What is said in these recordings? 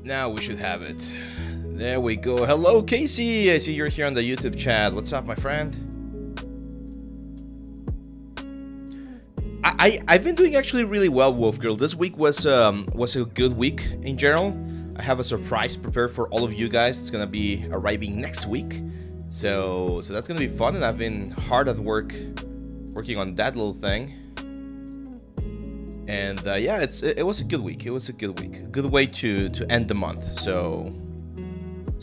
Now we should have it. There we go. Hello, Casey. I see you're here on the YouTube chat. What's up, my friend? I've been doing actually really well, Wolf Girl. This week was a good week in general. I have a surprise prepared for all of you guys. It's gonna be arriving next week, so that's gonna be fun. And I've been hard at work, working on that little thing. And yeah, it was a good week. It was a good week. A good way to end the month. So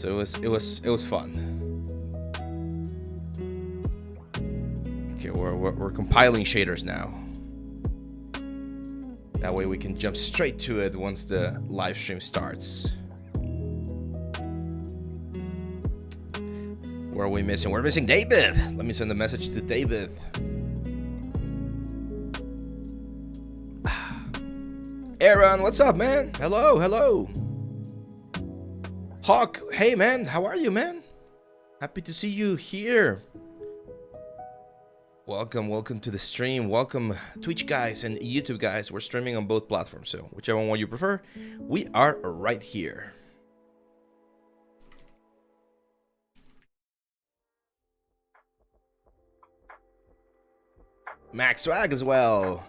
it was fun. Okay, we're compiling shaders now. That way we can jump straight to it once the live stream starts. Where are we missing? We're missing David. Let me send a message to David. Aaron, what's up, man? Hello, hello. Hawk, hey, man. How are you, man? Happy to see you here. Welcome to the stream. Welcome, Twitch guys and YouTube guys. We're streaming on both platforms, so whichever one you prefer, we are right here. Max Swag as well.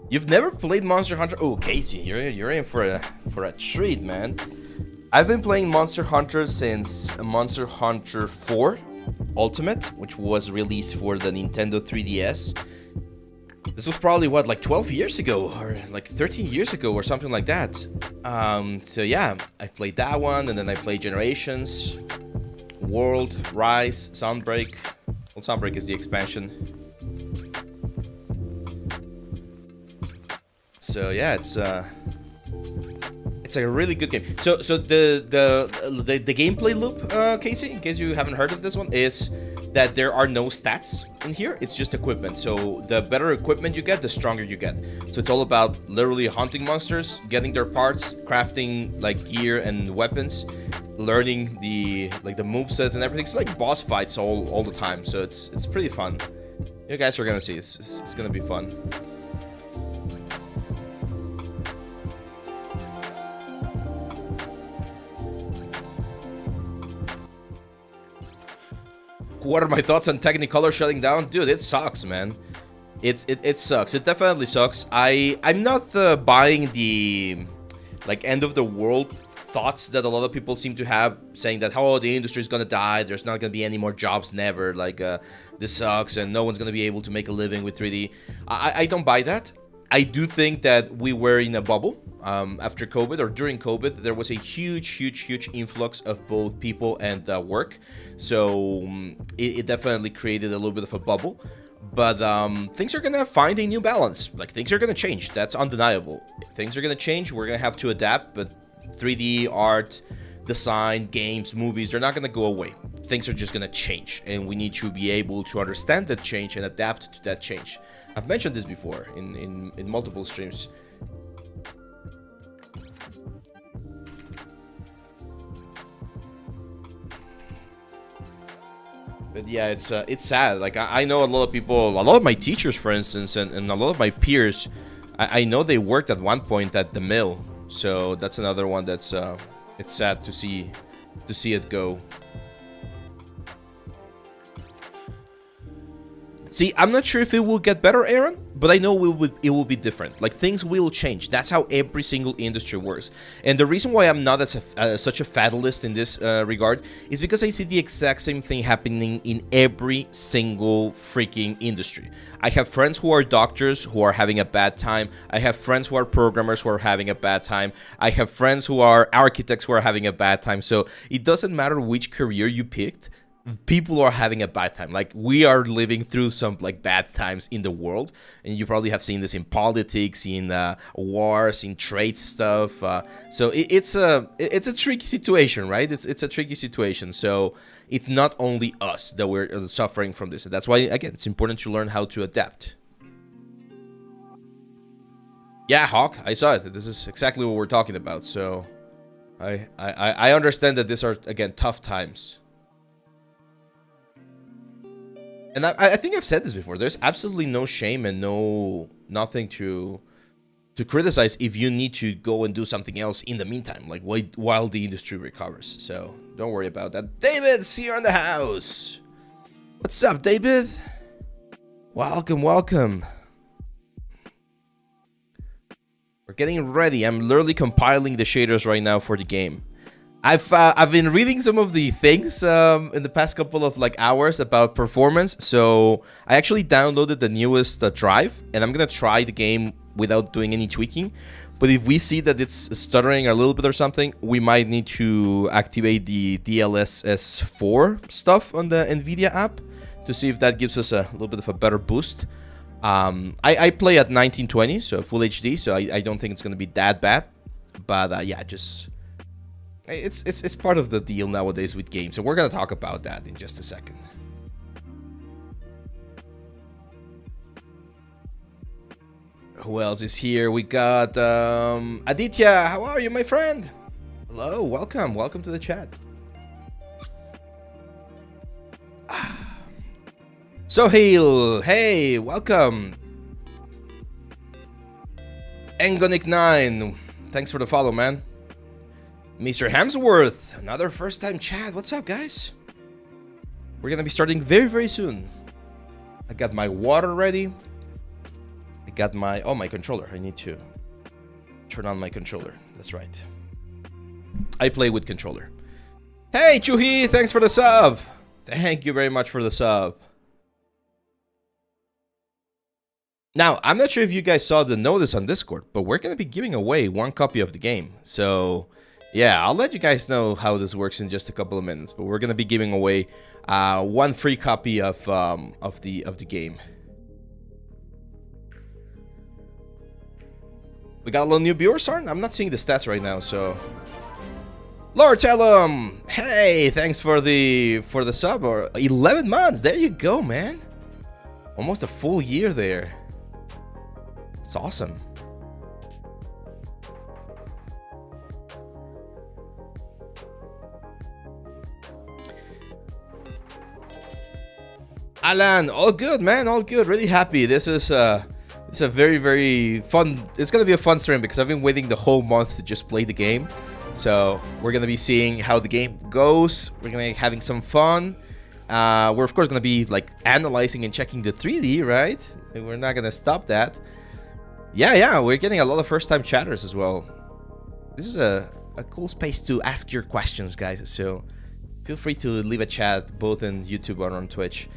You've never played Monster Hunter? Oh, Casey, you're in for a treat, man. I've been playing Monster Hunter since Monster Hunter 4 Ultimate, which was released for the Nintendo 3DS. This was probably what, like 12 years ago, or like 13 years ago, or something like that. So yeah, I played that one, and then I played Generations, World, Rise, Sunbreak. Well, Sunbreak is the expansion. So yeah, it's a really good game. So the gameplay loop, Casey, in case you haven't heard of this one, is that there are no stats in here. It's just equipment. So the better equipment you get, the stronger you get. So it's all about literally hunting monsters, getting their parts, crafting like gear and weapons, learning the movesets and everything. It's like boss fights all the time. So it's pretty fun. You guys are gonna see. It's gonna be fun. What are my thoughts on Technicolor shutting down? Dude, it sucks, man. It sucks. It definitely sucks. I'm not buying the like end of the world thoughts that a lot of people seem to have, saying that the industry is gonna die, there's not gonna be any more jobs, never, like this sucks and no one's gonna be able to make a living with 3D. I don't buy that. I do think that we were in a bubble after COVID, or during COVID. There was a huge influx of both people and work. So it definitely created a little bit of a bubble. But things are going to find a new balance. Like, things are going to change. That's undeniable. Things are going to change. We're going to have to adapt. But 3D art, design, games, movies, they're not going to go away. Things are just going to change. And we need to be able to understand that change and adapt to that change. I've mentioned this before in multiple streams. But yeah, it's sad. Like, I know a lot of people, a lot of my teachers, for instance, and a lot of my peers, I know they worked at one point at the mill. So that's another one that's it's sad to see it go. See, I'm not sure if it will get better, Aaron, but I know it will be different. Like, things will change. That's how every single industry works. And the reason why I'm not such a fatalist in this regard is because I see the exact same thing happening in every single freaking industry. I have friends who are doctors who are having a bad time. I have friends who are programmers who are having a bad time. I have friends who are architects who are having a bad time. So it doesn't matter which career you picked. People are having a bad time. Like, we are living through some like bad times in the world, and you probably have seen this in politics, in wars, in trade stuff. So it's a tricky situation, right? It's a tricky situation. So it's not only us that we're suffering from this. And that's why, again, it's important to learn how to adapt. Yeah, Hawk, I saw it. This is exactly what we're talking about. So I understand that these are, again, tough times. And I think I've said this before. There's absolutely no shame and nothing to to criticize if you need to go and do something else in the meantime, like while the industry recovers. So don't worry about that. David's here in the house. What's up, David? Welcome, welcome. We're getting ready. I'm literally compiling the shaders right now for the game. I've been reading some of the things in the past couple of hours about performance. So I actually downloaded the newest drive, and I'm gonna try the game without doing any tweaking. But if we see that it's stuttering a little bit or something, we might need to activate the DLSS4 stuff on the NVIDIA app to see if that gives us a little bit of a better boost. I play at 1920, so full HD, so I don't think it's gonna be that bad. But yeah, just it's part of the deal nowadays with games, and we're gonna talk about that in just a second. Who else is here? We got Aditya. How are you, my friend? Hello, welcome to the chat. Sohail, hey, welcome. Engonic9, thanks for the follow, man. Mr. Hemsworth, another first-time chat. What's up, guys? We're gonna be starting very, very soon. I got my water ready. I got my my controller. I need to turn on my controller. That's right. I play with controller. Hey, Chuhi, thanks for the sub. Thank you very much for the sub. Now, I'm not sure if you guys saw the notice on Discord, but we're going to be giving away 1 copy of the game. So, yeah, I'll let you guys know how this works in just a couple of minutes. But we're going to be giving away 1 free copy of the game. We got a little new viewers, Sarn? I'm not seeing the stats right now, so... Lord Tellum! Hey, thanks for the sub. Or 11 months, there you go, man. Almost a full year there. It's awesome. Alan, all good, man, all good. Really happy. This is it's a very, very fun. It's gonna be a fun stream because I've been waiting the whole month to just play the game. So we're gonna be seeing how the game goes. We're gonna be having some fun. We're of course gonna be analyzing and checking the 3D, right? And we're not gonna stop that. Yeah, we're getting a lot of first-time chatters as well. This is a cool space to ask your questions, guys. So feel free to leave a chat both in YouTube or on Twitch.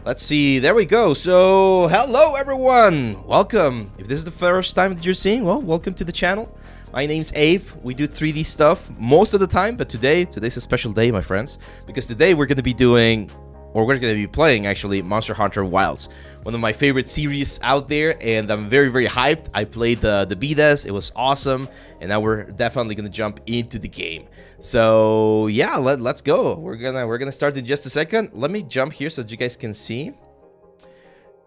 Let's see. There we go. So hello, everyone. Welcome. If this is the first time that you're seeing, well, welcome to the channel. My name's Ave. We do 3D stuff most of the time, but today's a special day, my friends, because today we're going to be doing, or we're going to be playing, actually, Monster Hunter Wilds. One of my favorite series out there, and I'm very, very hyped. I played the betas. It was awesome, and now we're definitely going to jump into the game. So, yeah, let's go. We're gonna start in just a second. Let me jump here so that you guys can see.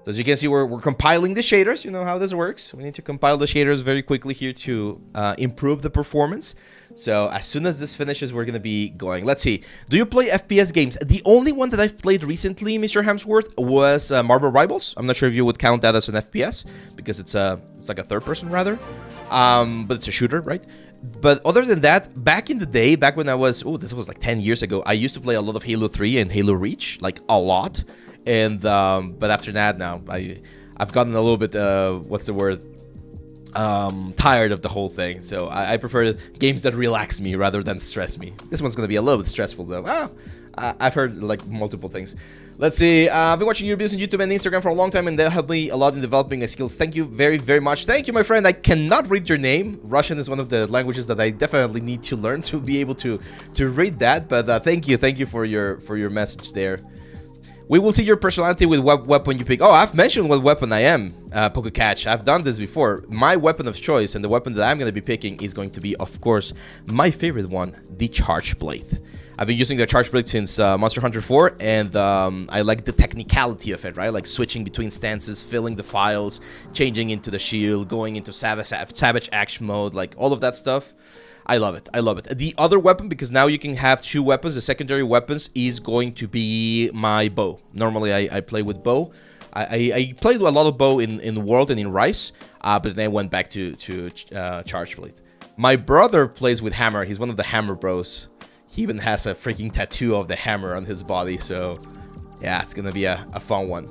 So as you can see, we're compiling the shaders. You know how this works. We need to compile the shaders very quickly here to improve the performance. So as soon as this finishes, we're going to be going. Let's see. Do you play FPS games? The only one that I've played recently, Mr. Hemsworth, was Marvel Rivals. I'm not sure if you would count that as an FPS because it's like a third person rather. But it's a shooter, right? But other than that, back in the day, back when I was, this was like 10 years ago, I used to play a lot of Halo 3 and Halo Reach, like a lot. And but after that, now I've gotten a little bit what's the word, tired of the whole thing. So I prefer games that relax me rather than stress me. This one's gonna be a little bit stressful though. I've heard like multiple things. Let's see. I've been watching your videos on YouTube and Instagram for a long time, and they helped me a lot in developing my skills. Thank you very, very much. Thank you, my friend. I cannot read your name. Russian is one of the languages that I definitely need to learn to be able to read that. But thank you for your message there. We will see your personality with what weapon you pick. Oh, I've mentioned what weapon I am, PokeCatch. I've done this before. My weapon of choice and the weapon that I'm going to be picking is going to be, of course, my favorite one, the Charge Blade. I've been using the Charge Blade since Monster Hunter 4, and I like the technicality of it, right? Like switching between stances, filling the files, changing into the shield, going into Savage Action mode, like all of that stuff. I love it. I love it. The other weapon, because now you can have 2 weapons, the secondary weapons, is going to be my bow. Normally, I play with bow. I played a lot of bow in World and in Rise, but then I went back to Charge Blade. My brother plays with hammer. He's one of the hammer bros. He even has a freaking tattoo of the hammer on his body. So yeah, it's gonna be a fun one.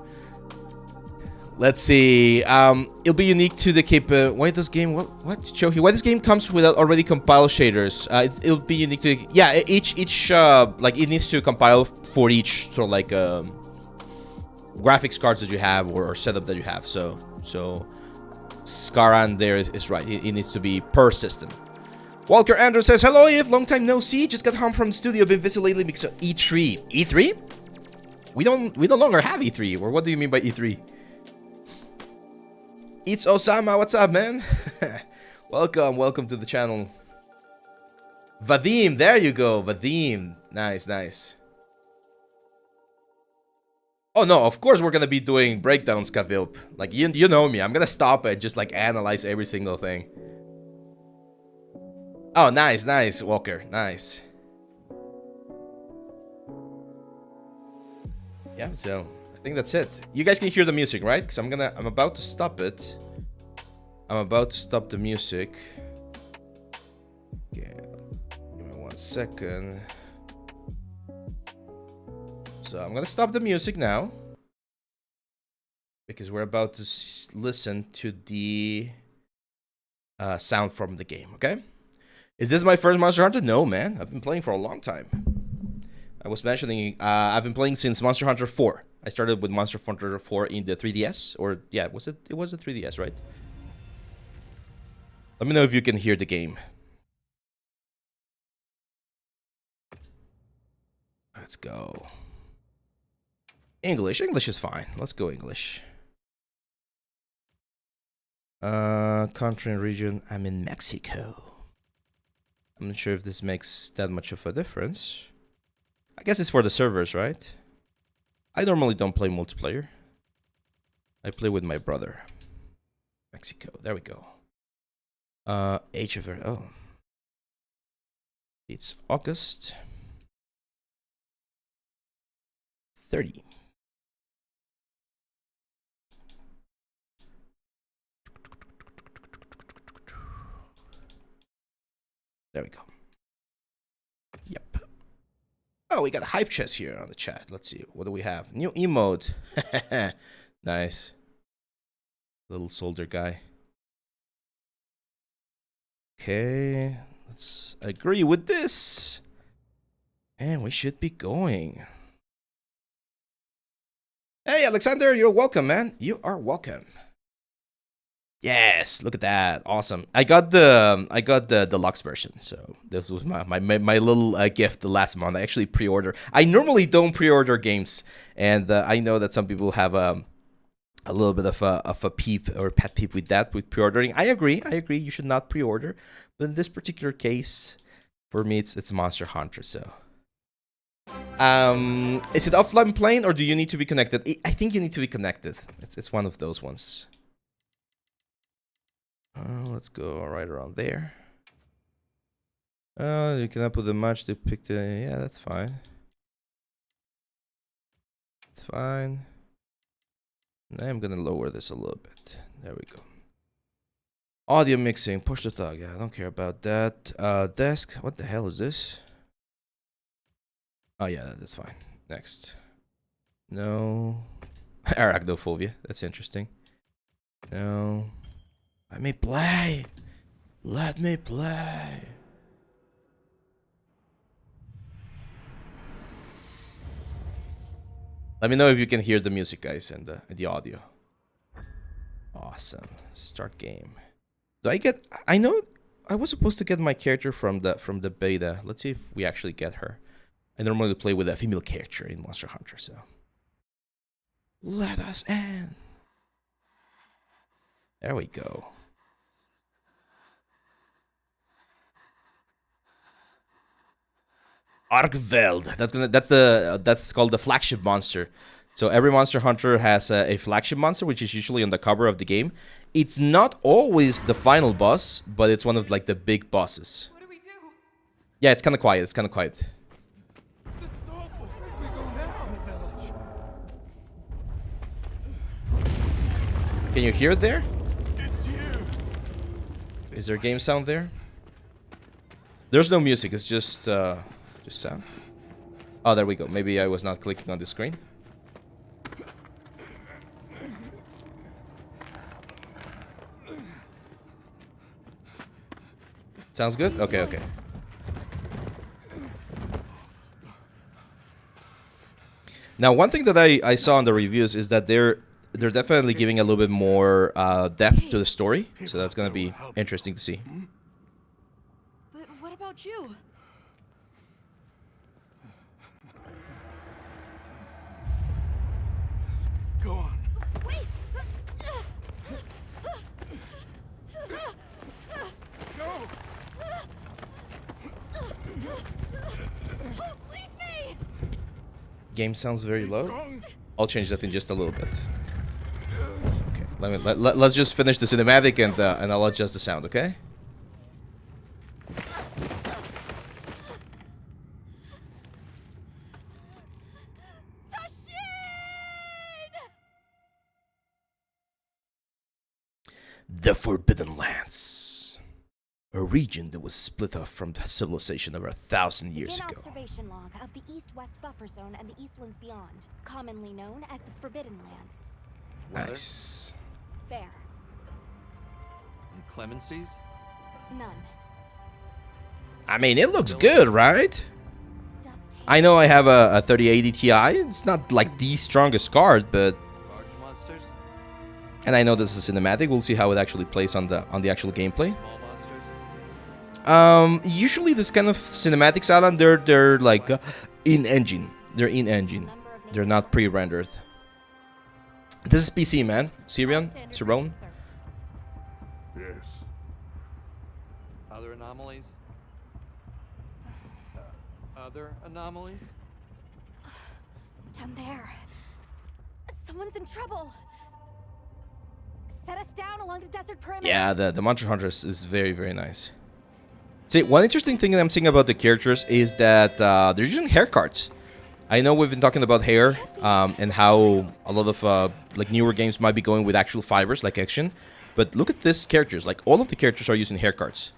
Let's see. It'll be unique to the why this game? What Chohi? Why this game comes with already compiled shaders? It'll be unique to each like it needs to compile for each sort of like graphics cards that you have or setup that you have. So Scaran there is right. It needs to be per system. Walker Andrews says, hello Eve, long time no see. Just got home from the studio. Been busy lately because of E3. E3? We no longer have E3. Or what do you mean by E3? It's Osama. What's up, man? welcome to the channel. Vadim, there you go. Vadim. Nice. Oh no, of course we're gonna be doing breakdowns, Kavilp. Like you know me, I'm gonna stop and just like analyze every single thing. Oh, nice, Walker, nice. Yeah, so I think that's it. You guys can hear the music, right? Because I'm about to stop it. I'm about to stop the music. Okay, give me 1 second. So I'm gonna stop the music now because we're about to listen to the sound from the game. Okay, is this my first Monster Hunter? No, man, I've been playing for a long time. I was mentioning I've been playing since Monster Hunter 4. I started with Monster Hunter 4 in the 3DS, or yeah, was it? It was the 3DS, right? Let me know if you can hear the game. Let's go. English is fine. Let's go English. Country and region. I'm in Mexico. I'm not sure if this makes that much of a difference. I guess it's for the servers, right? I normally don't play multiplayer. I play with my brother. Mexico. There we go. Age of oh. It's August 30. There we go. Yep. Oh, we got a hype chest here on the chat. Let's see. What do we have? New emote. Nice. Little soldier guy. Okay. Let's agree with this. And we should be going. Hey, Alexander, you're welcome, man. You are welcome. Yes, look at that. Awesome. I got the deluxe version. So this was my little gift the last month. I actually pre-order. I normally don't pre-order games, and I know that some people have a little bit of a peep or pet peeve with that, with pre-ordering. I agree. You should not pre-order. But in this particular case, for me, it's Monster Hunter. So, is it offline playing or do you need to be connected? I think you need to be connected. It's one of those ones. Let's go right around there. You cannot put the match to pick the. Yeah, that's fine. It's fine. Now I'm gonna lower this a little bit. There we go. Audio mixing, push to talk. Yeah, I don't care about that. Desk. What the hell is this? Oh yeah, that's fine. Next. No. Arachnophobia. That's interesting. No. Let me play. Let me play. Let me know if you can hear the music, guys, and the audio. Awesome. Start game. Do I get? I know I was supposed to get my character from the beta. Let's see if we actually get her. I normally play with a female character in Monster Hunter, so let us in. There we go. Arkveld. That's called the flagship monster. So every Monster Hunter has a flagship monster, which is usually on the cover of the game. It's not always the final boss, but it's one of like the big bosses. What do we do? Yeah, it's kind of quiet. It's kind of quiet. This is awful. Where do we go now? The village. Can you hear it there? Is there game sound there? There's no music. It's just sound. Oh, there we go. Maybe I was not clicking on the screen. Sounds good? Okay, okay. Now, one thing that I saw in the reviews is that they're definitely giving a little bit more depth to the story. So that's going to be interesting to see. But what about you? Go on. Wait! Go! Don't leave me! Game sounds very low. Strong. I'll change that in just a little bit. Okay, let's just finish the cinematic and I'll adjust the sound, okay? The Forbidden Lands. A region that was split off from the civilization over 1,000 years ago. Observation log of the East-West buffer zone and the Eastlands beyond, commonly known as the Forbidden Lands. Nice. Fair. And clemencies? None. I mean, it looks good, right? Dust I know I have a 3080 Ti. It's not like the strongest card, but... Large monsters? And I know this is cinematic. We'll see how it actually plays on the actual gameplay. Small monsters? Usually this kind of cinematics, Alan, they're like in-engine. They're in-engine. They're not pre-rendered. This is PC, man. Syrian? Cerrone? Yes. Other anomalies? Other anomalies? Down there. Someone's in trouble. Set us down along the desert perimeter. Yeah, the Monster Hunter is very, very nice. See, one interesting thing that I'm seeing about the characters is that they're using hair cards. I know we've been talking about hair and how a lot of like newer games might be going with actual fibers like action, but look at these characters. Like all of the characters are using hair cards.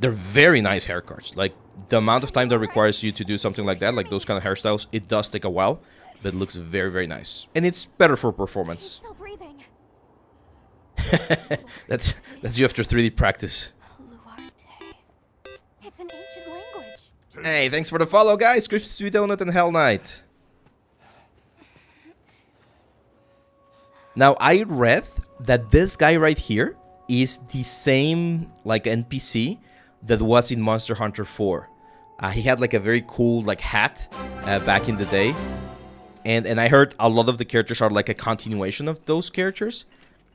They're very nice hair cards. Like the amount of time that requires you to do something like that, like those kind of hairstyles, it does take a while, but it looks very, very nice, and it's better for performance. Still breathing. that's you after 3D practice. Luarte. It's an ancient language. Hey, thanks for the follow, guys. Crispy Donut and Hell Knight. Now, I read that this guy right here is the same like NPC that was in Monster Hunter 4. He had like a very cool like hat back in the day, and I heard a lot of the characters are like a continuation of those characters.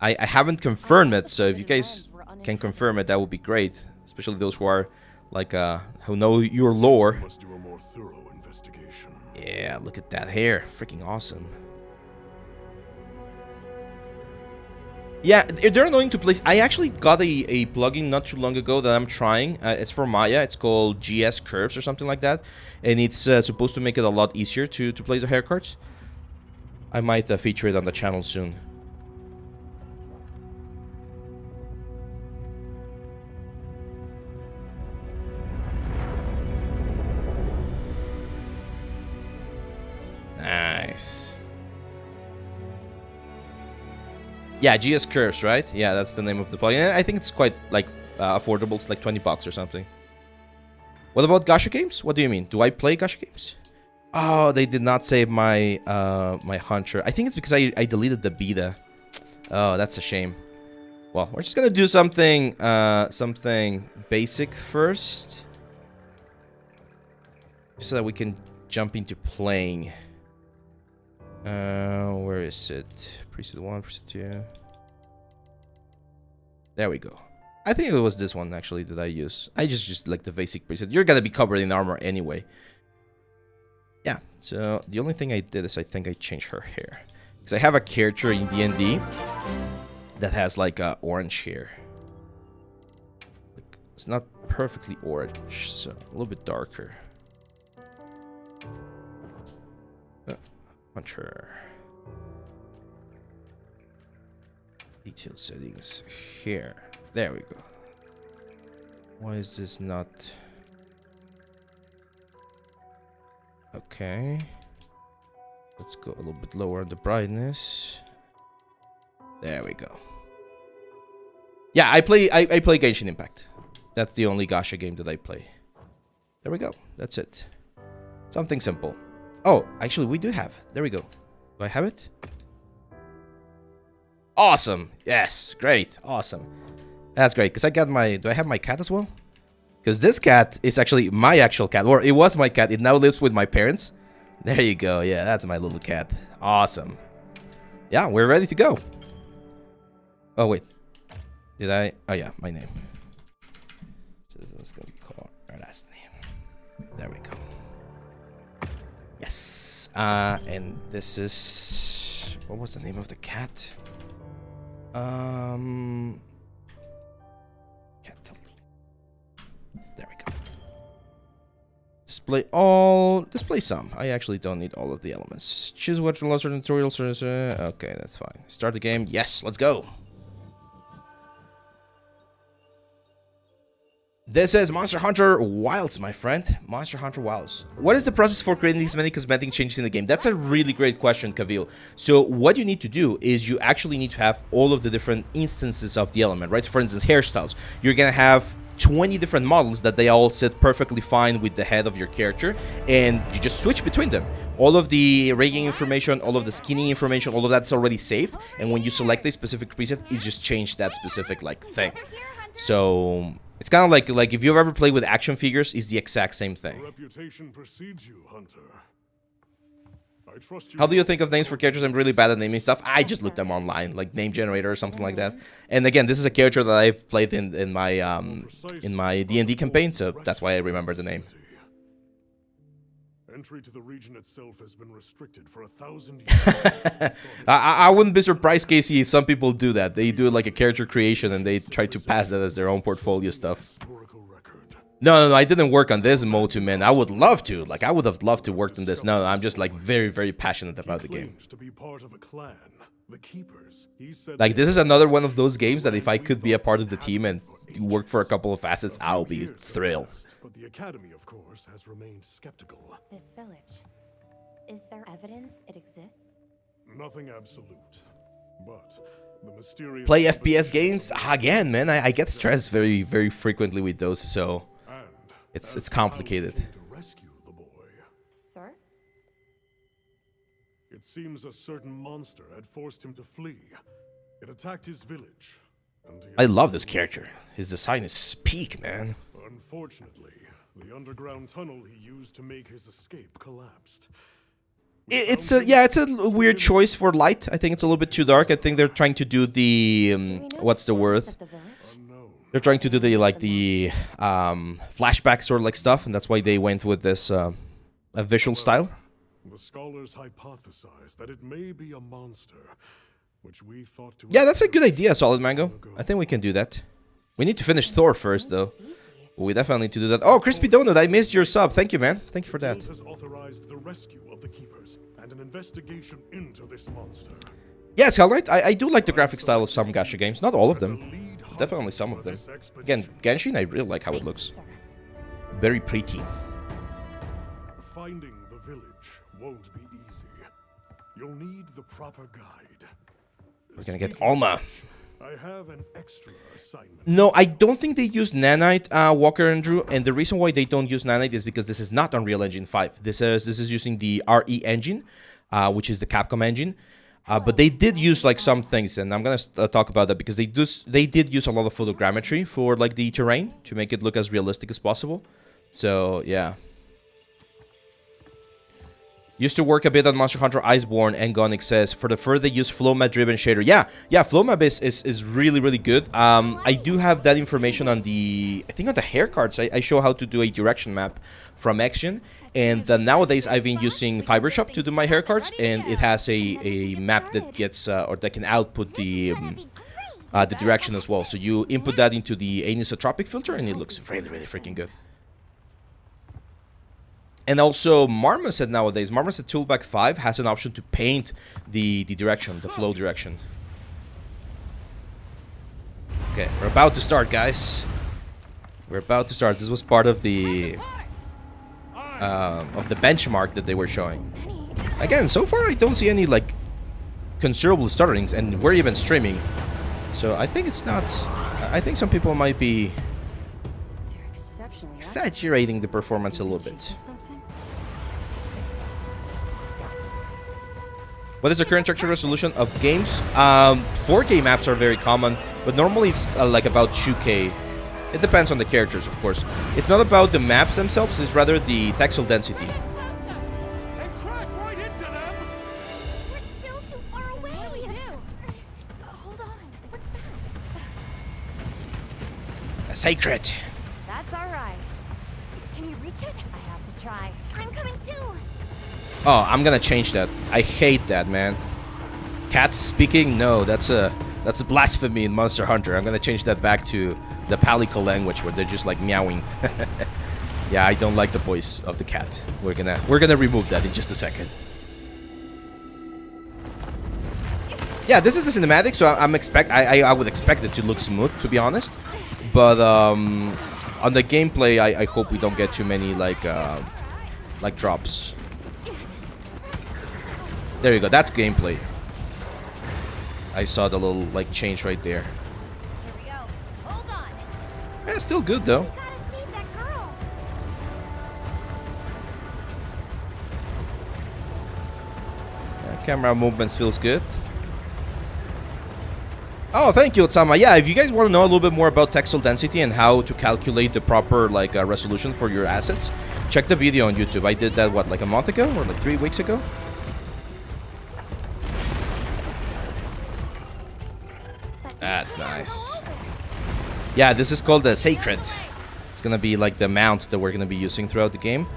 I haven't confirmed it, so if you guys can confirm it, that would be great. Especially those who are like who know your lore. Must do a more thorough investigation. Yeah, look at that hair, freaking awesome. Yeah, they're annoying to place. I actually got a plugin not too long ago that I'm trying. It's for Maya. It's called GS Curves or something like that, and it's supposed to make it a lot easier to place the hair cards. I might feature it on the channel soon. Nice. Yeah, GS Curves, right? Yeah, that's the name of the plugin. I think it's quite like affordable. It's like 20 bucks or something. What about gacha games? What do you mean? Do I play gacha games? Oh, they did not save my my Hunter. I think it's because I deleted the beta. Oh, that's a shame. Well, we're just gonna do something something basic first, just so that we can jump into playing. Where is it? Preset 1, preset 2. There we go. I think it was this one actually that I used. I just like the basic preset. You're gonna be covered in armor anyway. Yeah, so the only thing I did is I think I changed her hair. Because I have a character in D&D that has like orange hair. Like, it's not perfectly orange, so a little bit darker. Hunter. Detail settings here. There we go. Why is this not... Okay. Let's go a little bit lower on the brightness. There we go. Yeah, I play Genshin Impact. That's the only gacha game that I play. There we go. That's it. Something simple. Oh, actually, we do have. There we go. Do I have it? Awesome. Yes. Great. Awesome. That's great. Because I got my... Do I have my cat as well? Because this cat is actually my actual cat. Or it was my cat. It now lives with my parents. There you go. Yeah, that's my little cat. Awesome. Yeah, we're ready to go. Oh, wait. Did I... Oh, yeah. My name. So this one's going to be called our last name. There we go. Yes. And this is... What was the name of the cat? Catalina. There we go. Display all. Display some. I actually don't need all of the elements. Choose what from lesser tutorials. Okay, that's fine. Start the game. Yes, let's go. This is Monster Hunter Wilds, my friend. Monster Hunter Wilds. What is the process for creating these many cosmetic changes in the game? That's a really great question, Kavil. So what you need to do is you actually need to have all of the different instances of the element, right? So for instance, hairstyles. You're going to have 20 different models that they all sit perfectly fine with the head of your character, and you just switch between them. All of the rigging information, all of the skinning information, all of that's already saved, and when you select a specific preset, it just changed that specific thing. So... It's kind of like if you've ever played with action figures, it's the exact same thing. Reputation precedes you, Hunter. I trust you. How do you think of names for characters? I'm really bad at naming stuff. I just looked them online, like name generator or something like that. And again, this is a character that I've played in my D&D campaign, so that's why I remember the name. Entry to the region itself has been restricted for 1,000 years. I wouldn't be surprised, Casey, if some people do that. They do like a character creation and they try to pass that as their own portfolio stuff. No, I didn't work on this Motu, man. I would love to. Like, I would have loved to work on this. No, I'm just like very, very passionate about the game. To be part of a clan, the Keepers. He said Like, this is another one of those games that if I could be a part of the team and work for a couple of assets, I'll be thrilled. But the Academy, of course, has remained skeptical. This village. Is there evidence it exists? Nothing absolute. But the mysterious... Play FPS games? Again, man, I get stressed very, very frequently with those, so... It's complicated. To rescue the boy. Sir? It seems a certain monster had forced him to flee. It attacked his village. And I love this character. His design is peak, man. Unfortunately, the underground tunnel he used to make his escape collapsed. It's a weird choice for light. I think it's a little bit too dark. I think they're trying to do the what's the word? They're trying to do the flashback sort of like stuff, and that's why they went with this a visual style. The scholars hypothesize that it may be a monster, which we thought to... Yeah, that's a good idea, Solid Mango. I think we can do that. We need to finish Thor first, though. We definitely need to do that. Oh, Crispy Donut, I missed your sub. Thank you, man. Thank you for that. Has authorized the rescue of the Keepers and an investigation into this monster. Yes, Hellright, I do like the graphic style of some gacha games. Not all of them. Definitely some of them. Again, Genshin, I really like how it looks. Very pretty. Finding the village won't be easy. You'll need the proper guide. We're gonna get Alma. I have an extra assignment. No, I don't think they use Nanite, Walker and Drew, and the reason why they don't use Nanite is because this is not Unreal Engine 5. This is using the RE engine, which is the Capcom engine. But they did use like some things, and I'm gonna talk about that because they did use a lot of photogrammetry for like the terrain to make it look as realistic as possible. So yeah. Used to work a bit on Monster Hunter Iceborne, and Gonic says, for the fur they use flow map driven shader. Yeah, flow map is really, really good. I do have that information on the, I think on the hair cards. I show how to do a direction map from Action. And nowadays I've been using Fibershop to do my hair cards, and it has a map that gets, or that can output the direction as well. So you input that into the anisotropic filter, and it looks really, really freaking good. And also, Marmoset nowadays, Marmoset Toolback 5 has an option to paint the direction, the flow direction. Okay, we're about to start, guys. We're about to start. This was part of the benchmark that they were showing. Again, so far I don't see any like considerable stutterings, and we're even streaming. So I think it's not. I think some people might be exaggerating the performance a little bit. What is the current texture resolution of games? 4K maps are very common, but normally it's like about 2K. It depends on the characters, of course. It's not about the maps themselves, it's rather the texel density. And crash right into them! We're still too far away. What do we do? Hold on. What's that? A sacred. That's all right. Can you reach it? I have to try. I'm coming too. Oh, I'm gonna change that. I hate that, man. Cats speaking? No, that's a blasphemy in Monster Hunter. I'm gonna change that back to the Palico language where they're just like meowing. Yeah, I don't like the voice of the cat. We're gonna remove that in just a second. Yeah, this is a cinematic, so I would expect it to look smooth, to be honest. But on the gameplay, I hope we don't get too many like drops. There you go. That's gameplay. I saw the little like change right there. Here we go. Hold on. Yeah, still good though. Gotta save that girl. Camera movements feels good. Oh, thank you, Otsama. Yeah, if you guys want to know a little bit more about texel density and how to calculate the proper like resolution for your assets, check the video on YouTube. I did that what, like a month ago or like 3 weeks ago. That's nice. Yeah, this is called the Sacred. It's gonna be like the mount that we're gonna be using throughout the game.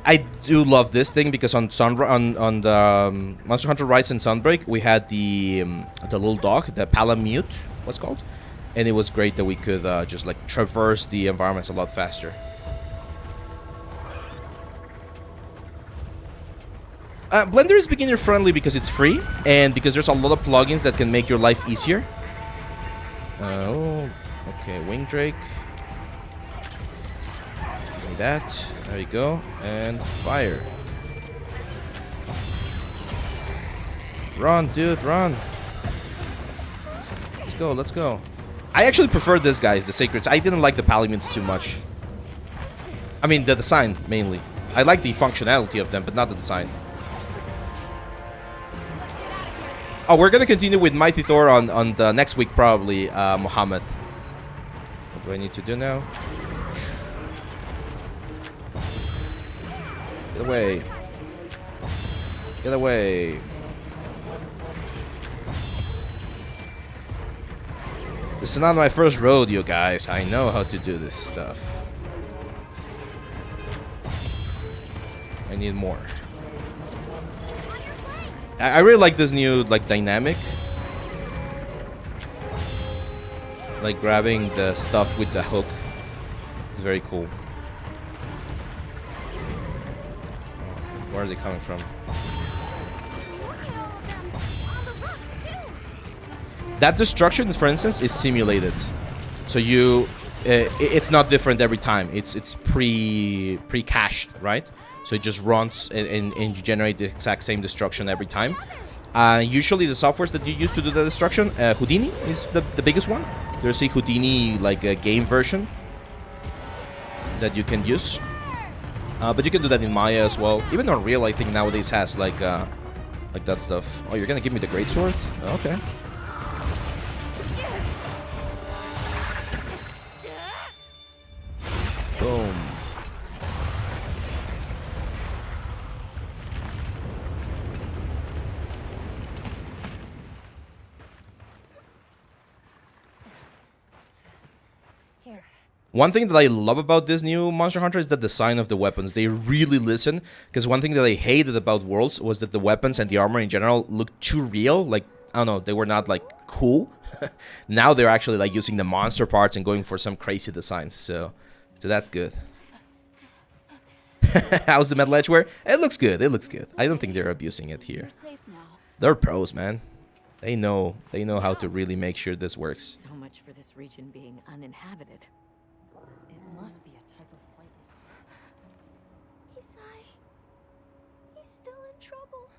I do love this thing because on the Monster Hunter Rise and Sunbreak we had the little dog, the Palamute, what's called, and it was great that we could just like traverse the environments a lot faster. Blender is beginner friendly because it's free and because there's a lot of plugins that can make your life easier. Oh, okay, Wing Drake. Give me that. There you go. And fire. Run, dude, run. Let's go, let's go. I actually prefer this, guys, the Sacreds. I didn't like the Palamutes too much. I mean, the design, mainly. I like the functionality of them, but not the design. Oh, we're gonna continue with Mighty Thor on the next week, probably, Mohammed. What do I need to do now? Get away. Get away. This is not my first rodeo, guys. I know how to do this stuff. I need more. I really like this new like dynamic, like grabbing the stuff with the hook. It's very cool. Where are they coming from? That destruction, for instance, is simulated, so you it's not different every time. It's pre-cached, right? So it just runs and you generate the exact same destruction every time. Usually the softwares that you use to do the destruction, Houdini is the biggest one. There's a Houdini like a game version that you can use. But you can do that in Maya as well. Even Unreal, I think nowadays has like that stuff. Oh, you're gonna give me the greatsword? Okay. Boom. One thing that I love about this new Monster Hunter is the design of the weapons. They really listen, because one thing that I hated about Worlds was that the weapons and the armor in general looked too real. Like, I don't know, they were not like cool. Now they're actually like using the monster parts and going for some crazy designs. So that's good. How's the metal edgeware? It looks good. It looks good. I don't think they're abusing it here. They're pros, man. They know how to really make sure this works. So much for this region being uninhabited. It must be a type of flightless. He's still in trouble.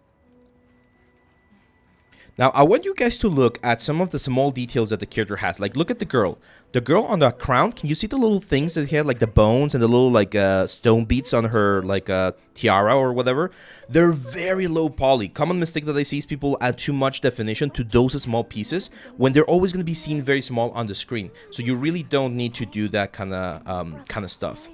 Now, I want you guys to look at some of the small details that the character has. Like, look at the girl. The girl on the crown, can you see the little things that he had, like the bones and the little, like, stone beads on her, like, tiara or whatever? They're very low poly. Common mistake that I see is people add too much definition to those small pieces when they're always going to be seen very small on the screen. So you really don't need to do that kind of stuff.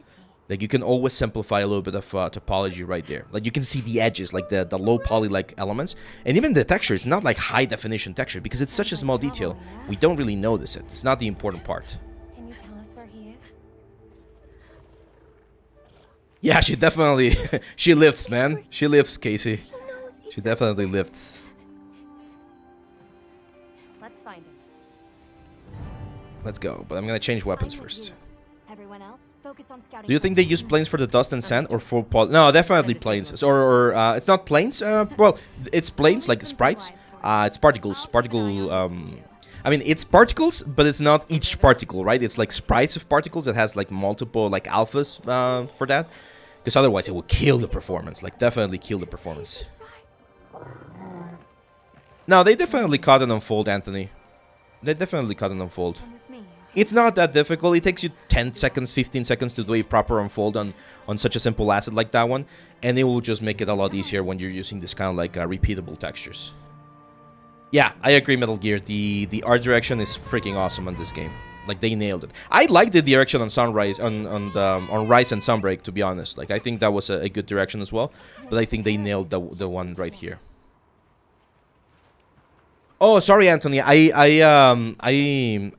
Like, you can always simplify a little bit of topology right there. Like, you can see the edges, like the low poly like elements. And even the texture is not like high definition texture because it's such a small detail. We don't really notice it. It's not the important part. Can you tell us where he is? Yeah, she definitely, she lifts, man. She lifts, Casey. He knows. She definitely lifts. Let's find him. Let's go. But I'm going to change weapons I'm with first. you. Everyone else, focus on scouting. Do you think they use planes for the dust and sand or for poly? No, definitely planes. Or it's not planes. Well, it's planes like sprites. It's particles. I mean, it's particles, but it's not each particle, right? It's like sprites of particles that has like multiple like alphas for that. Because otherwise it will kill the performance. Like, definitely kill the performance. No, they definitely caught an unfold, Anthony. They definitely caught an unfold. Come with me. It's not that difficult. It takes you 10 seconds, 15 seconds to do a proper unfold on such a simple asset like that one. And it will just make it a lot easier when you're using this kind of like repeatable textures. Yeah, I agree, Metal Gear. The art direction is freaking awesome on this game. Like, they nailed it. I like the direction on Sunrise, on Rise and Sunbreak, to be honest. Like, I think that was a good direction as well. But I think they nailed the one right here. Oh, sorry, Anthony. I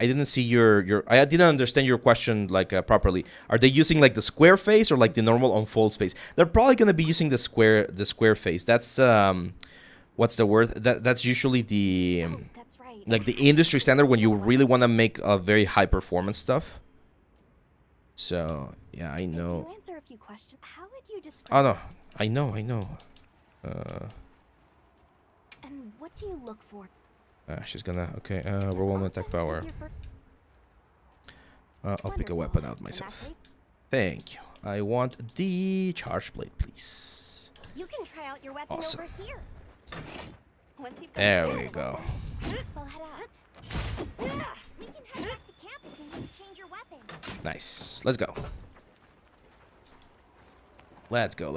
didn't see your I didn't understand your question like properly. Are they using like the square face or like the normal unfold space? They're probably gonna be using the square face. That's what's the word? That's usually the That's right. like the industry standard when you really want to make a very high performance stuff. So yeah, I know. Can you answer a few questions? How would you Oh describe? no, I know. And what do you look for? She's gonna overwhelming attack power. Offense is your I'll pick a weapon out myself. Thank you. I want the charge blade, please. You can try out your weapon Awesome. over here. Once you've got There it, we go. we'll head out. We can head back to camp if you need to change your weapon. Nice. Let's go. Let's go.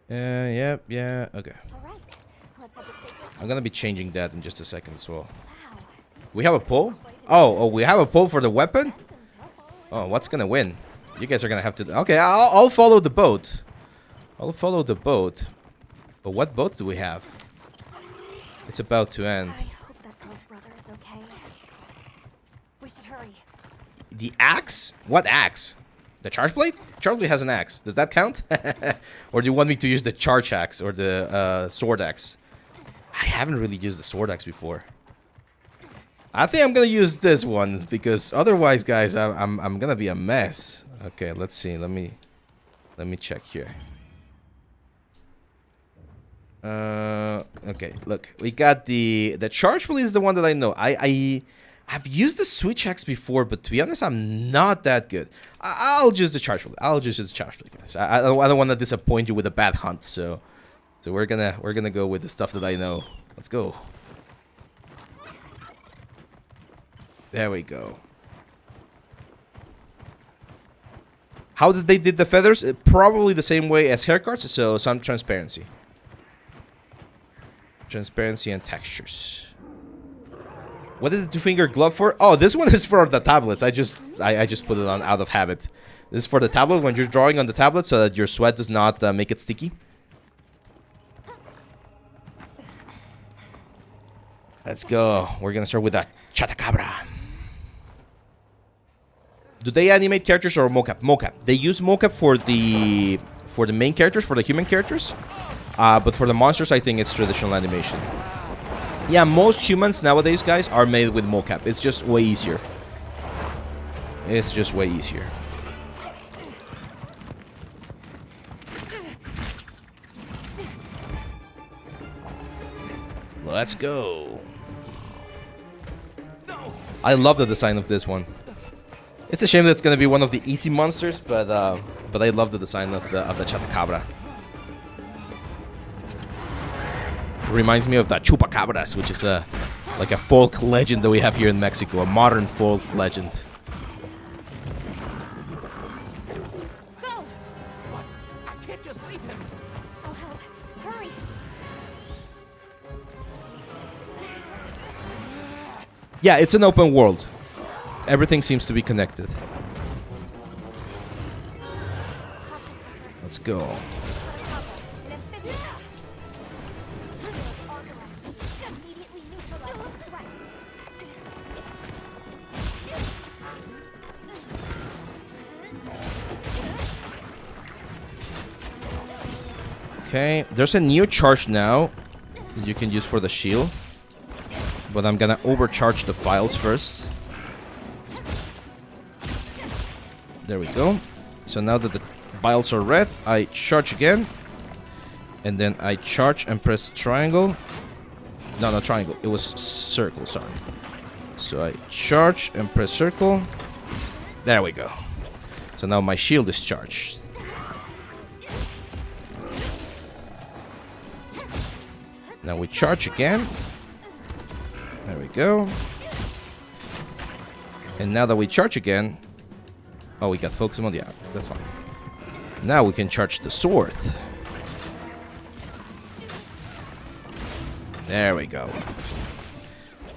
Yep, yeah, okay. All right. Let's have a sacred. I'm gonna be changing that in just a second as well. Wow. We have a poll? Oh, we have a poll for the weapon? Oh, what's gonna win? You guys are gonna have to... Okay, I'll follow the boat. I'll follow the boat. But what boat do we have? It's about to end. I hope that girl's brother is okay. We should hurry. The axe? What axe? The charge blade? Charge blade has an axe. Does that count? Or do you want me to use the charge axe or the sword axe? I haven't really used the sword axe before. I think I'm gonna use this one because otherwise, guys, I'm gonna be a mess. Okay, let's see. Let me check here. Okay, look, we got the charge blade is the one that I know. I've used the switch axe before, but to be honest, I'm not that good. I'll use the charge blade. I'll just use the charge blade, guys. I don't want to disappoint you with a bad hunt, so we're gonna go with the stuff that I know. Let's go. There we go. How did they did the feathers? Probably the same way as haircuts, so some transparency. Transparency and textures. What is the two-finger glove for? Oh, this one is for the tablets. I just put it on out of habit. This is for the tablet when you're drawing on the tablet so that your sweat does not make it sticky. Let's go. We're gonna start with a Chatacabra. Do they animate characters or mocap? Mocap. They use mocap for the main characters, for the human characters. But for the monsters, I think it's traditional animation. Yeah, most humans nowadays, guys, are made with mocap. It's just way easier. It's just way easier. Let's go. I love the design of this one. It's a shame that it's gonna be one of the easy monsters, but I love the design of the Chatacabra. Reminds me of the Chupacabras, which is like a folk legend that we have here in Mexico, a modern folk legend. Go! What? I can't just leave him. I'll help. Hurry! Yeah, it's an open world. Everything seems to be connected. Let's go. Immediately neutralize the threat. Okay, there's a new charge now that you can use for the shield. But I'm gonna overcharge the files first. There we go. So now that the vials are red, I charge again. And then I charge and press triangle. No, not triangle. It was circle, sorry. So I charge and press circle. There we go. So now my shield is charged. Now we charge again. There we go. And now that we charge again... Oh, we got focus mode? Yeah, that's fine. Now we can charge the sword. There we go.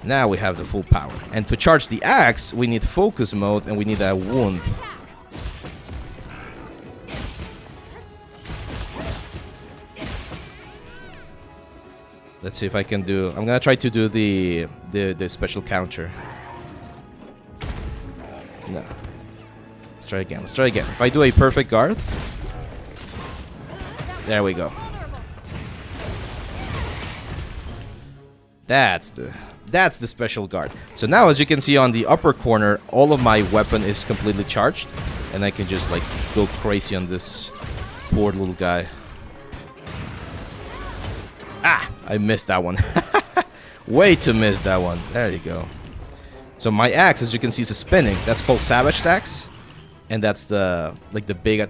Now we have the full power. And to charge the axe, we need focus mode and we need a wound. Let's see if I can do... I'm gonna try to do the special counter. No. Let's try again. Let's try again. If I do a perfect guard... There we go. That's the special guard. So now, as you can see on the upper corner, all of my weapon is completely charged. And I can just, like, go crazy on this poor little guy. Ah! I missed that one. Way to miss that one. There you go. So my axe, as you can see, is spinning. That's called Savage Axe. And that's the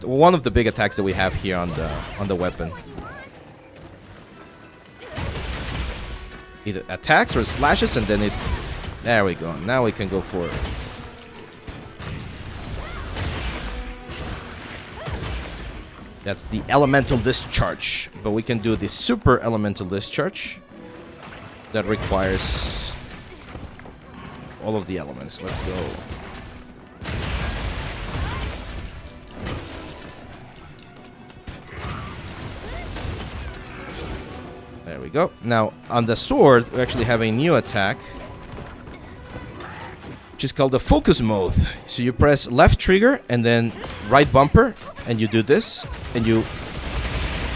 one of the big attacks that we have here on the weapon. Either attacks or slashes, and then it... There we go. Now we can go for it. That's the elemental discharge. But we can do the super elemental discharge. That requires all of the elements. Let's go. There we go. Now, on the sword, we actually have a new attack, which is called the focus mode. So you press left trigger and then right bumper, and you do this, and you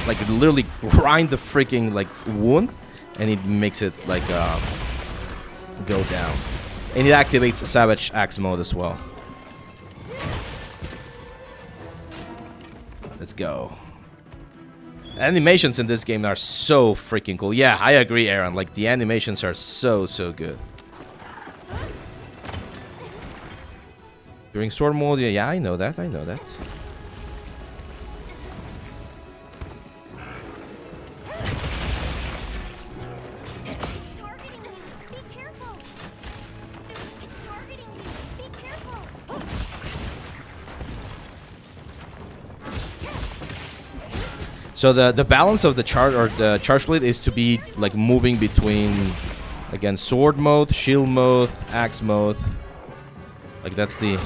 like literally grind the freaking like wound, and it makes it like go down, and it activates Savage Axe mode as well. Let's go. Animations in this game are so freaking cool. Yeah, I agree, Aaron. Like, the animations are so good. During sword mode, yeah, I know that. So the balance of the charge blade is to be like moving between, again, sword mode, shield mode, axe mode. Like that's the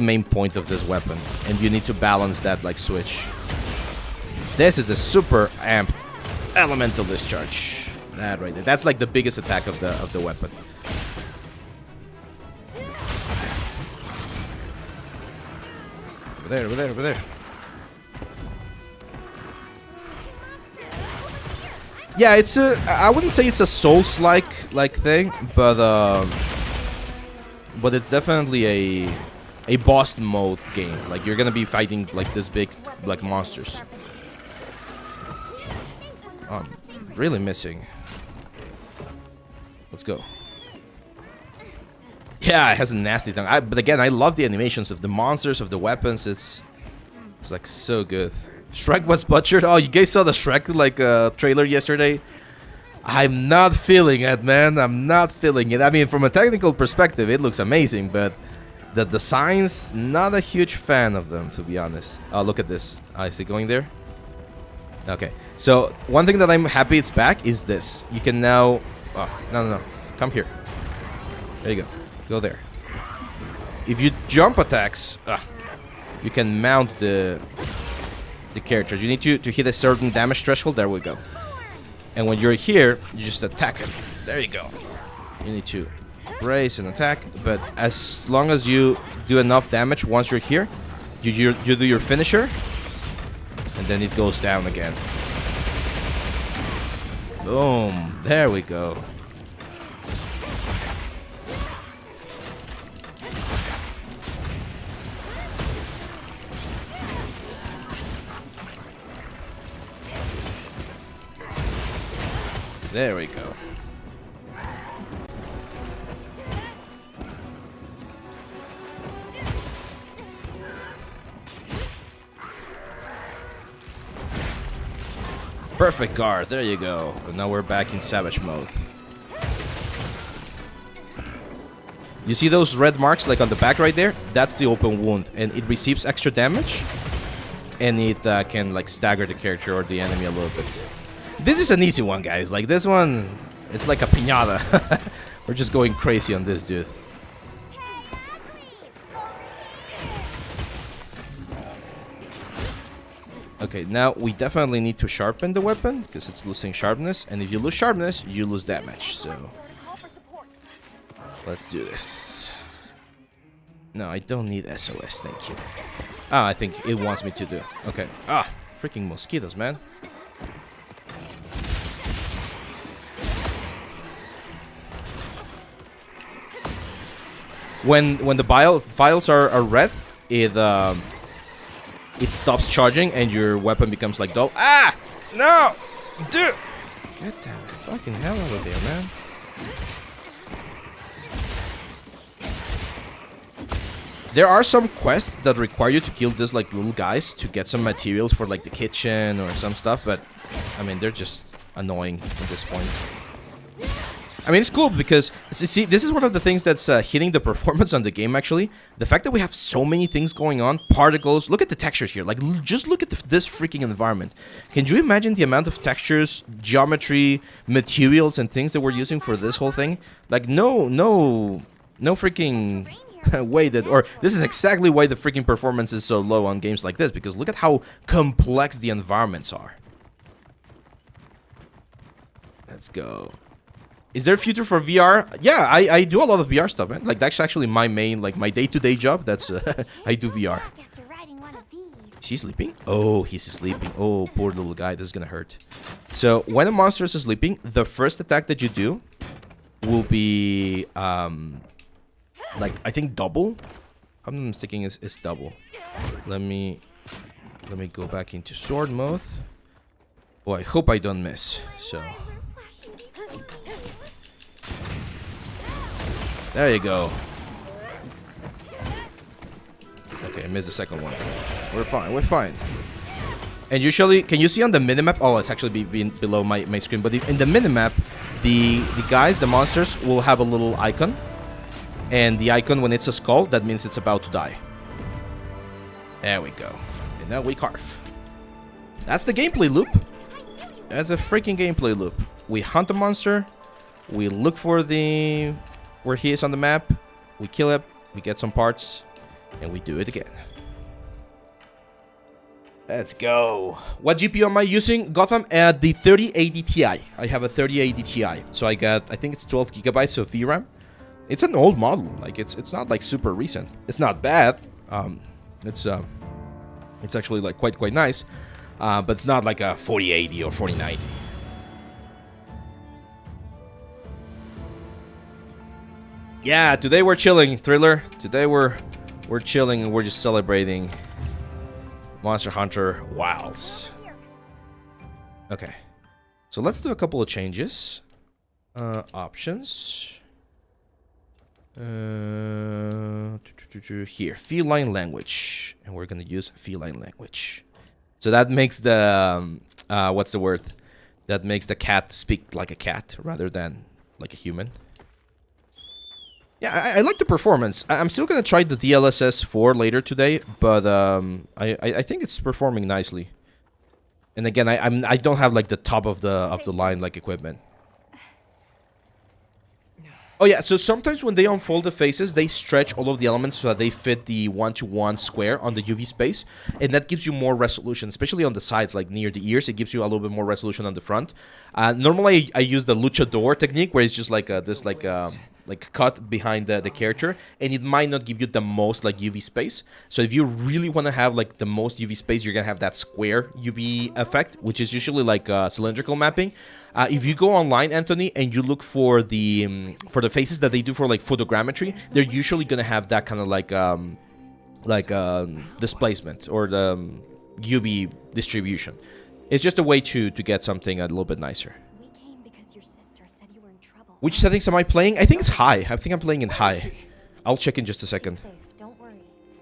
main point of this weapon, and you need to balance that like switch. This is a super amped elemental discharge. That right there. That's like the biggest attack of the weapon. Over there. Yeah, it's a... I wouldn't say it's a Souls-like thing, but it's definitely a boss mode game. Like, you're gonna be fighting like this big like monsters. Oh, I'm really missing. Let's go. Yeah, it has a nasty tongue. But again, I love the animations of the monsters, of the weapons. It's like so good. Shrek was butchered. Oh, you guys saw the Shrek like trailer yesterday? I'm not feeling it, man. I'm not feeling it. I mean, from a technical perspective, it looks amazing, but the designs, not a huge fan of them, to be honest. Oh, look at this. Is it going there? Okay. So one thing that I'm happy it's back is this. You can now. Oh, no. Come here. There you go. Go there. If you jump attacks, you can mount the characters. You need to hit a certain damage threshold. There we go. And when you're here, you just attack him. There you go. You need to brace and attack. But as long as you do enough damage once you're here, you do your finisher, and then it goes down again. Boom. There we go. There we go. Perfect guard. There you go. And now we're back in savage mode. You see those red marks like on the back right there? That's the open wound, and it receives extra damage, and it can like stagger the character or the enemy a little bit. This is an easy one, guys. Like this one, it's like a piñata. We're just going crazy on this dude. Okay, now we definitely need to sharpen the weapon because it's losing sharpness, and if you lose sharpness, you lose damage. So let's do this. No, I don't need SOS, thank you. I think it wants me to do. Okay. Freaking mosquitoes, man. When the files are red, it stops charging and your weapon becomes like dull. No, dude! Get the fucking hell out of there, man! There are some quests that require you to kill these like little guys to get some materials for like the kitchen or some stuff, but I mean they're just annoying at this point. I mean, it's cool because, see, this is one of the things that's hitting the performance on the game, actually. The fact that we have so many things going on, particles. Look at the textures here. Like, just look at this freaking environment. Can you imagine the amount of textures, geometry, materials, and things that we're using for this whole thing? Like, no freaking way that, or this is exactly why the freaking performance is so low on games like this, because look at how complex the environments are. Let's go. Is there a future for VR? Yeah, I do a lot of VR stuff, man. Like, that's actually my main, like, my day-to-day job. That's, I do VR. Is he sleeping? Oh, he's sleeping. Oh, poor little guy. This is gonna hurt. So, when a monster is sleeping, the first attack that you do will be, like, I think double. If I'm not mistaken, it's double. Let me go back into sword mode. Oh, I hope I don't miss. So... there you go. Okay, I missed the second one. We're fine, we're fine. And usually, can you see on the minimap? Oh, it's actually below my screen. But in the minimap, the guys, the monsters, will have a little icon. And the icon, when it's a skull, that means it's about to die. There we go. And now we carve. That's the gameplay loop. That's a freaking gameplay loop. We hunt a monster. We look for the... where he is on the map, we kill him, we get some parts, and we do it again. Let's go. What GPU am I using? Gotham at the 3080 Ti. I have a 3080 Ti, so I got, I think it's 12 gigabytes of VRAM. It's an old model, like it's not like super recent. It's not bad. It's actually like quite nice, but it's not like a 4080 or 4090. Yeah, today we're chilling, Thriller. Today we're chilling and we're just celebrating Monster Hunter Wilds. Okay. So let's do a couple of changes. Options. Here, feline language, and we're gonna use feline language. So that makes the what's the word? That makes the cat speak like a cat rather than like a human. Yeah, I like the performance. I'm still gonna try the DLSS 4 later today, but I think it's performing nicely. And again, I don't have like the top of the line like equipment. Oh yeah, so sometimes when they unfold the faces, they stretch all of the elements so that they fit the 1-to-1 square on the UV space, and that gives you more resolution, especially on the sides, like near the ears. It gives you a little bit more resolution on the front. Normally, I use the luchador technique, where it's just like this like cut behind the character, and it might not give you the most like UV space. So if you really want to have like the most UV space, you're gonna have that square UV effect, which is usually like cylindrical mapping. If you go online, Anthony, and you look for the faces that they do for like photogrammetry, they're usually gonna have that kind of like displacement or the UV distribution. It's just a way to get something a little bit nicer. We came because your sister said you were in trouble. Which settings am I playing? I think it's high. I think I'm playing in high. I'll check in just a second. Safe, don't worry.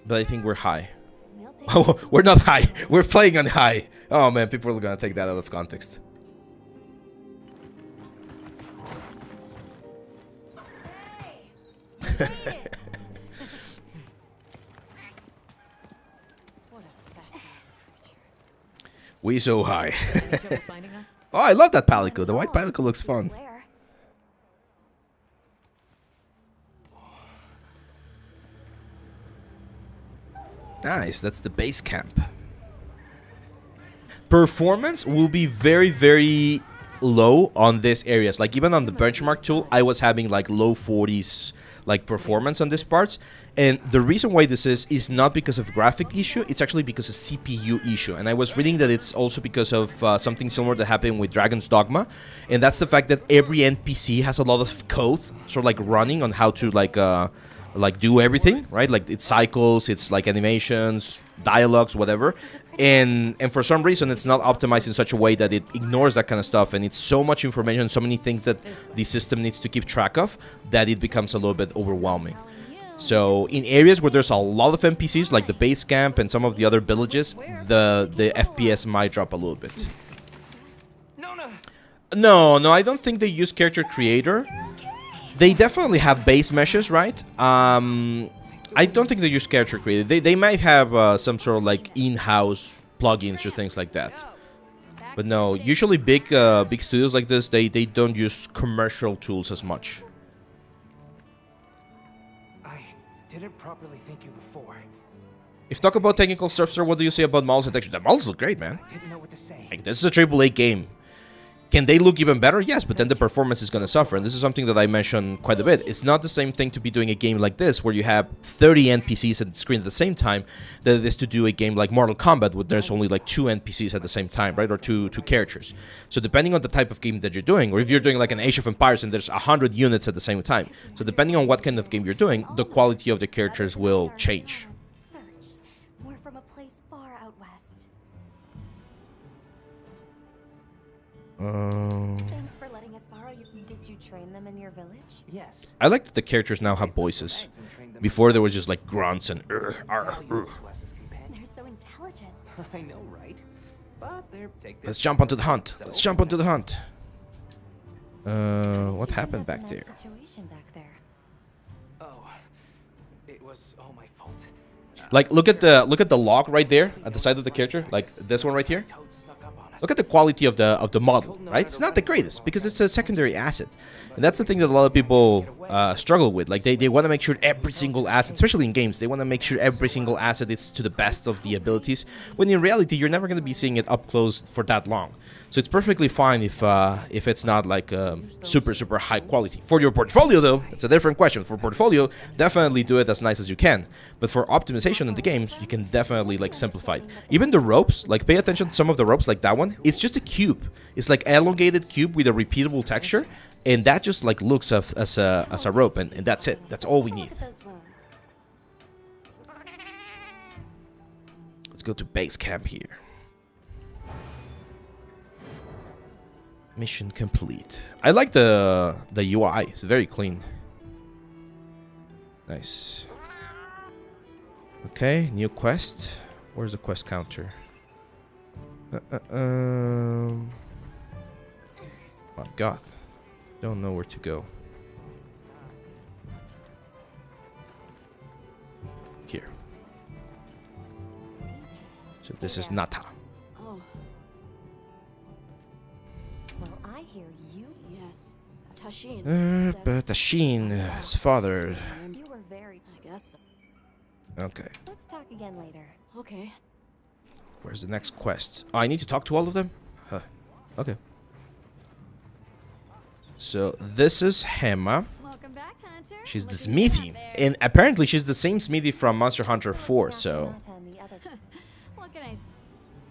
But I think we're high. We'll take Oh, we're not high. We're playing on high. Oh man, people are gonna take that out of context. What a fascinating creature. We so high. Any trouble finding us? Oh, I love that palico. The white palico looks fun. Where? Nice, that's the base camp. Performance will be very, very low on these areas. Like even on the benchmark tool, I was having like low 40s like performance on these parts. And the reason why this is not because of graphic issue, it's actually because of CPU issue. And I was reading that it's also because of something similar that happened with Dragon's Dogma. And that's the fact that every NPC has a lot of code sort of like running on how to like do everything, right? Like it's cycles, it's like animations, dialogues, whatever. And for some reason it's not optimized in such a way that it ignores that kind of stuff, and it's so much information, so many things that the system needs to keep track of that it becomes a little bit overwhelming. So in areas where there's a lot of NPCs, like the base camp and some of the other villages, the FPS might drop a little bit. No, I don't think they use character creator. They definitely have base meshes, right? I don't think they use character creator. They might have some sort of like in-house plugins or things like that. But no, usually big studios like this, they don't use commercial tools as much. I didn't properly thank you before. If talk about technical stuff, sir, what do you say about models and textures? The models look great, man. Didn't know what to say. Like, this is a AAA game. Can they look even better? Yes, but then the performance is going to suffer. And this is something that I mentioned quite a bit. It's not the same thing to be doing a game like this, where you have 30 NPCs at the screen at the same time, that it is to do a game like Mortal Kombat, where there's only like 2 NPCs at the same time, right? Or two characters. So depending on the type of game that you're doing, or if you're doing like an Age of Empires and there's 100 units at the same time. So depending on what kind of game you're doing, the quality of the characters will change. Search. We're from a place far out west. Thanks for letting us borrow you. Did you train them in your village? Yes. I like that the characters now have voices. Before there was just like grunts and They're so intelligent. I know, right? But they're Let's jump onto the hunt. Let's jump onto the hunt. What You happened end up in back that there? Situation back there. Oh, it was all my fault. Like look at the log right there at the side of the character, like this one right here. Toad snuck up on us. Look at the quality of the model, right? It's not the greatest because it's a secondary asset, and that's the thing that a lot of people struggle with. Like they want to make sure every single asset, especially in games, they want to make sure every single asset is to the best of the abilities. When in reality, you're never going to be seeing it up close for that long. So it's perfectly fine if it's not like super high quality. For your portfolio, though, it's a different question. For portfolio, definitely do it as nice as you can. But for optimization in the games, you can definitely like simplify it. Even the ropes, like pay attention to some of the ropes, like that one. It's just a cube. It's like elongated cube with a repeatable texture, and that just like looks as a rope, and that's it. That's all we need. Look at those wounds. Let's go to base camp here. Mission complete. I like the UI. It's very clean. Nice. Okay, new quest. Where's the quest counter? Oh God, don't know where to go. Here. So this is Nata. Oh, Well, I hear you. yes. Tashin. But Tashin, his father. You were very. I guess so. Okay, Let's talk again later. Okay. where's the next quest? Oh, I need to talk to all of them? Huh. Okay. So this is Hema. Welcome back, Hunter. She's the Looking good Smithy. out there. And apparently she's the same Smithy from Monster Hunter 4, so What can I say?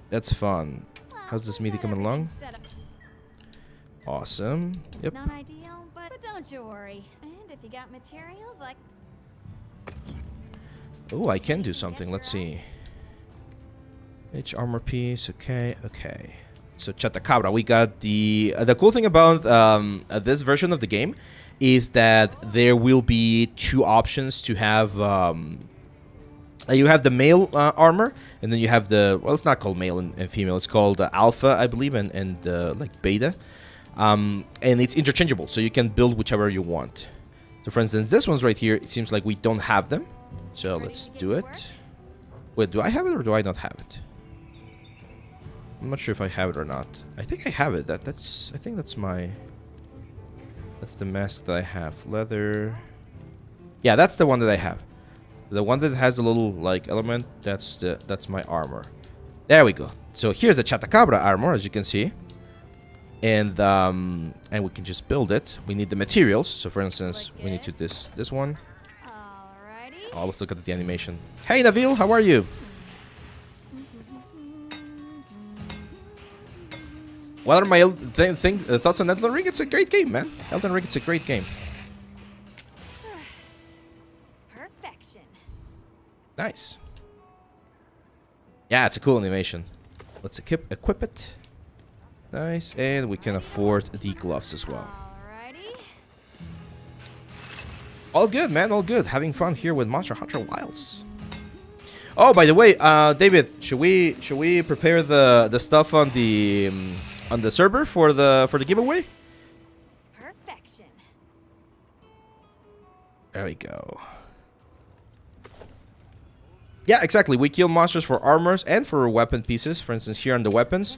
that's fun. Well, How's the we've Smithy got coming along? everything set up. Awesome. It's Yep. not ideal, but don't you worry. And if you got materials like Oh, I can do something. Let's see. Each armor piece. Okay, okay. So Chatacabra, we got the cool thing about this version of the game is that there will be two options to have. You have the male armor, and then you have the, well, it's not called male and female. It's called alpha, I believe, and like beta. And it's interchangeable, so you can build whichever you want. So, for instance, this one's right here. It seems like we don't have them. So Ready let's to get do to it. work? Wait, do I have it or do I not have it? I'm not sure if I have it or not. I think I have it. I think that's the mask that I have. Leather. Yeah, that's the one that I have. The one that has the little like element, that's my armor. There we go. So here's the Chatacabra armor, as you can see. And we can just build it. We need the materials. So for instance, we need to this one. alrighty. Oh, let's look at the animation. Hey Nabil, how are you? What are my thoughts on Elden Ring? It's a great game, man. Elden Ring, it's a great game. Perfection. Nice. Yeah, it's a cool animation. Let's equip it. Nice, and we can afford the gloves as well. Alrighty. All good, man. All good. Having fun here with Monster Hunter Wilds. Oh, by the way, David, should we prepare the stuff on the server for the giveaway? Perfection. There we go. Yeah, exactly. We kill monsters for armors and for weapon pieces. For instance, here on the weapons,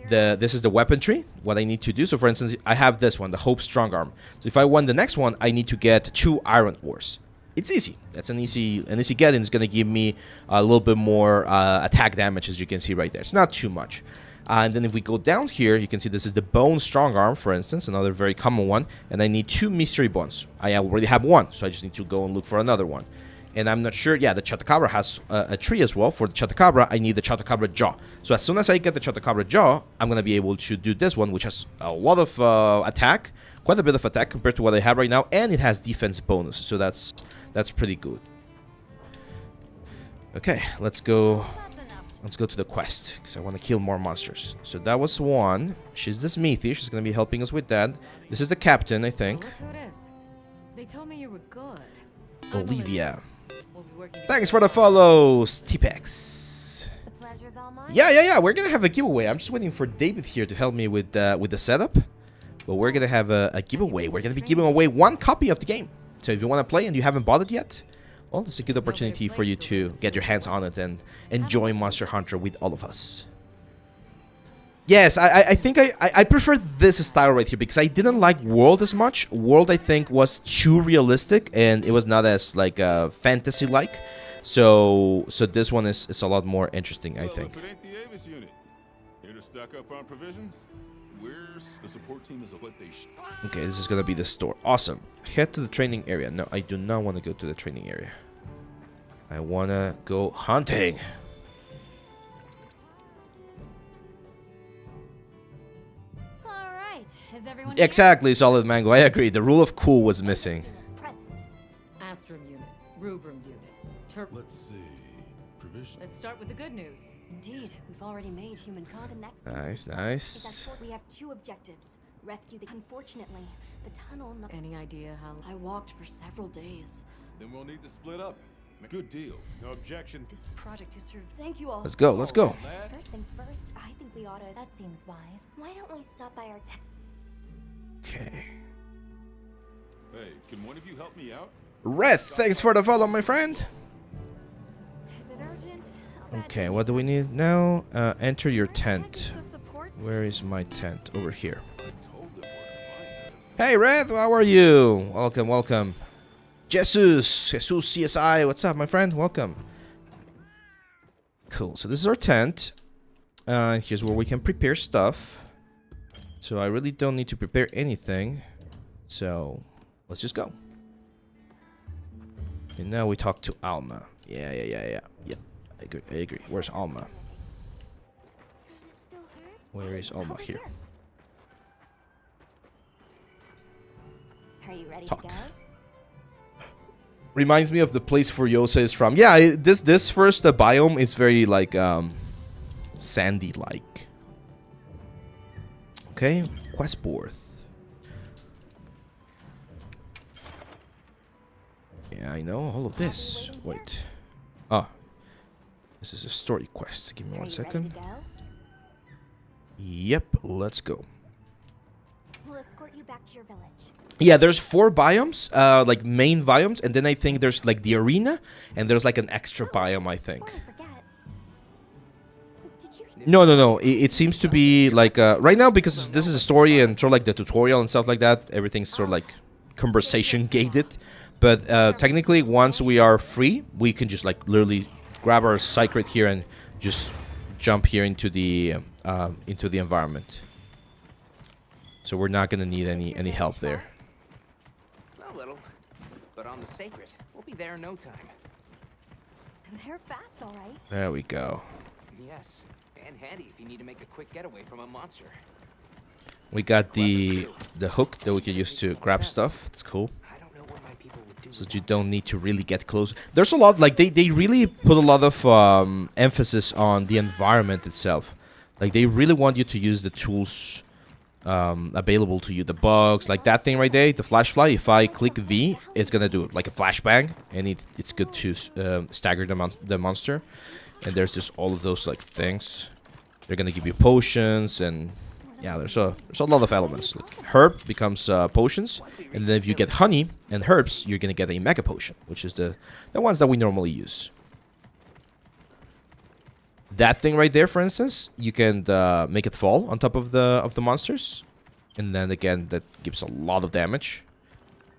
this is the weapon tree. What I need to do. So, for instance, I have this one, the Hope Strong Arm. So, if I want the next one, I need to get 2 iron ores. It's easy. That's an easy get, and it's gonna give me a little bit more attack damage, as you can see right there. It's not too much. And then if we go down here, you can see this is the Bone Strong Arm, for instance, another very common one. And I need 2 Mystery Bones. I already have 1, so I just need to go and look for another one. And I'm not sure. Yeah, the Chatacabra has a tree as well. For the Chatacabra, I need the Chatacabra Jaw. So as soon as I get the Chatacabra Jaw, I'm going to be able to do this one, which has a lot of attack, quite a bit of attack compared to what I have right now. And it has defense bonus, so that's pretty good. Okay, let's go. Let's go to the quest, because I want to kill more monsters. So that was one. She's the Smithy. She's going to be helping us with that. This is the captain, I think. Look who it is. They told me you were good. Olivia. We'll be working Thanks for the follows, T-Pex. The pleasure's all mine. Yeah. We're gonna have a giveaway. I'm just waiting for David here to help me with the setup. But we're gonna have a giveaway. We're gonna be giving away 1 copy of the game. So if you want to play and you haven't bought it yet, well, this is a good opportunity for you to get your hands on it and enjoy Monster Hunter with all of us. Yes, I think I prefer this style right here because I didn't like World as much. World, I think, was too realistic and it was not as like fantasy-like. So this one is a lot more interesting, I think. If it ain't the Avis unit, here to stock up on provisions. Where's the support team is what they Okay, this is gonna be the store. Awesome. Head to the training area. No, I do not want to go to the training area. I wanna go hunting. Alright. Is everyone Exactly, Solid Mango. I agree. The rule of cool was missing. present? Astrum unit, Rubrum unit, Let's see. Provision. Let's start with the good news. Indeed, we've already made human The contact. next Nice, thing to discuss nice. is that we have 2 objectives. rescue the. Unfortunately, the tunnel. Any idea how? I walked for several days. Then we'll need to split up. Good deal. No objections. This project is served. Thank you all. Let's go. Let's go. First things first. I think we ought to. That seems wise. Why don't we stop by our? Okay. Hey, can one of you help me out? Red, thanks for the follow, my friend. Is it urgent? Okay, what do we need now? Enter your tent. The support. Where is my tent? Over here. I told them where to find this. Hey, Red, how are you? Welcome, welcome. Jesus CSI, what's up, my friend? Welcome. Cool, so this is our tent. Here's where we can prepare stuff. So I really don't need to prepare anything. So let's just go. And now we talk to Alma. Yeah. I agree. Where's Alma? Does it still hurt? Where is Alma? Here. Are you ready Talk. to go? Reminds me of the place Furiosa is from. Yeah, this first biome is very like sandy like. Okay, quest board. Yeah, I know all of this. Wait. Ah. This is a story quest. Give me Are one you second. ready to go? Yep, let's go. We'll escort you back to your village. Yeah, there's 4 biomes, like main biomes, and then I think there's like the arena, and there's like an extra biome, I think. Before I forget, did you hear? No. It seems to be like right now, because this is a story and sort of like the tutorial and stuff like that. Everything's sort of like conversation gated. But technically, once we are free, we can just like literally grab our secret here and just jump here into the environment. So we're not gonna need any help there. A little. But on the sacred, we'll be there in no time. They're fast, all right. There we go. Yes. And handy if you need to make a quick getaway from a monster. We got the hook that we can use to grab stuff. It's cool. I don't know what my people would do. So you don't need to really get close. There's a lot, like they really put a lot of emphasis on the environment itself. Like they really want you to use the tools available to you. The bugs, like that thing right there, the flash fly. If I click V, it's gonna do like a flashbang, and it's good to stagger the monster. And there's just all of those like things. They're gonna give you potions, and yeah, there's a lot of elements. Like herb becomes potions, and then if you get honey and herbs, you're gonna get a mega potion, which is the ones that we normally use. That thing right there, for instance, you can make it fall on top of the monsters, and then again that gives a lot of damage.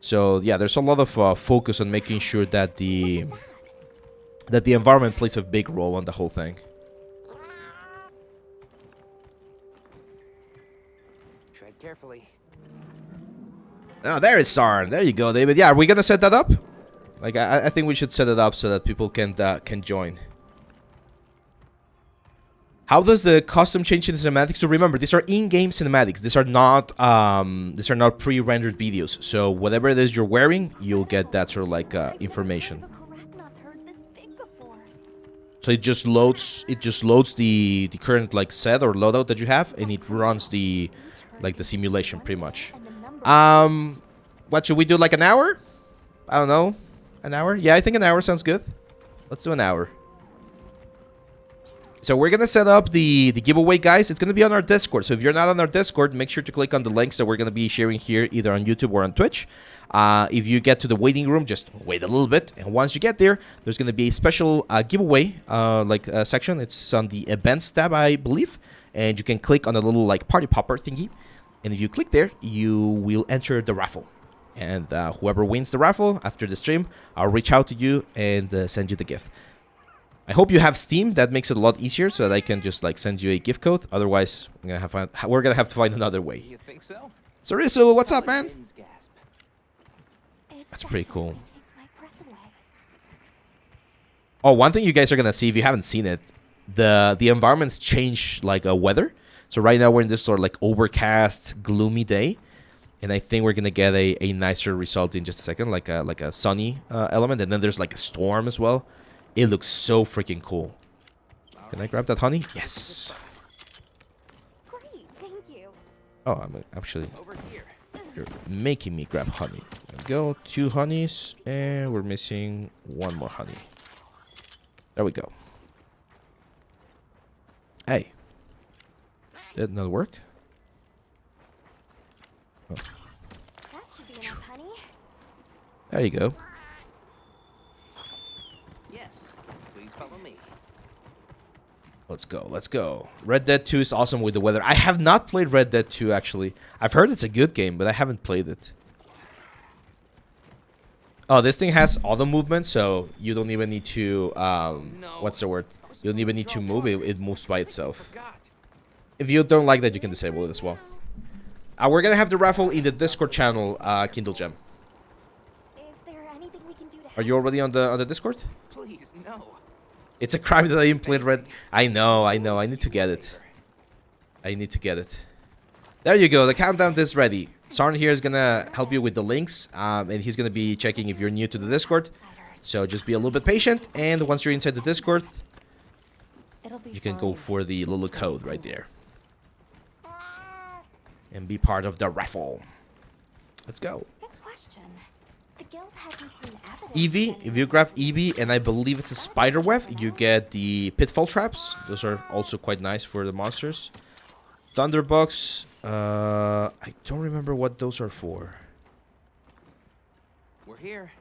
So yeah, there's a lot of focus on making sure that the environment plays a big role on the whole thing. Tread carefully. Oh, there is Sarn. There you go, David. Yeah, are we gonna set that up? Like, I think we should set it up so that people can join. How does the costume change in the cinematics? So remember, these are in-game cinematics. These are not pre-rendered videos. So whatever it is you're wearing, you'll get that sort of like information. The Karaknoth heard this big before. So it just loads the current like set or loadout that you have, and it runs the simulation pretty much. And the number What should we do? Like an hour? I don't know. An hour? Yeah, I think an hour sounds good. Let's do an hour. So we're gonna set up the giveaway, guys. It's gonna be on our Discord. So if you're not on our Discord, make sure to click on the links that we're gonna be sharing here, either on YouTube or on Twitch. If you get to the waiting room, just wait a little bit, and once you get there, there's gonna be a special giveaway section. It's on the events tab, I believe, and you can click on the little like party popper thingy, and if you click there, you will enter the raffle. And whoever wins the raffle after the stream, I'll reach out to you and send you the gift. I hope you have Steam. That makes it a lot easier, so that I can just like send you a gift code. Otherwise, we're gonna have to find another way. You think so? Sarisu, what's up, man? Finn's gasp. it That's pretty cool. definitely takes my breath away. Oh, one thing you guys are gonna see if you haven't seen it, the environments change like weather. So right now we're in this sort of like overcast, gloomy day, and I think we're gonna get a nicer result in just a second, like a sunny element, and then there's like a storm as well. It looks so freaking cool. Can I grab that honey? Yes. Great, thank you. Oh, I'm actually... Over here. You're making me grab honey. There we go. 2 honeys. And we're missing 1 more honey. There we go. Hey. Did not work? Oh. That should be enough, honey. There you go. Yes. Please follow me. Let's go. Let's go. Red Dead 2 is awesome with the weather. I have not played Red Dead 2, actually. I've heard it's a good game, but I haven't played it. Oh, this thing has auto movement, so you don't even need to... what's the word? You don't even need to move. It moves by itself. Forgot. If you don't like that, you can disable it as well. We're gonna have the raffle in the Discord channel, Kindle Gem. Is there anything we can do to help? Are you already on the Discord? Please, no. It's a crime that I didn't play Red. I know. I need to get it. I need to get it. There you go. The countdown is ready. Sarn here is gonna help you with the links, and he's gonna be checking if you're new to the Discord. So just be a little bit patient, and once you're inside the Discord, It'll be you can go fine. for the little code right there. And be part of the raffle. Let's go. Good question. The guild hasn't seen evidence. Evie, if you grab Evie, and I believe it's a spider web, you get the pitfall traps. Those are also quite nice for the monsters. Thunderbugs, I don't remember what those are for. We're here.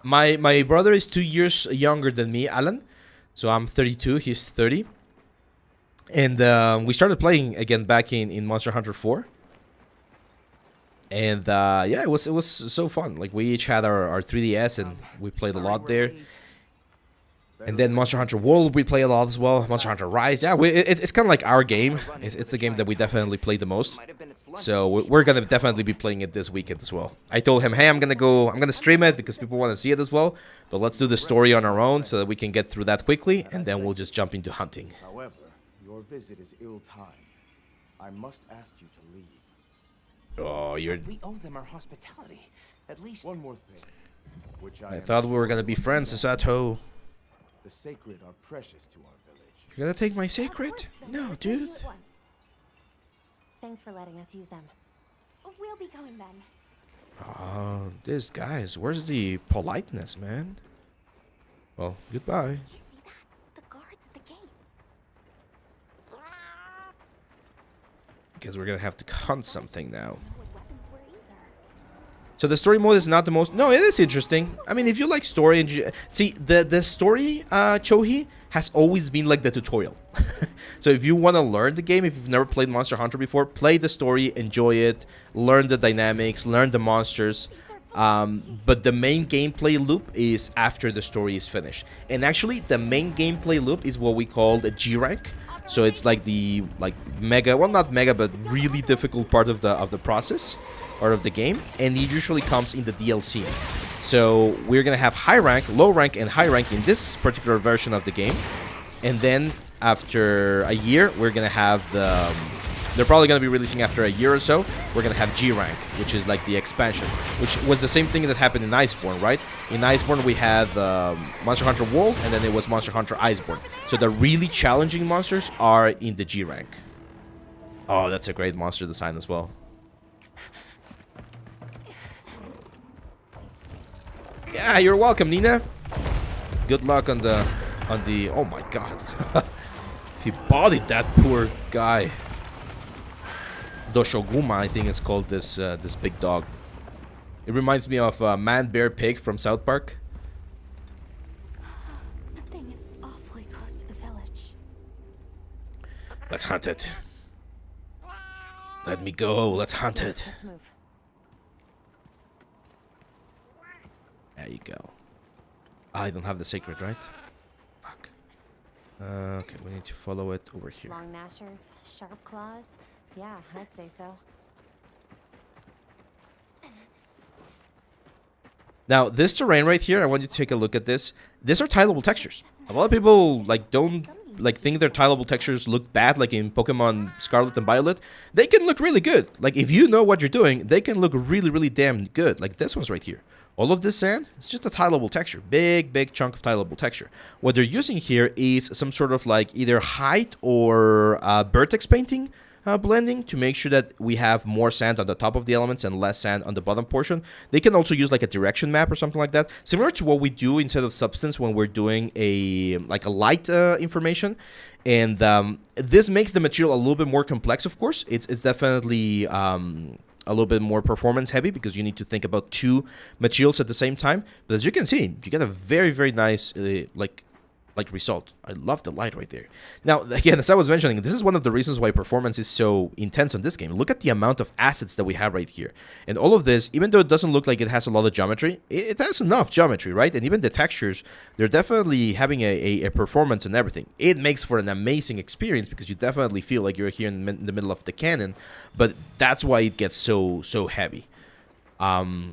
My brother is 2 years younger than me, Alan. So I'm 32, he's 30. And we started playing again back in Monster Hunter 4. And yeah, it was so fun. Like we each had our 3DS and we played a lot there. And then Monster Hunter World we play a lot as well. Monster Hunter Rise, yeah, it's kind of like our game. It's the game that we definitely play the most. Might have been its lunch. So we're gonna definitely be playing it this weekend as well. I told him, hey, I'm gonna stream it because people want to see it as well. But let's do the story on our own so that we can get through that quickly, and then we'll just jump into hunting. However, your visit is ill-timed. I must ask you to leave. Oh, you're. We owe them our hospitality. At least. One more thing, which I am thought we were sure gonna be you friends, know. Sato. The sacred are precious to our village. You're gonna take my Of secret? course, then. No, Thank dude. you at once. Thanks for letting us use them. We'll be going then. Oh, this guys, where's the politeness, man? Well, goodbye. Did you see that? The guards at the gates. Guess we're gonna have to hunt something now. Know what weapons were either. So the story mode is not the most. No, it is interesting. I mean, if you like story and see the story, Chohi has always been like the tutorial. So if you want to learn the game, if you've never played Monster Hunter before, play the story, enjoy it, learn the dynamics, learn the monsters. But the main gameplay loop is after the story is finished. And actually, the main gameplay loop is what we call the G rank. So it's like the mega, well, not mega, but really difficult part of the process or of the game, and it usually comes in the DLC. So we're gonna have high rank, low rank, and high rank in this particular version of the game, and then after a year, we're gonna have the. They're probably gonna be releasing after a year or so. We're gonna have G rank, which is like the expansion, which was the same thing that happened in Iceborne, right? In Iceborne, we had Monster Hunter World, and then it was Monster Hunter Iceborne. So the really challenging monsters are in the G rank. Oh, that's a great monster design as well. Yeah, you're welcome, Nina. Good luck on the oh my god. He bodied that poor guy. Doshoguma, I think it's called this big dog. It reminds me of Man Bear Pig from South Park. That thing is awfully close to the village. Let's hunt it. Let me go. Let's hunt it. Let's move. There you go. I don't have the sacred, right? Fuck. Okay, we need to follow it over here. Long gnashers, sharp claws. Yeah, I'd say so. Now, this terrain right here, I want you to take a look at this. These are tileable textures. A lot of people don't think their tileable textures look bad, like in Pokemon Scarlet and Violet. They can look really good. Like, if you know what you're doing, they can look really, really damn good. Like this one's right here. All of this sand, it's just a tileable texture. Big chunk of tileable texture. What they're using here is some sort of like either height or vertex painting blending to make sure that we have more sand on the top of the elements and less sand on the bottom portion. They can also use like a direction map or something like that, similar to what we do instead of substance when we're doing a light information. And this makes the material a little bit more complex, of course. It's definitely a little bit more performance heavy because you need to think about two materials at the same time. But as you can see, you get a very, very nice like result. I love the light right there. Now, again, as I was mentioning, this is one of the reasons why performance is so intense on this game. Look at the amount of assets that we have right here. And all of this, even though it doesn't look like it has a lot of geometry, it has enough geometry, right? And even the textures, they're definitely having a performance and everything. It makes for an amazing experience because you definitely feel like you're here in the middle of the cannon, but that's why it gets so heavy.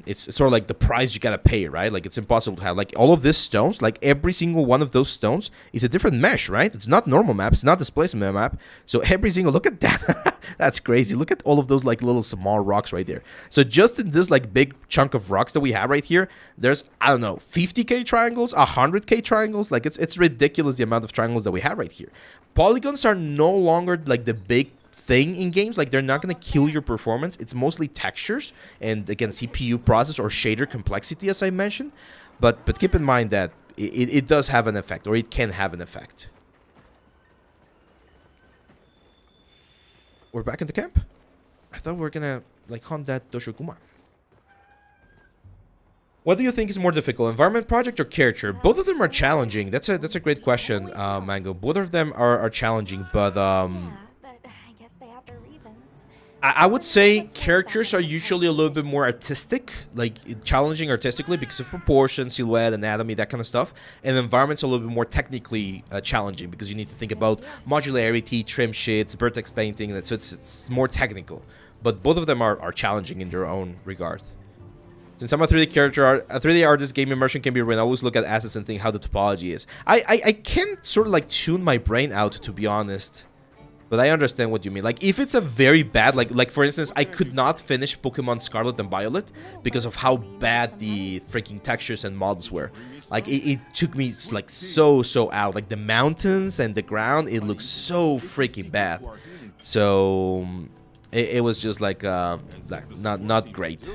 It's sort of like the price you gotta pay, right? Like, it's impossible to have, like, all of these stones, like, every single one of those stones is a different mesh, right? It's not normal map, it's not displacement map, so every single, look at that, that's crazy. Look at all of those, like, little small rocks right there. So just in this, like, big chunk of rocks that we have right here, there's, I don't know, 50k triangles, 100k triangles, like, it's ridiculous the amount of triangles that we have right here. Polygons are no longer, like, the big thing in games. Like, they're not going to kill your performance. It's mostly textures and, again, CPU process or shader complexity, as I mentioned. But keep in mind that it does have an effect, or it can have an effect. We're back in the camp? I thought we were going to, like, hunt that Doshokuma. What do you think is more difficult, environment project or character? Both of them are challenging. That's a great question, Mango. Both of them are challenging, but I would say characters are usually a little bit more artistic, like challenging artistically because of proportion, silhouette, anatomy, that kind of stuff. And environment's a little bit more technically challenging because you need to think about modularity, trim shades, vertex painting, and so it's more technical. But both of them are challenging in their own regard. Since I'm a 3D character, a 3D artist, game immersion can be ruined. I always look at assets and think how the topology is. I can sort of like tune my brain out, to be honest. But I understand what you mean. Like, if it's a very bad, like for instance, I could not finish Pokemon Scarlet and Violet because of how bad the freaking textures and models were. Like, it took me like so out. Like, the mountains and the ground, it looks so freaking bad. So it was just like not great.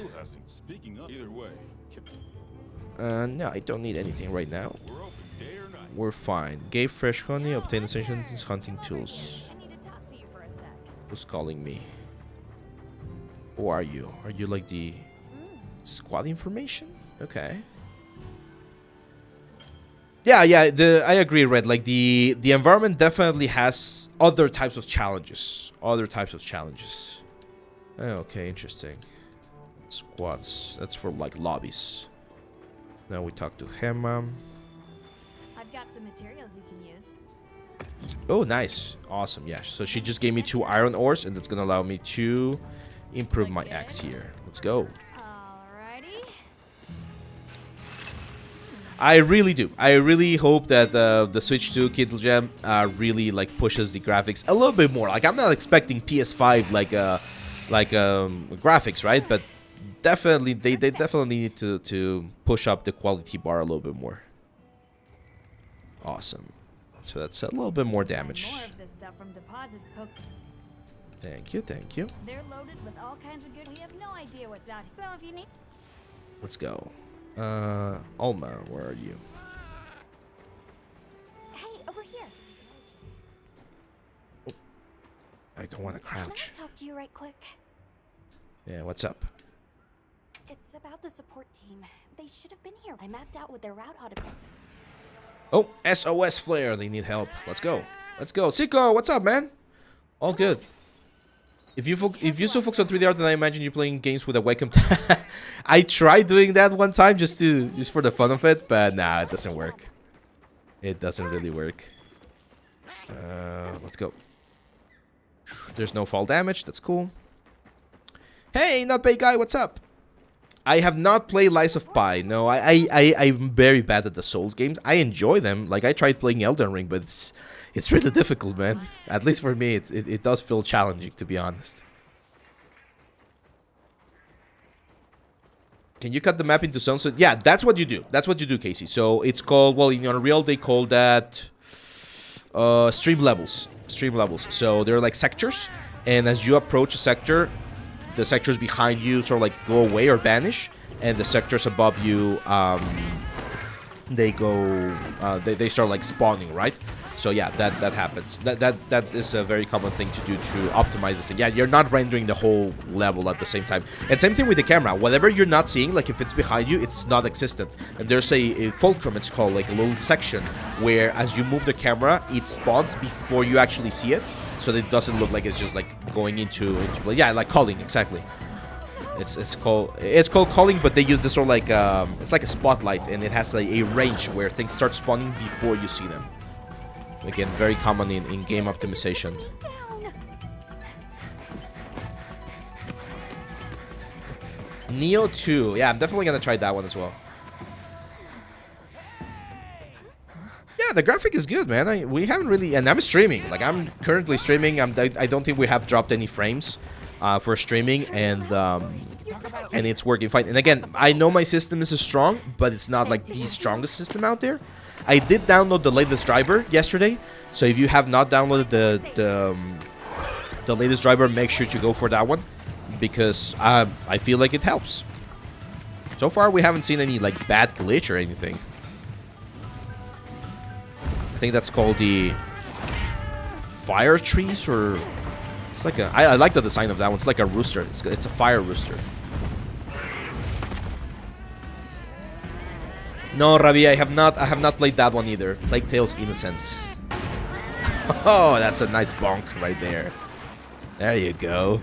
No, I don't need anything right now. We're fine. Gave fresh honey, obtain essential hunting tools. Who's calling me? Who are you? Are you like the squad information? Okay. Yeah, I agree, Red. Like, the environment definitely has other types of challenges. Okay, interesting. Squads. That's for like lobbies. Now we talk to Hema. I've got some materials you can use. Oh, nice. Awesome, yeah. So she just gave me 2 iron ores, and that's going to allow me to improve my axe here. Let's go. Alrighty. I really do. I really hope that the Switch 2 Kittle Gem really, like, pushes the graphics a little bit more. Like, I'm not expecting PS5, graphics, right? But definitely, they definitely need to push up the quality bar a little bit more. Awesome. So that's a little bit more damage. More of this stuff from deposits. Thank you. They're loaded with all kinds of good. We have no idea what's out. So if you need. Let's go. Alma, where are you? Hey, over here. Oh, I don't want to crouch. Can I talk to you right quick? Yeah, what's up? It's about the support team. They should have been here. I mapped out what their route ought to be. Oh, SOS Flare, they need help. Let's go. Siko, what's up, man? All good. If you still focus on 3D art, then I imagine you're playing games with a webcam. I tried doing that one time just for the fun of it, but nah, it doesn't work. It doesn't really work. Let's go. There's no fall damage. That's cool. Hey, not bad guy. What's up? I have not played Lies of Pi. No, I'm very bad at the Souls games. I enjoy them. Like, I tried playing Elden Ring, but it's really difficult, man. At least for me, it does feel challenging, to be honest. Can you cut the map into zones? So, yeah, that's what you do. That's what you do, Casey. So it's called, well, in Unreal, they call that stream levels. So they're like sectors. and as you approach a sector, the sectors behind you sort of like go away or vanish, and the sectors above you, they they start like spawning, right? So yeah, that happens. That is a very common thing to do to optimize this thing. Yeah, you're not rendering the whole level at the same time. And same thing with the camera. Whatever you're not seeing, like if it's behind you, it's not existent. And there's a fulcrum, it's called, like a little section where as you move the camera, it spawns before you actually see it, so that it doesn't look like it's just like going into yeah, like calling, exactly. It's called calling, but they use this sort of like it's like a spotlight, and it has like a range where things start spawning before you see them. Again, very common in game optimization. Neo 2. Yeah, I'm definitely gonna try that one as well. Yeah, the graphic is good, man. We haven't really, and I'm streaming. Like I'm currently streaming. I don't think we have dropped any frames for streaming, and it's working fine. And again, I know my system is strong, but it's not like the strongest system out there. I did download the latest driver yesterday, so if you have not downloaded the latest driver, make sure to go for that one, because I feel like it helps. So far, we haven't seen any like bad glitch or anything. I think that's called the fire trees, or it's like a. I like the design of that one. It's like a rooster. It's a fire rooster. No, Ravi, I have not played that one either. Plague Tale's Innocence. Oh, that's a nice bonk right there. There you go.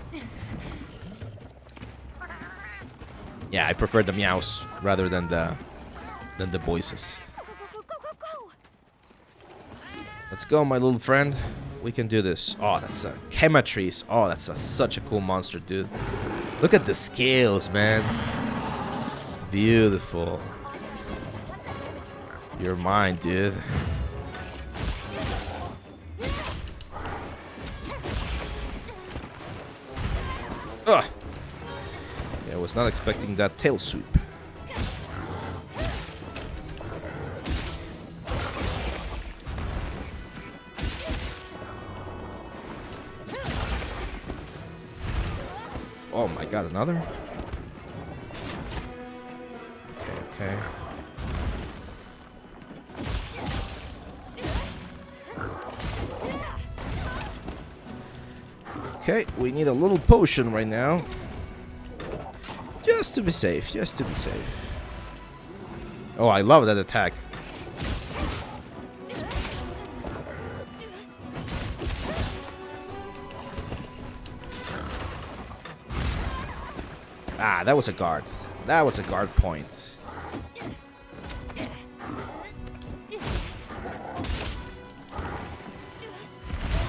Yeah, I prefer the meows rather than the voices. Let's go, my little friend. We can do this. Oh, that's a Chematries. Oh, that's such a cool monster, dude. Look at the scales, man. Beautiful. You're mine, dude. Ugh. Yeah, I was not expecting that tail sweep. Oh my god, another? Okay. Okay, we need a little potion right now. Just to be safe, just to be safe. Oh, I love that attack. Ah, that was a guard. That was a guard point.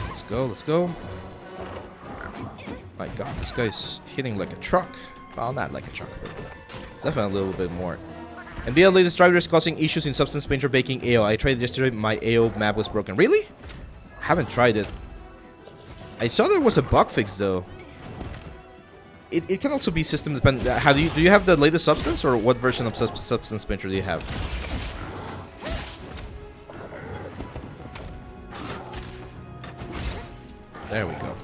Let's go, let's go. My god, this guy's hitting like a truck. Well, not like a truck, but it's definitely a little bit more. And the latest driver is causing issues in Substance Painter baking AO. I tried it yesterday, my AO map was broken. Really? Haven't tried it. I saw there was a bug fix though. It can also be system dependent. Do you have the latest Substance, or what version of Substance Painter do you have? There we go.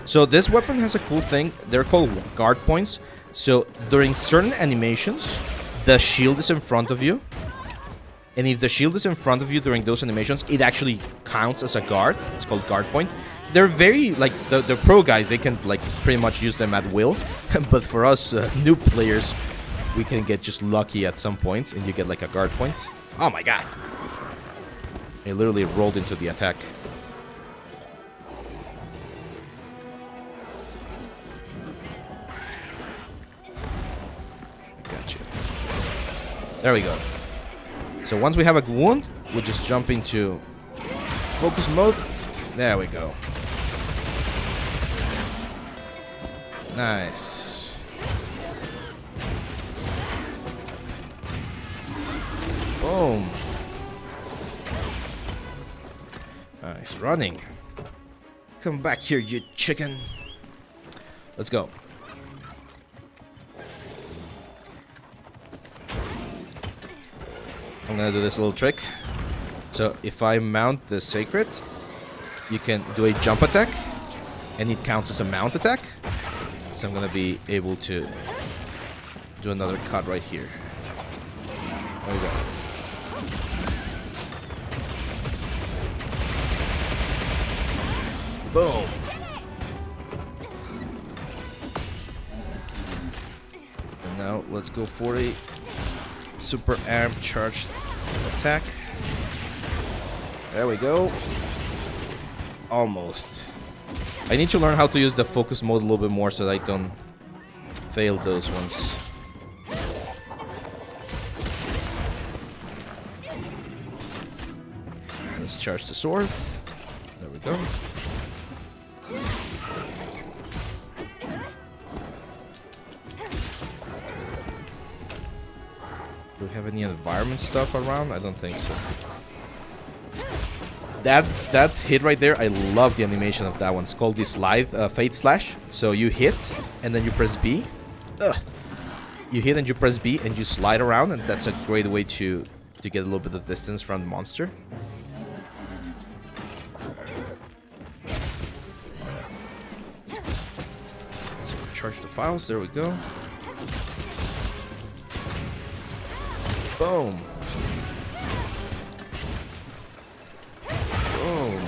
So this weapon has a cool thing. They're called guard points. So during certain animations, the shield is in front of you. And if the shield is in front of you during those animations, it actually counts as a guard. It's called guard point. They're very, like, the pro guys, they can, like, pretty much use them at will. But for us new players, we can get just lucky at some points, and you get, like, a guard point. Oh my god. It literally rolled into the attack. There we go. So once we have a wound, we just jump into focus mode. There we go. Nice. Boom. Nice running. Come back here, you chicken. Let's go. I'm gonna do this little trick. So if I mount the sacred, you can do a jump attack, and it counts as a mount attack. So I'm gonna be able to do another cut right here. There we go. Boom. And now let's go for a super arm charged attack. There we go. Almost. I need to learn how to use the focus mode a little bit more so that I don't fail those ones. Let's charge the sword. There we go. Do we have any environment stuff around? I don't think so. That hit right there, I love the animation of that one. It's called the slide, Fate Slash. So you hit, and then you press B. You hit and you press B, and you slide around, and that's a great way to get a little bit of distance from the monster. So charge the files, there we go. Boom. Boom.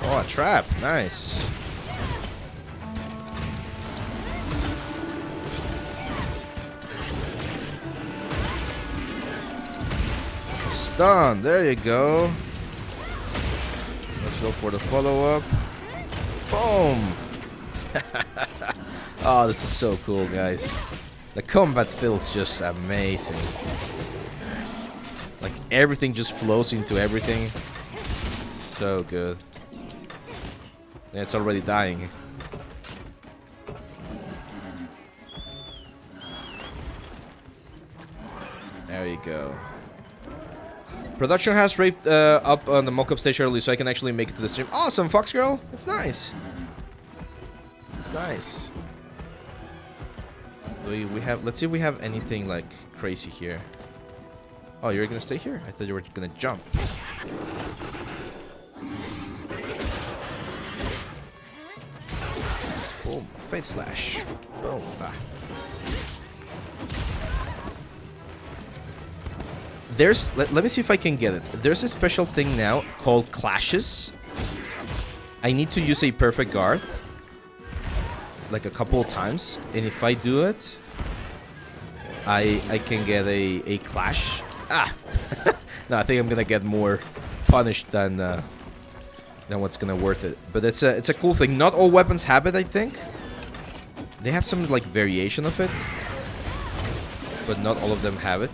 Oh, a trap. Nice. Stun. There you go. Let's go for the follow-up. Boom. Oh, this is so cool, guys. The combat feels just amazing. Like, everything just flows into everything. So good. Yeah, it's already dying. There you go. Production has raped up on the mock-up stage early, so I can actually make it to the stream. Awesome, Fox Girl! It's nice. It's nice. Do we have? Let's see if we have anything like crazy here. Oh, you're gonna stay here? I thought you were gonna jump. Boom! Fate Slash. Boom! Ah. There's. Let me see if I can get it. There's a special thing now called clashes. I need to use a perfect guard like a couple of times, and if I do it, I can get a clash. Ah, no, I think I'm gonna get more punished than what's gonna worth it. But it's a cool thing. Not all weapons have it. I think they have some like variation of it, but not all of them have it.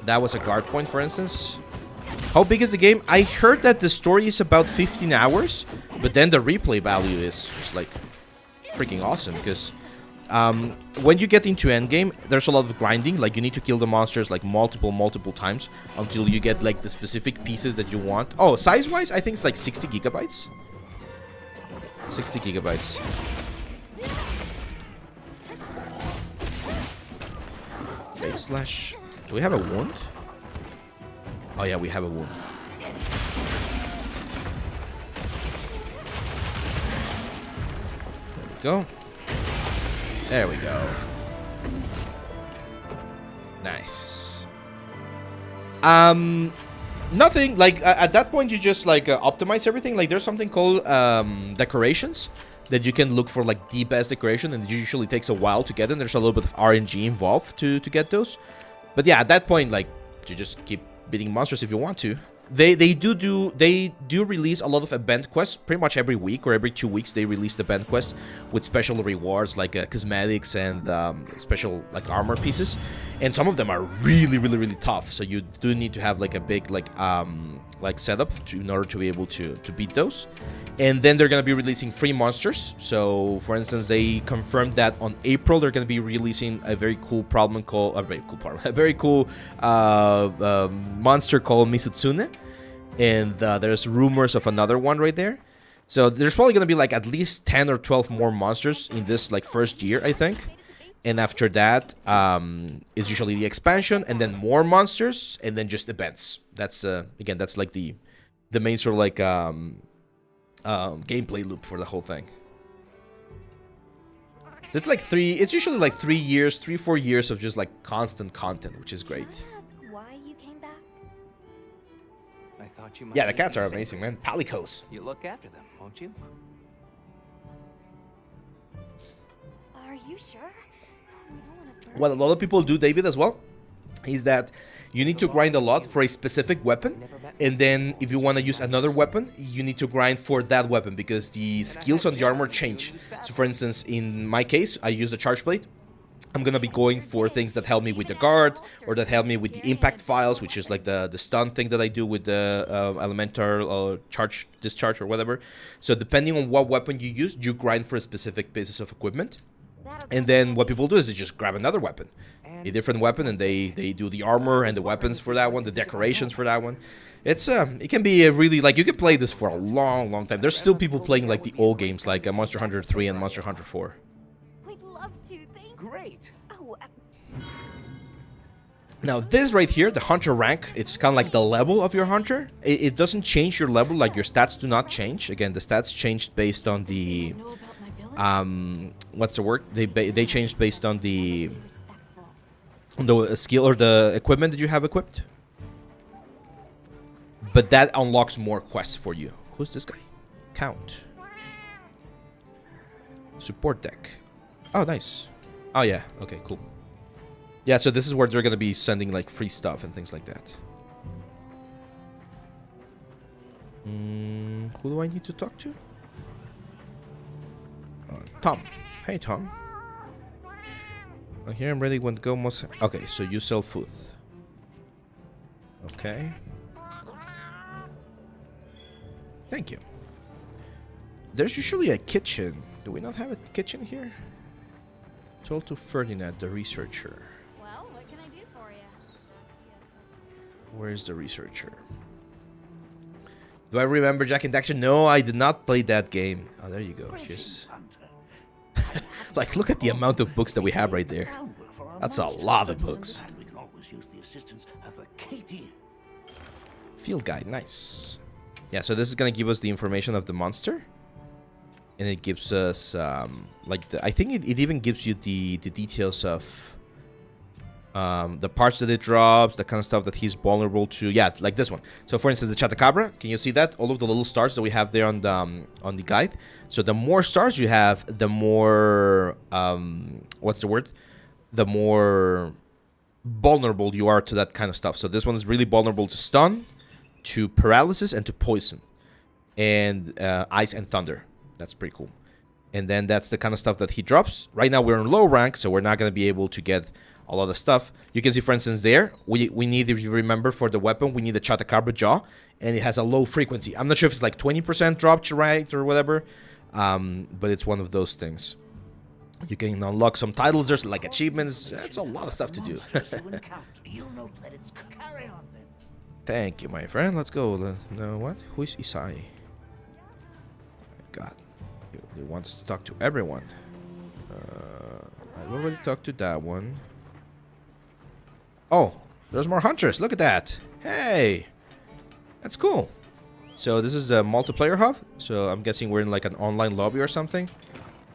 That was a guard point, for instance. How big is the game? I heard that the story is about 15 hours, but then the replay value is just like freaking awesome, because when you get into endgame, there's a lot of grinding. Like, you need to kill the monsters like multiple times until you get like the specific pieces that you want. Oh, size-wise, I think it's like 60 gigabytes. 60 gigabytes. Fate Slash. Do we have a wound? Oh yeah, we have a wound. There we go. There we go. Nice. Nothing. Like, at that point, you just like optimize everything. Like, there's something called decorations that you can look for, like the best decoration, and it usually takes a while to get them. There's a little bit of RNG involved to get those. But yeah, at that point, like, you just keep beating monsters if you want to. They do release a lot of event quests pretty much every week or every 2 weeks. They release the event quests with special rewards like cosmetics and special like armor pieces, and some of them are really tough. So you do need to have like a big like setup in order to be able to beat those. And then they're gonna be releasing free monsters. So for instance, they confirmed that on April they're gonna be releasing a very cool problem called a very cool monster called Mizutsune. And there's rumors of another one right there. So there's probably gonna be like at least 10 or 12 more monsters in this like first year, I think. And after that is usually the expansion, and then more monsters, and then just events. That's again, that's like the main sort of like gameplay loop for the whole thing. It's like it's usually like 3 years, 4 years of just like constant content, which is great. Can I ask why you came back? I thought you might. Yeah, the be cats are safer. amazing, man. Palicos. You look after them, won't you? Are you sure? We don't want to burn. What a lot of people do, David, as well, is that you need to grind a lot for a specific weapon, and then if you want to use another weapon, you need to grind for that weapon because the skills on the armor change. So for instance, in my case, I use the charge blade. I'm gonna be going for things that help me with the guard, or that help me with the impact files, which is like the stun thing that I do with the elemental charge discharge or whatever. So depending on what weapon you use, you grind for a specific pieces of equipment. And then what people do is they just grab another weapon, a different weapon, and they do the armor and the weapons for that one, the decorations for that one. It's it can be a really, like, you can play this for a long time. There's still people playing like the old games, like Monster Hunter 3 and Monster Hunter 4. We'd love to. Thank. Great. Oh, Now this right here, the hunter rank, it's kind of like the level of your hunter. It doesn't change your level, like your stats do not change. Again, the stats changed based on the Know about my village? what's the word? They changed based on the skill or the equipment that you have equipped. But that unlocks more quests for you. Who's this guy? Count. Support deck. Oh, nice. Oh yeah. Okay, cool. Yeah, so this is where they're gonna be sending like free stuff and things like that. Who do I need to talk to? Tom. Hey, Tom. Oh, here I'm ready when go must. Okay, so you sell food. Okay. Thank you. There's usually a kitchen. Do we not have a kitchen here? Told to Ferdinand, the researcher. well, what can I do for you? Where's the researcher? Do I remember Jack and Daxter? No, I did not play that game. Oh, there you go. Just like, look at the amount of books that we have right there. That's a lot of books. We can always use the assistance of the cape here. Field guide, nice. Yeah, so this is gonna give us the information of the monster, and it gives us like I think it even gives you the details of the parts that it drops, the kind of stuff that he's vulnerable to. Yeah, like this one. So for instance, the Chatacabra, can you see that? All of the little stars that we have there on the guide. So the more stars you have, the more what's the word? The more vulnerable you are to that kind of stuff. So this one is really vulnerable to stun, to paralysis, and to poison, and ice and thunder. That's pretty cool. And then that's the kind of stuff that he drops. Right now we're in low rank, so we're not going to be able to get a lot of stuff. You can see, for instance, there we need, if you remember, for the weapon, we need the Chatacabra jaw, and it has a low frequency. I'm not sure if it's like 20% dropped right or whatever, but it's one of those things. You can unlock some titles. There's like achievements. That's a lot of stuff to do. Carry on then. Thank you, my friend. Let's go. No, what? Who is Isai? My God, he wants to talk to everyone. I've already talked to that one. Oh, there's more hunters. Look at that. Hey, that's cool. So this is a multiplayer hub. So I'm guessing we're in like an online lobby or something.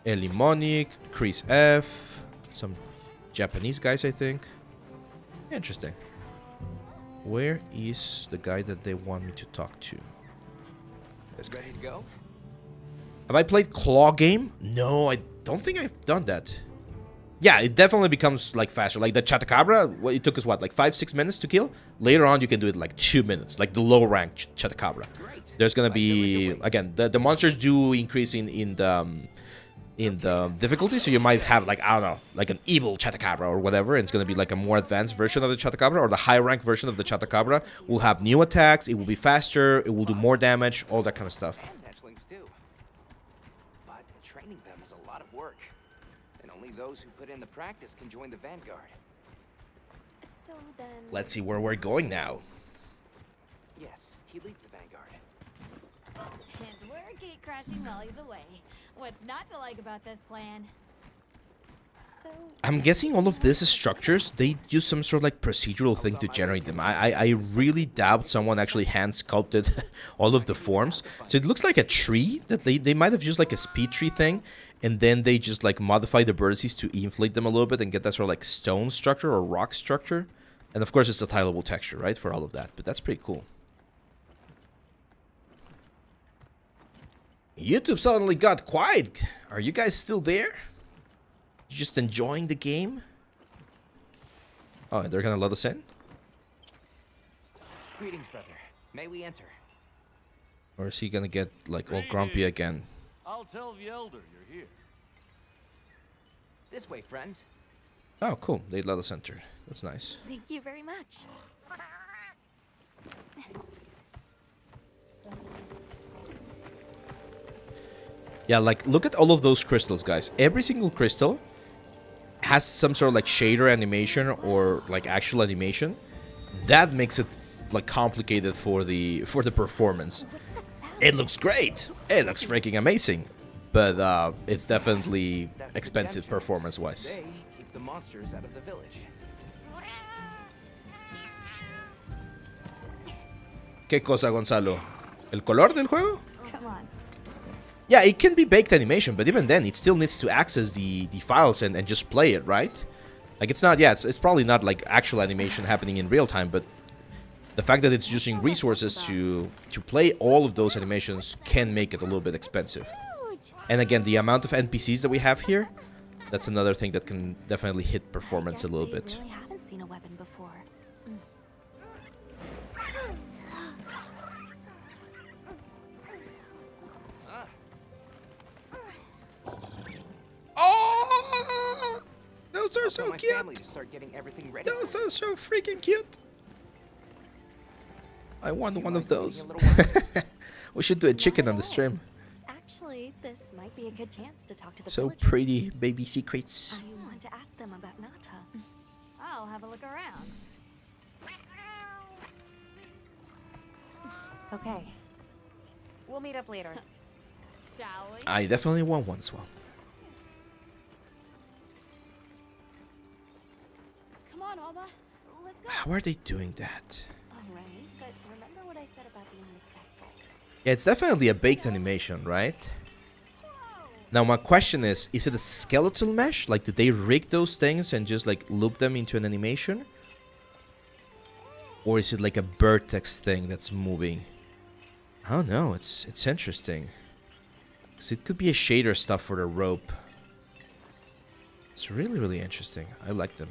Elimonic, Chris F, some Japanese guys, I think. Interesting. Where is the guy that they want me to talk to? This guy. Ready to go? Have I played Claw Game? No, I don't think I've done that. Yeah, it definitely becomes like faster. Like the Chatacabra, what it took us what, like 5-6 minutes to kill. Later on, you can do it like 2 minutes, like the low rank Chatacabra. There's gonna be again the monsters do increase in the difficulty, so you might have like, I don't know, like an evil Chatacabra or whatever, and it's gonna be like a more advanced version of the Chatacabra, or the high rank version of the Chatacabra will have new attacks. It will be faster. It will do more damage, all that kind of stuff. And hatchlings too. But training them is a lot of work. And only those who put in the practice can join the Vanguard. So then... Let's see where we're going now. Yes, he leads the Vanguard. And we're gate crashing while he's away. What's not to like about this plan? So... I'm guessing all of these structures, they use some sort of like procedural thing to generate them. I really doubt someone actually hand sculpted all of the forms. So it looks like a tree that they might have used like a speed tree thing, and then they just like modify the vertices to inflate them a little bit and get that sort of like stone structure or rock structure. And of course it's a tileable texture, right, for all of that. But that's pretty cool. YouTube suddenly got quiet. Are you guys still there? You just enjoying the game? Oh, they're gonna let us in? Greetings, brother. May we enter? Or is he gonna get like all grumpy again? I'll tell the elder you're here. This way, friends. Oh, cool. They let us enter. That's nice. Thank you very much. Yeah, like, look at all of those crystals, guys. Every single crystal has some sort of like shader animation or like actual animation. That makes it like complicated for the performance. It looks great. It looks freaking amazing. But it's definitely expensive performance-wise. They keep the monsters out of the village. ¿Qué cosa, Gonzalo? ¿El color del juego? Come on. Yeah, it can be baked animation, but even then, it still needs to access the files and just play it, right? Like, it's not, yeah, it's probably not like actual animation happening in real time, but the fact that it's using resources to play all of those animations can make it a little bit expensive. And again, the amount of NPCs that we have here, that's another thing that can definitely hit performance a little bit. Really haven't seen a weapon before. Oh! Those are so my cute! family to start getting everything ready. Those are so freaking cute! I want one of those. We should do a chicken on the stream. Actually, this might be a good chance to talk to the So villagers. pretty, baby secrets. I want to ask them about Nata. I'll have a look around. Okay. We'll meet up later. Shall we? I definitely want one as well. Come on, Alma. Let's go. How are they doing that? All right, but remember what I said about being respectful. Yeah, it's definitely a baked animation, right? Now my question is it a skeletal mesh? Like, did they rig those things and just like loop them into an animation? Or is it like a vertex thing that's moving? I don't know, it's interesting. 'Cause it could be a shader stuff for the rope. It's really, really interesting. I like them.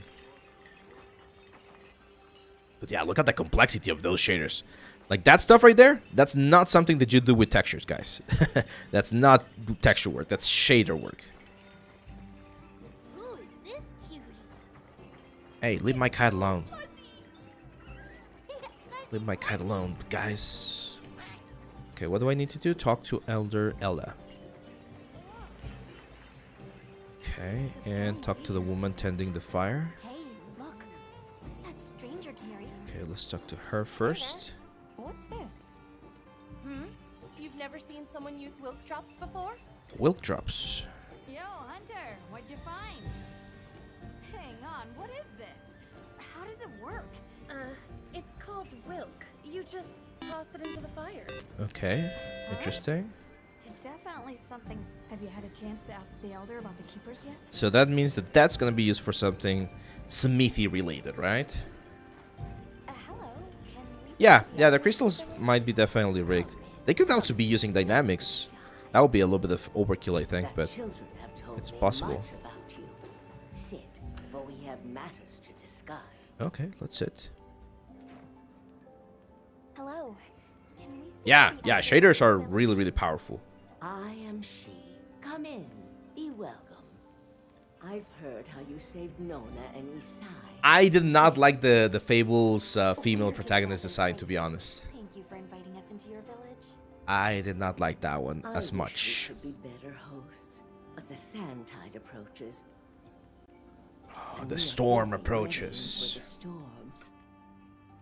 But yeah, look at the complexity of those shaders. Like, that stuff right there, that's not something that you do with textures, guys. That's not texture work, that's shader work. Who is this cutie? Hey, leave my cat alone. Leave my cat alone, guys. Okay, what do I need to do? Talk to Elder Ella. Okay, and talk to the woman tending the fire. Hey, look. What's that stranger carrying? Okay, let's talk to her first. What's this? You've never seen someone use wilk drops before? Wilk drops. Yo, Hunter, what'd you find? Hang on, what is this? How does it work? It's called Wilk. You just toss it into the fire. Okay, interesting. Definitely something. Have you had a chance to ask the elder about the keepers yet? So that means that that's gonna be used for something smithy related, right? Hello. Can we Yeah, see yeah, the crystals might be definitely rigged. They could also be using dynamics. That would be a little bit of overkill, I think, but Children have told it's me possible. much about you. Sit. matters to discuss. Okay, let's sit. Hello. Can we speak Yeah, to the yeah, editor of shaders are this really, village? really powerful. I am she. Come in. Be welcome. I've heard how you saved Nona and Isai. I did not like the Fables female We're just protagonist rather design, to safe. be honest. Thank you for inviting us into your village. I did not like that one I as wish much. we could be better hosts, but the sand tide approaches. Oh, and the we are storm busy approaches. waiting for the storm.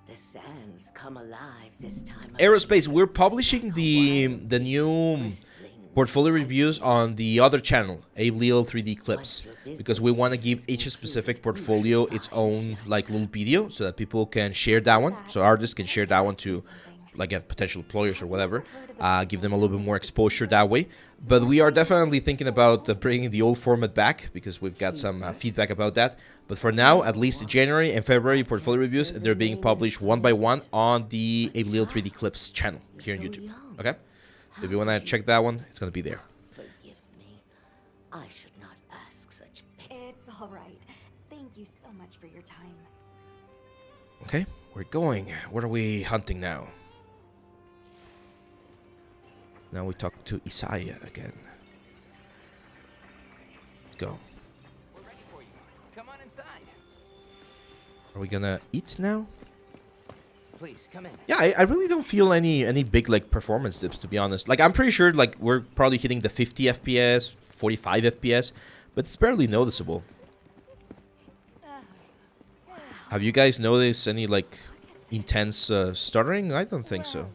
The sands come alive this time. of Aerospace, year. we're publishing the new Bristling. portfolio reviews on the other channel, Ableel 3D Clips, because we want to give each specific portfolio its own like little video so that people can share that one, so artists can share that one to like potential employers or whatever, give them a little bit more exposure that way. But we are definitely thinking about bringing the old format back because we've got some feedback about that. But for now, at least January and February portfolio reviews, they're being published one by one on the Ableel 3D Clips channel here on YouTube. Okay? If you want to check that one, it's going to be there. Forgive me. I should not ask such. It's all right. Thank you so much for your time. Okay, we're going. What are we hunting now? Now we talk to Isaiah again. Let's go. We're ready for you. Come on inside. Are we gonna eat now? Please, come in. Yeah, I really don't feel any big like performance dips, to be honest. Like I'm pretty sure like we're probably hitting the 50 FPS, 45 FPS, but it's barely noticeable. Have you guys noticed any like intense stuttering? I don't think so.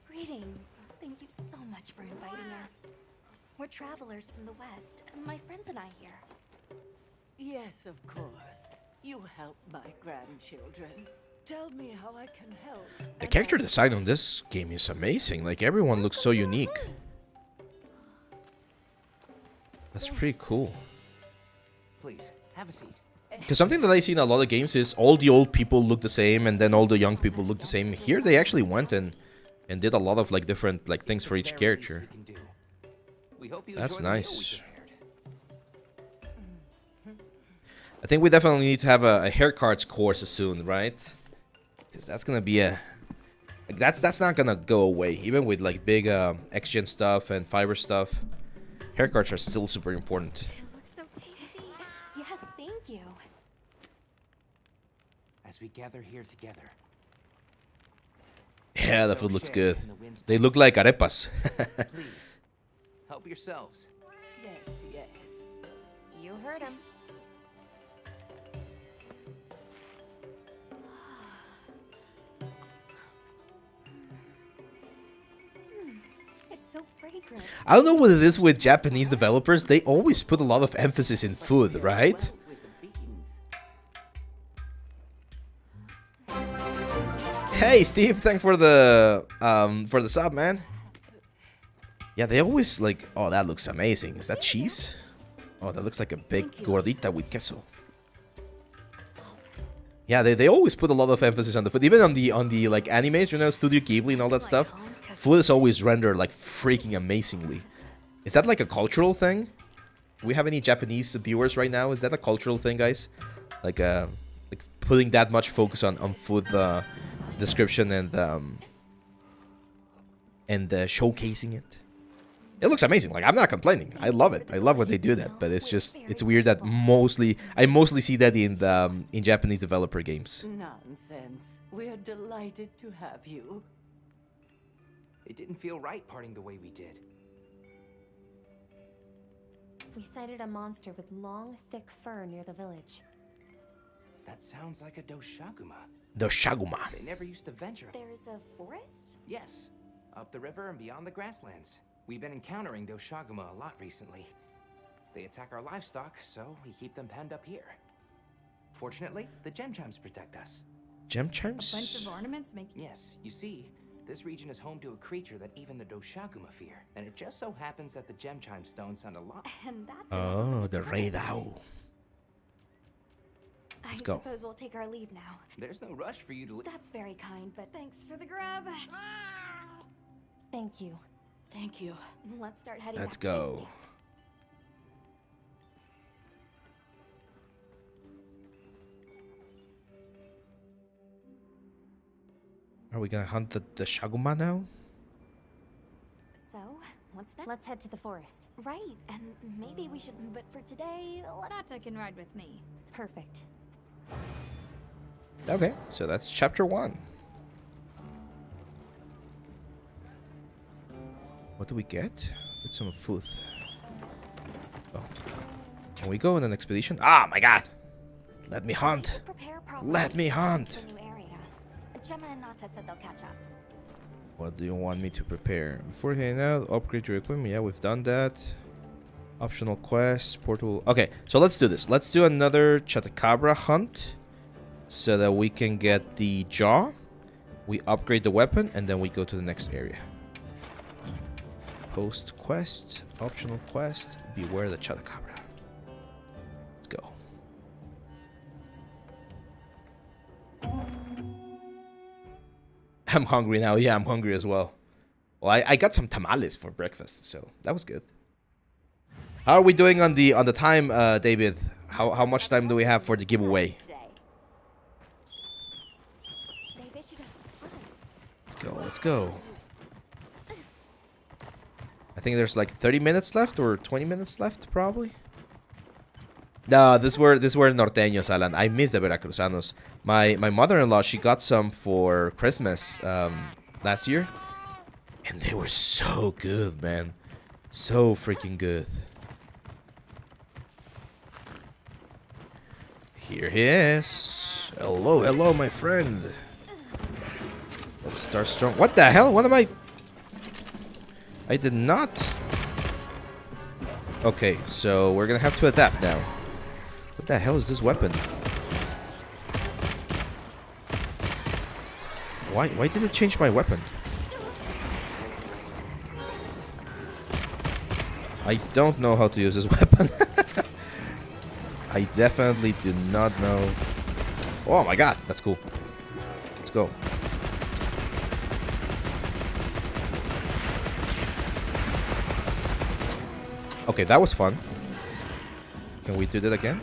Greetings. Thank you so much for inviting us. We're travelers from the West, and my friends and I here. Yes, of course. You help my grandchildren. Tell me how I can help. The character design on this game is amazing. Like everyone looks so unique. That's pretty cool. Please, have a seat. Because something that I see in a lot of games is all the old people look the same, and then all the young people look the same. Here they actually went and did a lot of like different like things for each character. We hope you That's enjoy the meal we nice. prepared. I think we definitely need to have a hair cards course soon, right? Because that's gonna be a like, that's not gonna go away. Even with like big X-Gen stuff and fiber stuff, hair cards are still super important. It looks so tasty. Yes, thank you. As we gather here together. Yeah, the food looks good. They look like arepas. Please, help yourselves. Yes, yes. You heard him. It's so fragrant. I don't know what it is with Japanese developers. They always put a lot of emphasis in food, right? Hey, Steve, thanks for the sub, man. Yeah, they always like. Oh, that looks amazing. Is that cheese? Oh, that looks like a big gordita with queso. Yeah, they always put a lot of emphasis on the food, even on the like animes, you know, Studio Ghibli and all that stuff. Food is always rendered like freaking amazingly. Is that like a cultural thing? Do we have any Japanese viewers right now? Is that a cultural thing, guys? Like putting that much focus on food description and showcasing it. It looks amazing. Like I'm not complaining. I love it. I love when they do that. But it's just it's weird that I mostly see that in Japanese developer games. Nonsense. We're delighted to have you. It didn't feel right parting the way we did. We sighted a monster with long, thick fur near the village. That sounds like a Doshaguma. Doshaguma. They never used to venture. There's a forest? Yes, up the river and beyond the grasslands. We've been encountering Doshaguma a lot recently. They attack our livestock, so we keep them penned up here. Fortunately, the gem chimes protect us. Gem chimes? A bunch of ornaments make. Yes, you see, this region is home to a creature that even the Doshaguma fear, and it just so happens that the gem chime stones sound a lot. And that's Oh, the Reidao. I Let's go. suppose we'll take our leave now. There's no rush for you to. That's very kind, but Thanks for the grub. Thank you. Thank you. let's start heading Let's back to base go. camp. Are we gonna hunt the Shaguma now? So, what's next? Let's head to the forest. Right, and maybe we should. But for today, Nata can ride with me. Perfect. Okay, so that's chapter 1. What do we get? Get some food. Oh. Can we go on an expedition? Ah, my god! Let me hunt! Let me hunt! New area. Gemma and Nata said they'll catch up. What do you want me to prepare? Before heading out, upgrade your equipment. Yeah, we've done that. Optional quest, portal. Okay, so let's do this. Let's do another Chupacabra hunt so that we can get the jaw. We upgrade the weapon and then we go to the next area. Post quest, optional quest, beware the Chupacabra. Let's go. I'm hungry now. Yeah, I'm hungry as well. Well, I got some tamales for breakfast, so that was good. How are we doing on the time, David? How much time do we have for the giveaway? Let's go. Let's go. I think there's like 30 minutes left or 20 minutes left, probably. No, this were norteños, Alan. I miss the Veracruzanos. My mother-in-law, she got some for Christmas last year, and they were so good, man. So freaking good. Here he is. Hello, hello, my friend. Let's start strong. What the hell? What am I? I did not. Okay, so we're gonna have to adapt now. What the hell is this weapon? Why did it change my weapon? I don't know how to use this weapon. I definitely do not know. Oh my god, that's cool. Let's go. Okay, that was fun. Can we do that again?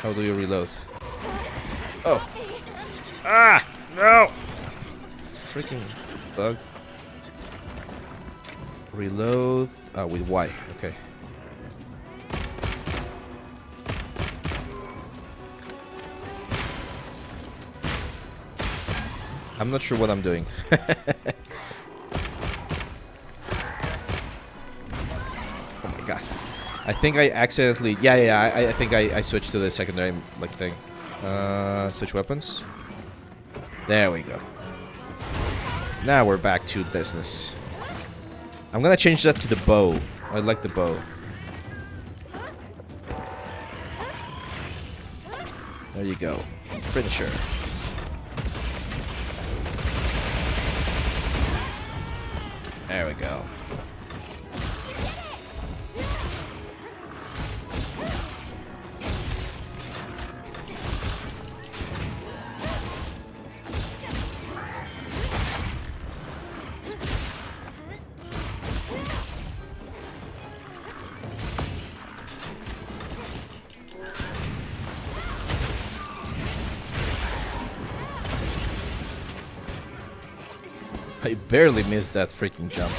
How do you reload? Oh. Ah! No! Freaking bug. Reload. With Y. Okay. I'm not sure what I'm doing. I think I accidentally... Yeah, I think I switched to the secondary like thing. Switch weapons. There we go. Now we're back to business. I'm gonna change that to the bow. I like the bow. There you go. Finisher. There we go. I barely missed that freaking jump.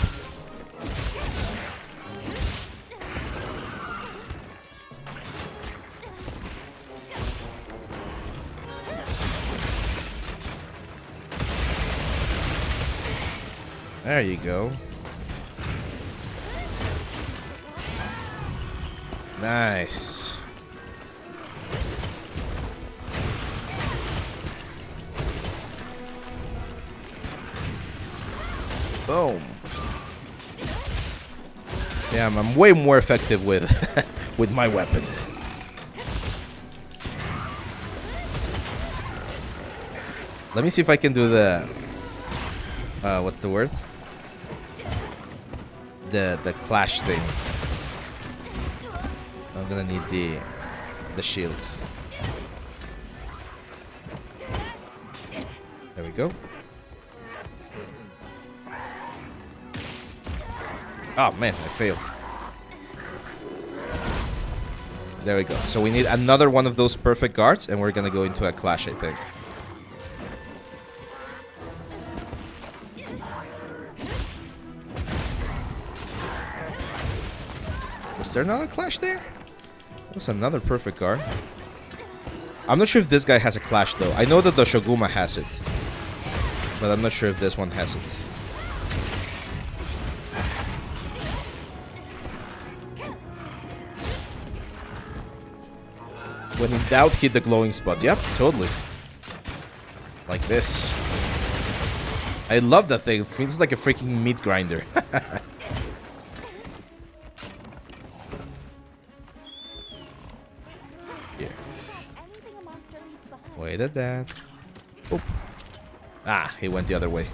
There you go. Nice. Boom. Yeah, I'm way more effective with with my weapon. Let me see if I can do the what's the word? The clash thing. I'm gonna need the shield. There we go. Oh man, I failed. There we go. So we need another one of those perfect guards, and we're gonna go into a clash, I think. Was there another clash there? There was another perfect guard. I'm not sure if this guy has a clash, though. I know that the Shoguma has it. But I'm not sure if this one has it. When in doubt, hit the glowing spot. Yep, totally. Like this. I love that thing. It feels like a freaking meat grinder. Here. Wait at that. Oop. Ah, he went the other way.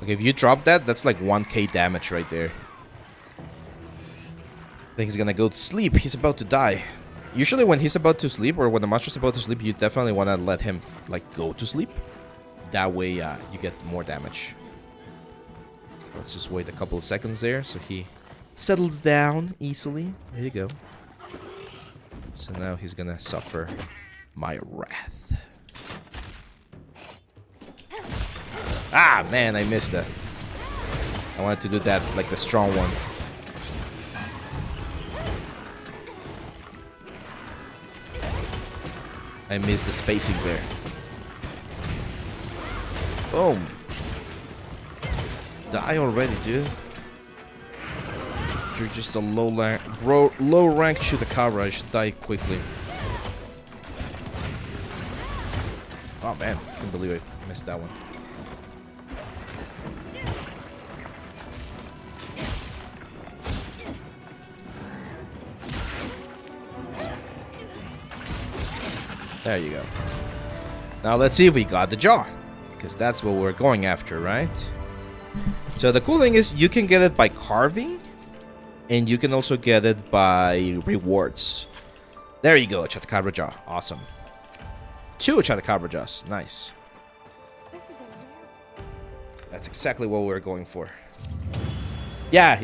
Okay, if you drop that, that's like 1k damage right there. I think he's gonna go to sleep. He's about to die. Usually when he's about to sleep, or when the monster's about to sleep, you definitely want to let him, like, go to sleep. That way, you get more damage. Let's just wait a couple of seconds there, so he settles down easily. There you go. So now he's gonna suffer my wrath. Ah, man, I missed that. I wanted to do that, like, the strong one. I missed the spacing there. Boom. Die already, dude. You're just a low rank Chupacabra. I should die quickly. Oh man, can't believe I missed that one. There you go. Now let's see if we got the jaw, because that's what we're going after, right? So the cool thing is you can get it by carving, and you can also get it by rewards. There you go, Chupacabra jaw. Awesome. 2 Chupacabra jaws. Nice. That's exactly what we were going for. Yeah.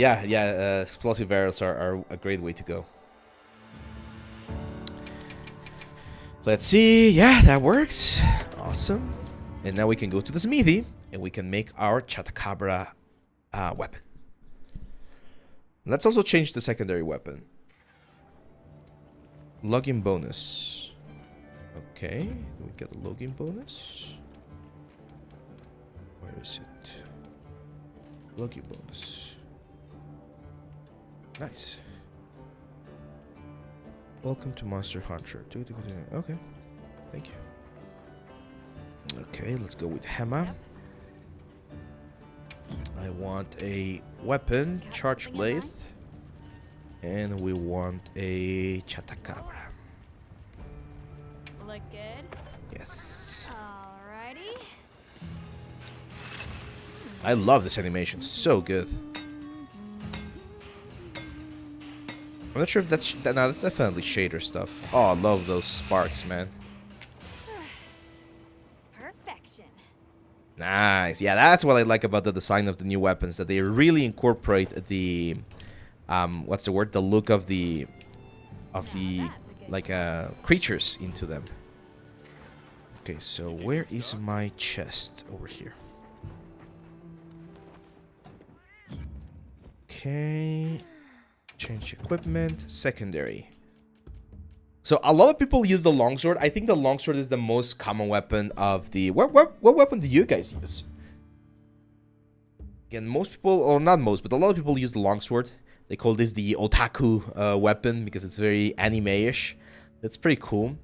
Explosive arrows are a great way to go. Let's see. Yeah, that works. Awesome. And now we can go to the smithy, and we can make our Chupacabra weapon. Let's also change the secondary weapon. Login bonus. Okay, we get a login bonus. Where is it? Login bonus. Nice. Welcome to Monster Hunter. Okay, thank you. Okay, let's go with Hema. I want a weapon, charge blade, and we want a Chupacabra. Look good? Yes. Alrighty. I love this animation, so good. I'm not sure if that's... No, that's definitely shader stuff. Oh, I love those sparks, man. Perfection. Nice. Yeah, that's what I like about the design of the new weapons, that they really incorporate the... what's the word? The look of the... like, creatures into them. Okay, so where is my chest? Over here. Okay... Change equipment, secondary. So a lot of people use the longsword. I think the longsword is the most common weapon of the... What weapon do you guys use? Again, most people, or not most, but a lot of people use the longsword. They call this the otaku weapon because it's very anime-ish. That's pretty cool.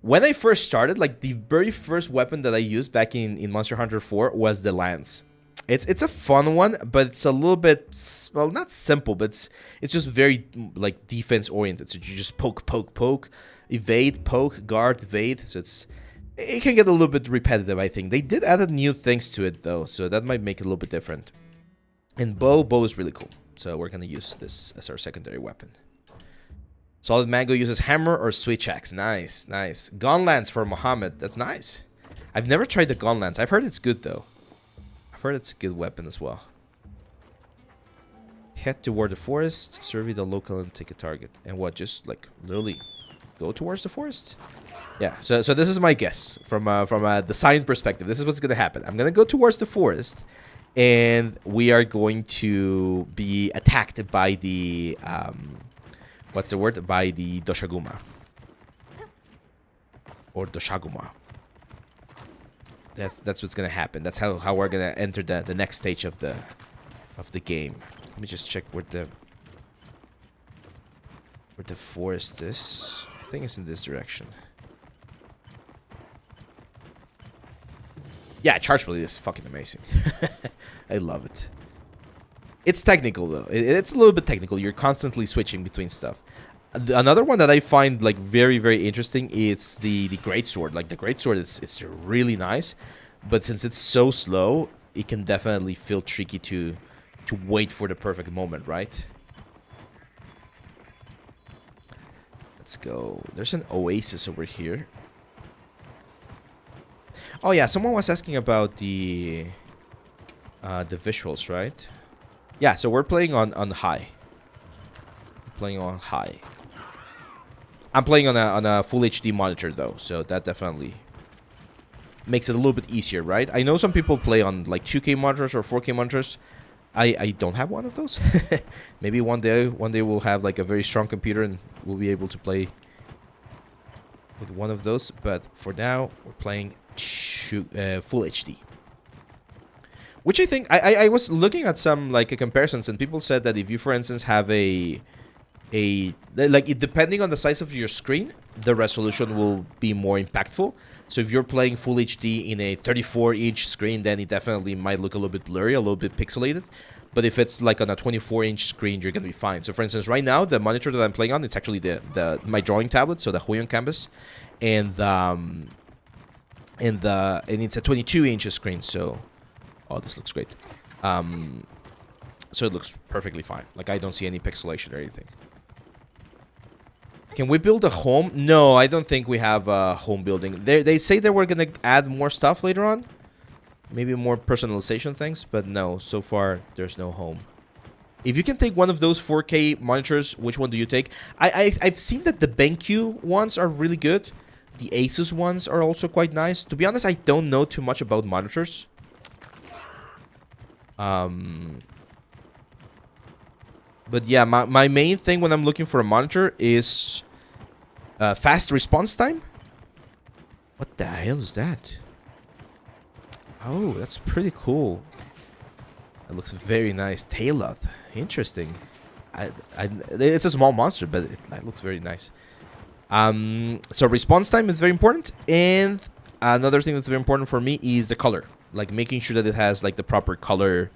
When I first started, like the very first weapon that I used back in Monster Hunter 4 was the lance. It's a fun one, but it's a little bit, well, not simple, but it's just very like defense oriented. So you just poke, evade, poke, guard, evade. So it can get a little bit repetitive, I think. They did add new things to it though, so that might make it a little bit different. And bow is really cool. So we're gonna use this as our secondary weapon. Solid Mango uses hammer or switch axe. Nice. Gun lance for Mohammed. That's nice. I've never tried the gun lance. I've heard it's good though. I've heard it's a good weapon as well. Head toward the forest, survey the local and take a target. And what, just like literally go towards the forest? Yeah, so this is my guess from a design perspective. This is what's gonna happen. I'm gonna go towards the forest, and we are going to be attacked by the what's the word? By the Doshaguma or Doshaguma. That's what's gonna happen. That's how we're gonna enter the next stage of the game. Let me just check where the forest is. I think it's in this direction. Yeah, charge blade is fucking amazing. I love it. It's technical though. It's a little bit technical. You're constantly switching between stuff. Another one that I find like very, very interesting is the greatsword. Like the greatsword it's really nice, but since it's so slow, it can definitely feel tricky to wait for the perfect moment, right? Let's go. There's an oasis over here. Oh yeah, someone was asking about the visuals, right? Yeah, so we're playing on high. Playing on high. I'm playing on a full HD monitor though, so that definitely makes it a little bit easier, right? I know some people play on like 2K monitors or 4K monitors. I don't have one of those. Maybe one day we'll have like a very strong computer and we'll be able to play with one of those. But for now, we're playing full HD. Which I think I was looking at some like comparisons, and people said that if you, for instance, have depending on the size of your screen, the resolution will be more impactful. So if you're playing full HD in a 34-inch screen, then it definitely might look a little bit blurry, a little bit pixelated. But if it's like on a 24-inch screen, you're gonna be fine. So for instance, right now the monitor that I'm playing on, it's actually my drawing tablet, so the Huion Canvas, and it's a 22-inch screen. So, oh, this looks great. So it looks perfectly fine. Like I don't see any pixelation or anything. Can we build a home? No, I don't think we have a home building. They say that we're gonna add more stuff later on. Maybe more personalization things, but no, so far there's no home. If you can take one of those 4K monitors, which one do you take? I've seen that the BenQ ones are really good. The Asus ones are also quite nice. To be honest, I don't know too much about monitors. But yeah, my main thing when I'm looking for a monitor is fast response time. What the hell is that? Oh, that's pretty cool. It looks very nice. Tailoth. Interesting. It's a small monster, but it looks very nice. So response time is very important. And another thing that's very important for me is the color. Like making sure that it has like the proper color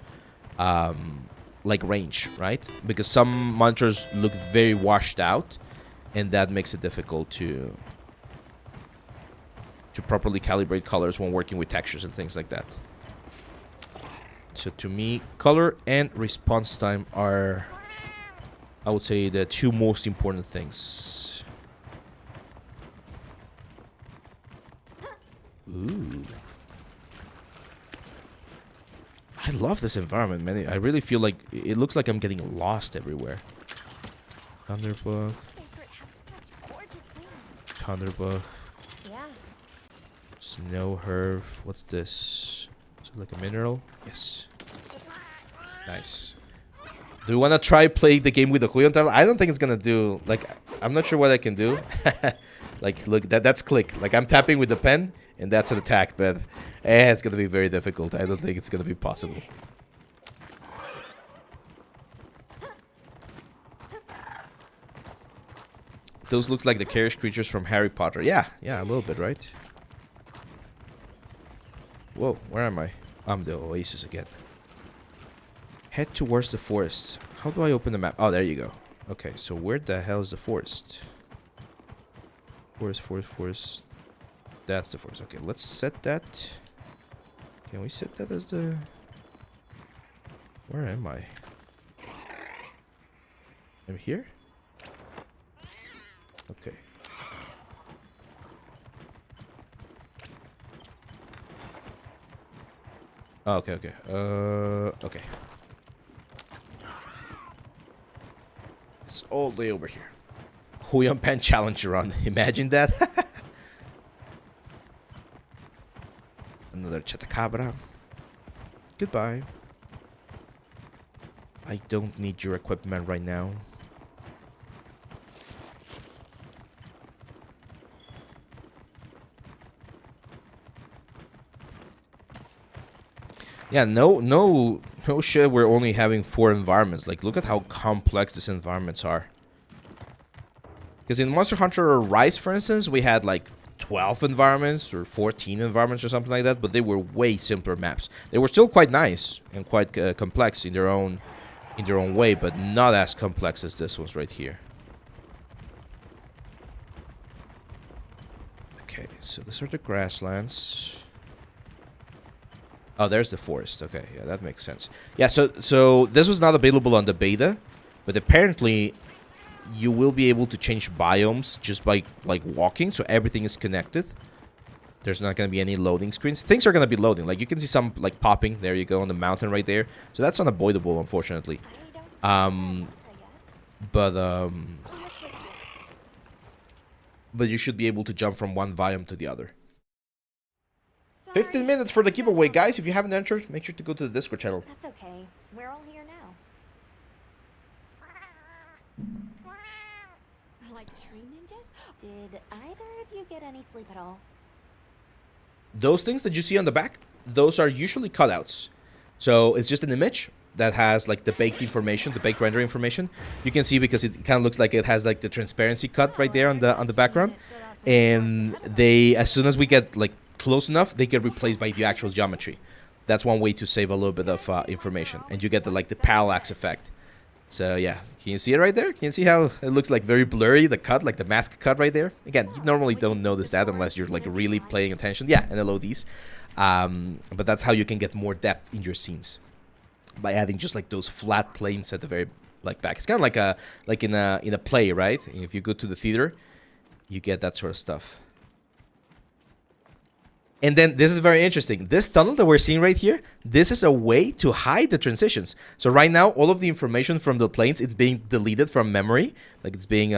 like range, right? Because some monitors look very washed out, and that makes it difficult to properly calibrate colors when working with textures and things like that. So to me, color and response time are, I would say, the two most important things. Ooh. I love this environment, man. I really feel like it looks like I'm getting lost everywhere. Thunderbug. Thunderbug. Yeah. Snow herb. What's this? Is it like a mineral? Yes. Nice. Do you want to try playing the game with the Huion tablet? I don't think it's gonna do. Like, I'm not sure what I can do. Like, look, that's click. Like, I'm tapping with the pen, and that's an attack, but it's gonna be very difficult. I don't think it's gonna be possible. Those looks like the carriage creatures from Harry Potter. Yeah, a little bit, right? Whoa, where am I? I'm the oasis again. Head towards the forest. How do I open the map? Oh, there you go. Okay, so where the hell is the forest? Forest. That's the forest. Okay, let's set that. Can we set that as the... Where am I? I'm here? Okay. Oh, okay. Okay. It's all the way over here. Huyon Pen challenge run. Imagine that. Another Chatacabra. Goodbye. I don't need your equipment right now. Yeah, no shit, we're only having 4 environments. Like, look at how complex these environments are. Because in Monster Hunter Rise, for instance, we had like 12 environments or 14 environments or something like that, but they were way simpler maps. They were still quite nice and quite complex in their own way, but not as complex as this one's right here. Okay, so these are the grasslands. Oh, there's the forest. Okay, yeah, that makes sense. Yeah, so this was not available on the beta, but apparently you will be able to change biomes just by like walking, so everything is connected. There's not going to be any loading screens. Things are going to be loading. Like, you can see some like popping. There you go, on the mountain right there. So that's unavoidable, unfortunately. But you should be able to jump from one biome to the other. 15 minutes for the giveaway, guys. If you haven't entered, make sure to go to the Discord channel. That's okay. We're all here now. Like tree ninjas? Did either of you get any sleep at all? Those things that you see on the back, those are usually cutouts. So it's just an image that has like the baked information, the baked render information. You can see because it kind of looks like it has like the transparency cut right there on the background. And they, as soon as we get like close enough, they get replaced by the actual geometry. That's one way to save a little bit of information, and you get the like the parallax effect. So yeah, can you see it right there? Can you see how it looks like very blurry, the cut, like the mask cut right there? Again, you normally don't notice that unless you're like really paying attention. Yeah, and LODs. But that's how you can get more depth in your scenes, by adding just like those flat planes at the very like back. It's kind of like in a play, right? If you go to the theater, you get that sort of stuff. And then this is very interesting. This tunnel that we're seeing right here, this is a way to hide the transitions. So right now, all of the information from the planes, it's being deleted from memory. Like it's being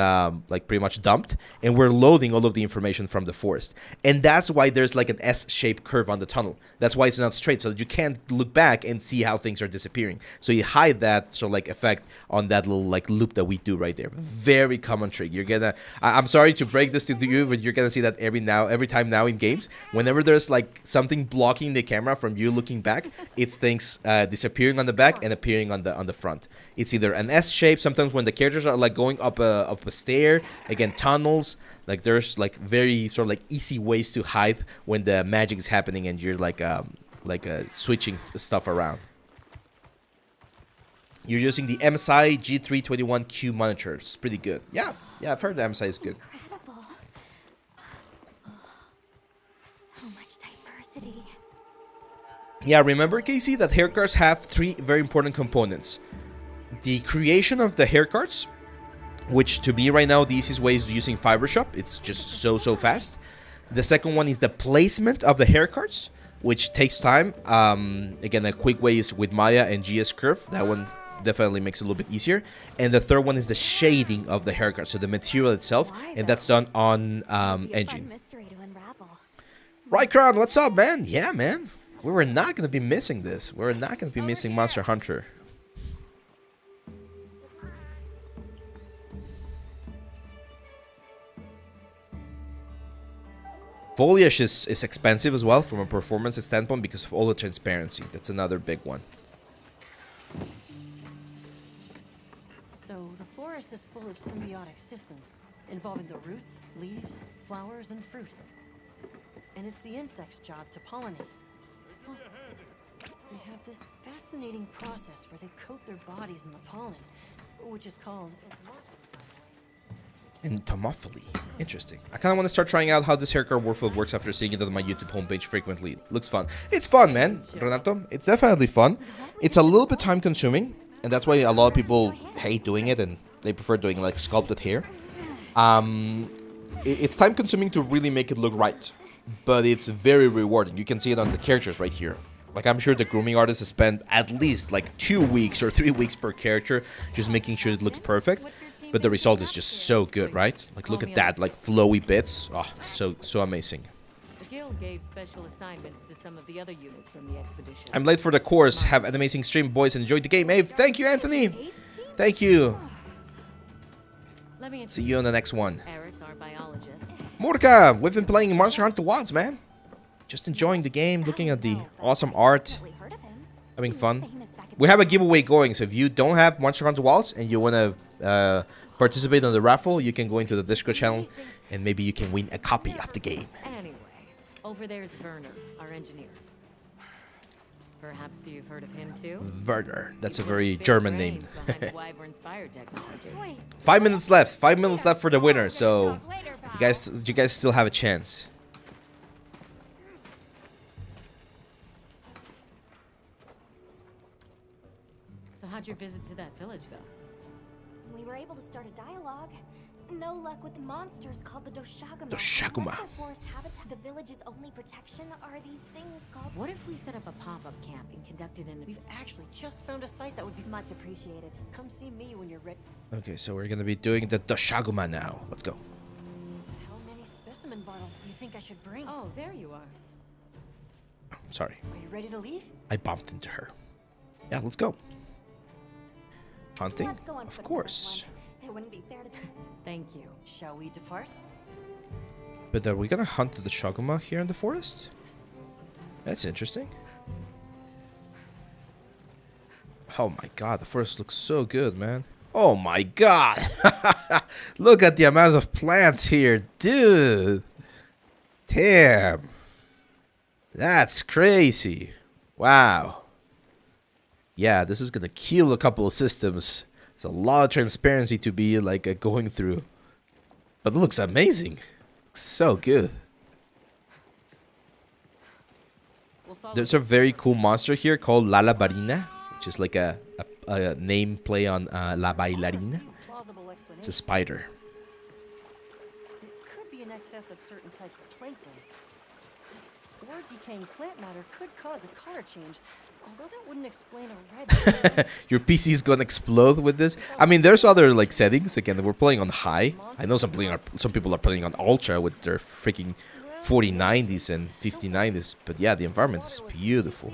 like pretty much dumped. And we're loading all of the information from the forest. And that's why there's like an S-shaped curve on the tunnel. That's why it's not straight. So that you can't look back and see how things are disappearing. So you hide that sort of like effect on that little like loop that we do right there. Very common trick. You're gonna, I'm sorry to break this to you, but you're gonna see that every time now in games. Whenever there's like something blocking the camera from you looking back, it's things disappearing on the back and appearing on the front. It's either an S shape. Sometimes when the characters are like going up a stair, again tunnels. Like there's like very sort of like easy ways to hide when the magic is happening and you're like switching stuff around. You're using the MSI G321Q monitor. It's pretty good. Yeah, I've heard the MSI is good. Incredible. So much diversity. Yeah, remember, Casey, that hair cards have 3 very important components. The creation of the hair cards, which to me right now the easiest way is using Fiber Shop. It's just so fast. The second one is the placement of the hair cards, which takes time. Again, a quick way is with Maya and GS Curve. That one definitely makes it a little bit easier. And the third one is the shading of the hair card, so the material itself, and that's done on engine. Right, Crown, what's up, man? Yeah, man. We were not going to be missing this. We're not going to be missing Monster Hunter. Foliage is expensive as well from a performance standpoint because of all the transparency. That's another big one. So the forest is full of symbiotic systems involving the roots, leaves, flowers, and fruit. And it's the insect's job to pollinate. Huh. They have this fascinating process where they coat their bodies in the pollen, which is called Entomophily. Interesting. I kind of want to start trying out how this haircut workflow works after seeing it on my YouTube homepage frequently. Looks fun. It's fun, man, Renato. It's definitely fun. It's a little bit time consuming, and that's why a lot of people hate doing it and they prefer doing like sculpted hair. It's time consuming to really make it look right, but it's very rewarding. You can see it on the characters right here. Like, I'm sure the grooming artist has spent at least like 2 weeks or 3 weeks per character just making sure it looks perfect. but the result is just so good, right? Like, look at that, like, flowy bits. Oh, so amazing. The guild gave special assignments to some of the other units from the expedition. I'm late for the course. Have an amazing stream, boys. Enjoyed the game. Hey, thank you, Anthony. Thank you. See you on the next one. Eric, our biologist. Mordka, we've been playing Monster Hunter Wilds, man. Just enjoying the game, looking at the awesome art, having fun. We have a giveaway going, so if you don't have Monster Hunter Wilds and you want to participate in the raffle, you can go into the Discord channel and maybe you can win a copy of the game. Anyway, over there's Werner, our engineer. Perhaps you've heard of him too? Werner, that's a very German name. 5 minutes left. 5 minutes left for the winner, so you guys still have a chance. So how'd your visit to that village go? We were able to start a dialogue. No luck with the monsters called the Doshaguma. Doshaguma. Unless they're forest habitat, the village's only protection are these things called... What if we set up a pop-up camp and conducted an... We've actually just found a site that would be much appreciated. Come see me when you're ready. Okay, so we're gonna be doing the Doshaguma now. Let's go. How many specimen bottles do you think I should bring? Oh, there you are. Sorry. Are you ready to leave? I bumped into her. Yeah, let's go. Hunting? Of course. It wouldn't be fair to... Thank you. Shall we depart? But are we gonna hunt the Shaguma here in the forest? That's interesting. Oh my god, the forest looks so good, man. Oh my god! Look at the amount of plants here, dude! Damn! That's crazy. Wow. Yeah, this is gonna kill a couple of systems. There's a lot of transparency to be like going through. But it looks amazing. Looks so good. There's a very cool monster here called La Barina, which is like a name play on La Bailarina. It's a spider. It could be in excess of certain types of plankton. Or decaying plant matter could cause a color change. Although that wouldn't explain a red. Your PC is gonna explode with this. I mean, there's other like settings. Again, we're playing on high. I know some people are playing on ultra with their freaking 4090s and 5090s. But yeah, the environment is beautiful.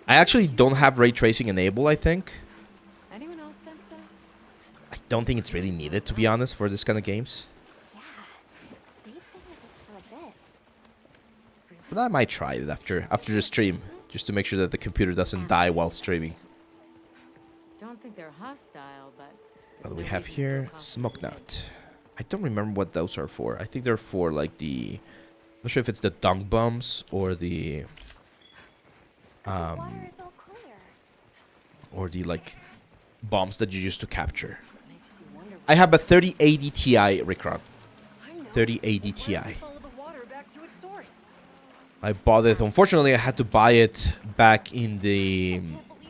I actually don't have ray tracing enabled. I think. Anyone else sense that? I don't think it's really needed, to be honest, for this kind of games. But I might try it after the stream, just to make sure that the computer doesn't die while streaming. Don't think they're hostile, but What do we have here? Smoke nut. I don't remember what those are for. I think they're for like the... I'm not sure if it's the dung bombs or the... or the like bombs that you use to capture. I have a 3080 Ti, Rickron. 3080 Ti. I bought it. Unfortunately, I had to buy it back in the...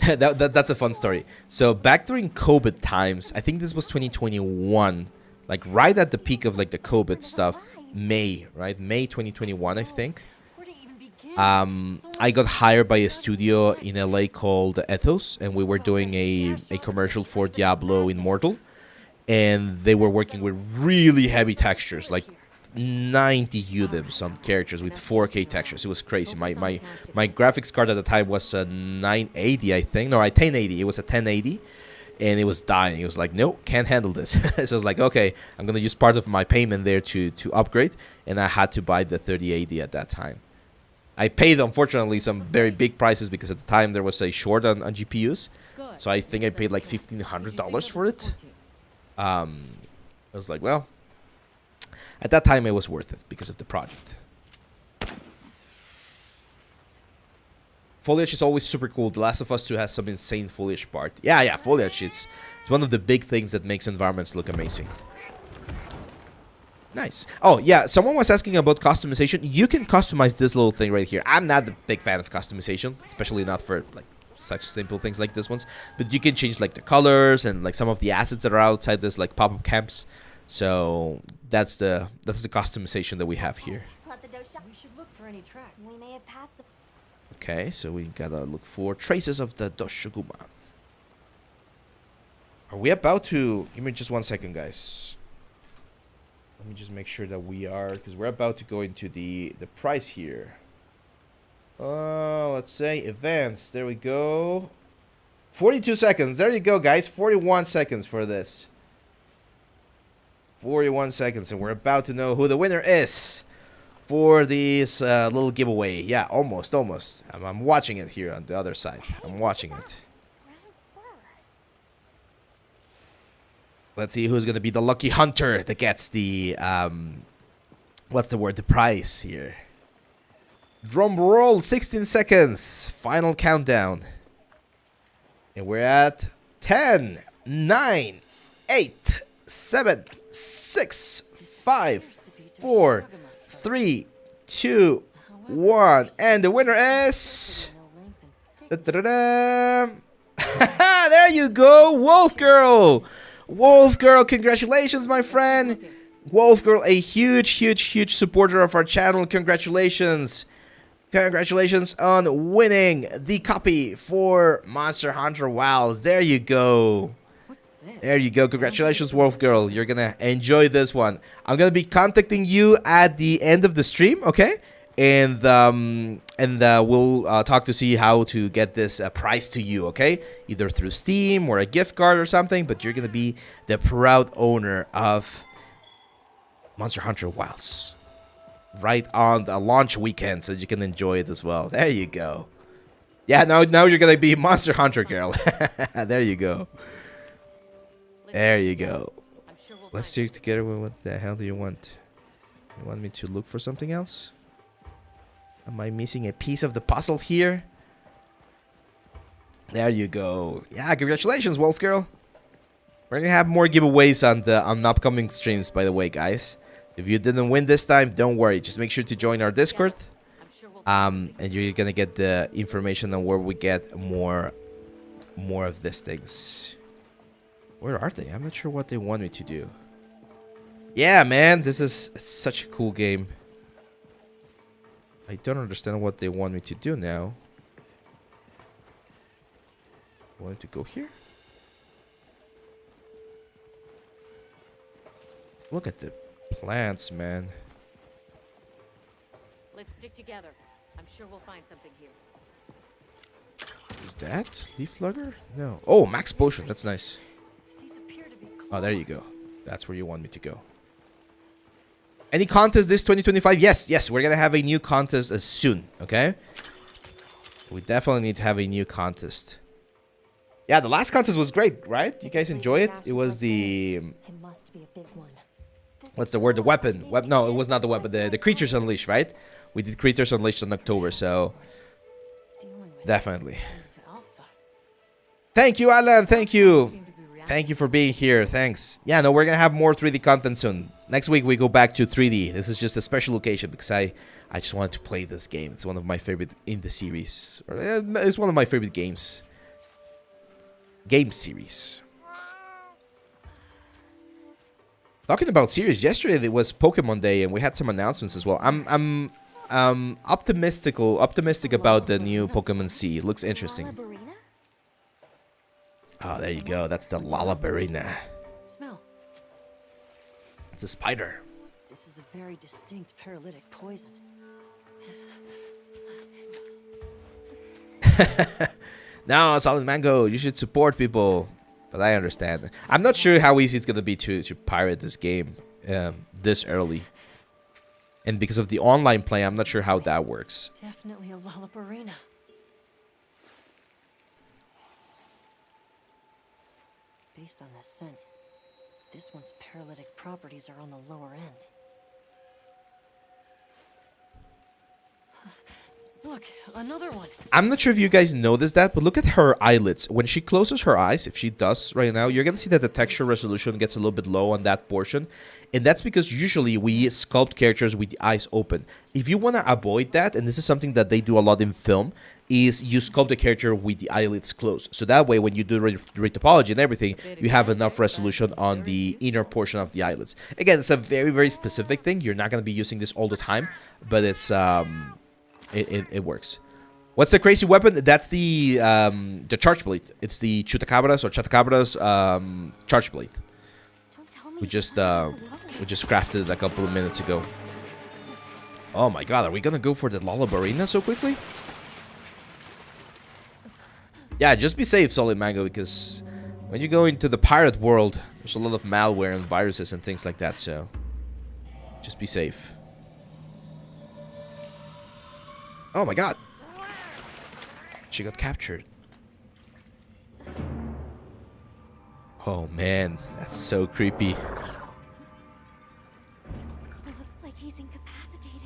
that's a fun story. So back during COVID times, I think this was 2021, like right at the peak of like the COVID stuff, May 2021, I think. I got hired by a studio in LA called Ethos, and we were doing a commercial for Diablo Immortal, and they were working with really heavy textures, like 90 UDIMs on characters with 4K textures. It was crazy. My graphics card at the time was a 980, I think. No, a 1080. It was a 1080, and it was dying. It was like, no, can't handle this. So I was like, okay, I'm gonna use part of my payment there to upgrade, and I had to buy the 3080 at that time. I paid, unfortunately, some very big prices because at the time there was a short on GPUs. So I think I paid like $1,500 for it. I was like, well, at that time it was worth it because of the project. Foliage is always super cool. The Last of Us 2 has some insane foliage part. Yeah, foliage is one of the big things that makes environments look amazing. Nice. Oh, yeah, someone was asking about customization. You can customize this little thing right here. I'm not a big fan of customization, especially not for like such simple things like this ones. But you can change like the colors and like some of the assets that are outside this like pop-up camps. So that's the customization that we have here. We should look for any track. We may have passed. Okay, so we gotta look for traces of the Doshaguma. Are we about to... Give me just 1 second, guys. Let me just make sure that we are... Because we're about to go into the price here. Let's say events. There we go. 42 seconds. There you go, guys. 41 seconds for this. 41 seconds. And we're about to know who the winner is for this little giveaway. Yeah, almost. I'm watching it here on the other side. I'm watching it. Let's see who's going to be the lucky hunter that gets the, what's the word? The prize here. Drum roll, 16 seconds. Final countdown. And we're at 10, 9, 8, 7, 6, 5, 4, 3, 2, 1. And the winner is... Da-da-da-da. There you go, Wolf Girl. Wolf Girl, congratulations, my friend. Wolf Girl, a huge supporter of our channel. Congratulations. Congratulations on winning the copy for Monster Hunter Wilds. There you go. There you go. Congratulations, Wolf Girl. You're going to enjoy this one. I'm going to be contacting you at the end of the stream, okay? And we'll talk to see how to get this prize to you, okay? Either through Steam or a gift card or something, but you're going to be the proud owner of Monster Hunter Wilds. Right on the launch weekend, so you can enjoy it as well. There you go. Yeah, now you're going to be Monster Hunter Girl. There you go. There you go. Let's stick together. What the hell do you want? You want me to look for something else? Am I missing a piece of the puzzle here? There you go. Yeah, congratulations, Wolf Girl. We're gonna have more giveaways on upcoming streams, by the way, guys. If you didn't win this time, don't worry. Just make sure to join our Discord. And you're gonna get the information on where we get more of these things. Where are they? I'm not sure what they want me to do. Yeah, man, this is such a cool game. I don't understand what they want me to do now. Want to go here? Look at the plants, man. Let's stick together. I'm sure we'll find something here. Is that leaf lugger? No. Oh, max potion. That's nice. Oh, there you go. That's where you want me to go. Any contest this 2025? Yes, we're gonna have a new contest soon, okay? We definitely need to have a new contest. Yeah, the last contest was great, right? You guys enjoy it? It was the... It must be a big one. What's the word? The weapon. No, it was not the weapon. The Creatures Unleashed, right? We did Creatures Unleashed in October, so... Definitely. Thank you, Alan. Thank you. Thank you for being here. Thanks. Yeah, no, we're gonna have more 3D content soon. Next week we go back to 3D. This is just a special occasion because I just wanted to play this game. It's one of my favorite in the series. It's one of my favorite games. Game series. Talking about series, yesterday it was Pokemon Day and we had some announcements as well. I'm optimistic about the new Pokemon C. It looks interesting. Oh, there you go. That's the Lalabarina. Smell. It's a spider. This is a very distinct paralytic poison. No, Solid Mango, you should support people. But I understand. I'm not sure how easy it's going to be to pirate this game this early. And because of the online play, I'm not sure how that works. Definitely a Lalabarina. Based on this scent, this one's paralytic properties are on the lower end. Look, another one. I'm not sure if you guys noticed that, but look at her eyelids. When she closes her eyes, if she does right now, you're going to see that the texture resolution gets a little bit low on that portion. And that's because usually we sculpt characters with the eyes open. If you want to avoid that, and this is something that they do a lot in film, is you sculpt the character with the eyelids closed. So that way, when you do retopology and everything, you have enough resolution on the inner portion of the eyelids. Again, it's a very, very specific thing. You're not going to be using this all the time, but it's... It works. What's the crazy weapon? That's the charge blade. It's the Chutacabra's or Chatacabra's charge blade. We just crafted it a couple of minutes ago. Oh my god, are we gonna go for the Lullabarina so quickly? Yeah, just be safe, Solid Mango, because when you go into the pirate world, there's a lot of malware and viruses and things like that, so just be safe. Oh my god. She got captured. Oh man, that's so creepy. It looks like he's incapacitated.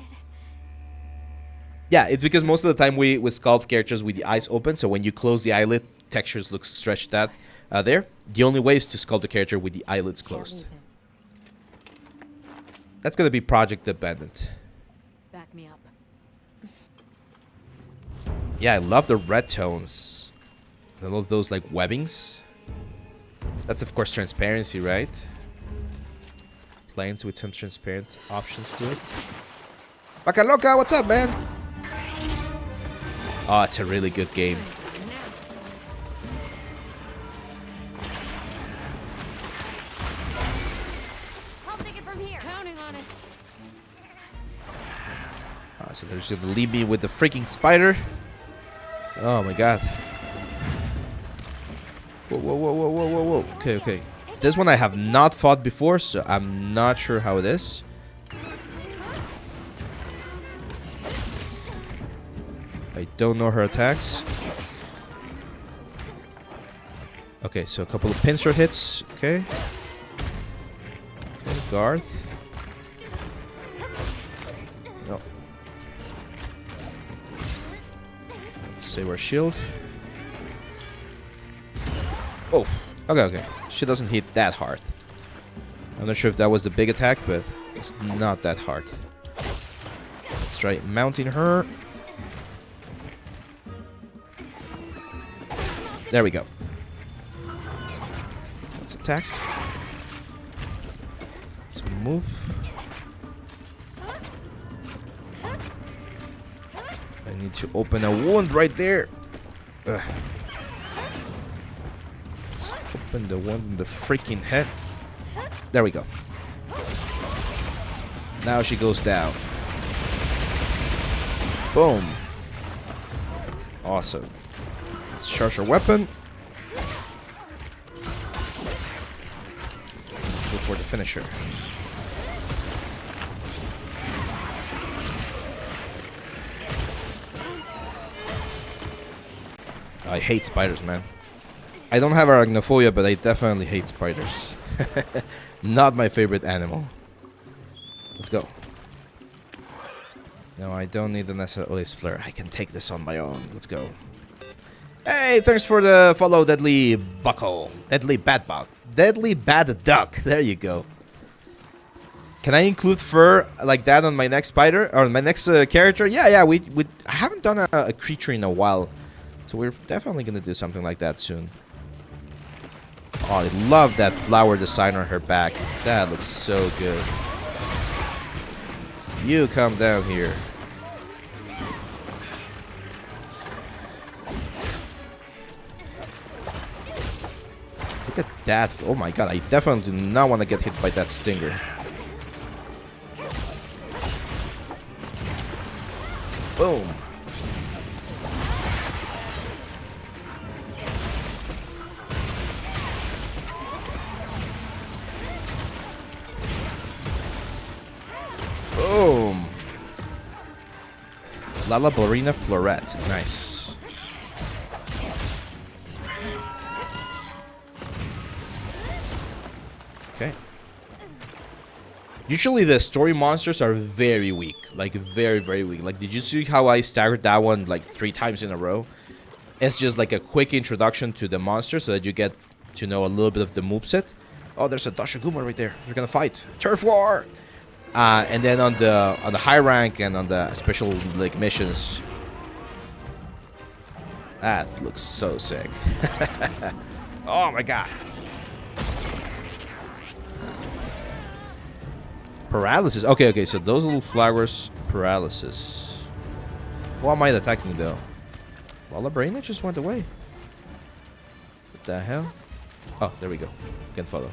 Yeah, it's because most of the time we sculpt characters with the eyes open, so when you close the eyelid, textures look stretched out there. The only way is to sculpt the character with the eyelids closed. That's gonna be project dependent. Back me up. Yeah, I love the red tones. I love those like webbings. That's of course transparency, right? Planes with some transparent options to it. Baka Loca, what's up, man? Oh, it's a really good game. I'll take it from here. Counting on it. Oh, so they're just gonna leave me with the freaking spider. Oh my god. Whoa, whoa, whoa, whoa, whoa, whoa, whoa. Okay, okay. This one I have not fought before, so I'm not sure how it is. I don't know her attacks. Okay, so a couple of pincer hits. Okay. Okay, guard. No. Let's save our shield. Oh, okay, okay. She doesn't hit that hard. I'm not sure if that was the big attack, but it's not that hard. Let's try mounting her. There we go. Let's attack. Let's move. I need to open a wound right there. Ugh. Open the one in the freaking head. There we go. Now she goes down. Boom. Awesome. Let's charge our weapon. Let's go for the finisher. I hate spiders, man. I don't have arachnophobia, but I definitely hate spiders. Not my favorite animal. Let's go. No, I don't need an SOS flare. I can take this on my own. Let's go. Hey, thanks for the follow, Deadly Buckle. Deadly Bad Buck. Deadly Bad Duck. There you go. Can I include fur like that on my next spider? Or my next character? Yeah, yeah. I haven't done a creature in a while. So we're definitely going to do something like that soon. Oh, I love that flower design on her back. That looks so good. You come down here. Look at that. Oh my god, I definitely do not want to get hit by that stinger. Boom. Boom. Lullabarina Florette. Nice. Okay. Usually the story monsters are very weak. Like very, very weak. Like, did you see how I staggered that one like 3 times in a row? It's just like a quick introduction to the monster so that you get to know a little bit of the moveset. Oh, there's a Dashaguma right there. They're gonna fight. Turf war! And then on the high rank and on the special like missions, that looks so sick. Oh my god! Paralysis. Okay, okay. So those little flowers, paralysis. Who am I attacking though? Well, the brain just went away. What the hell? Oh, there we go. Can follow.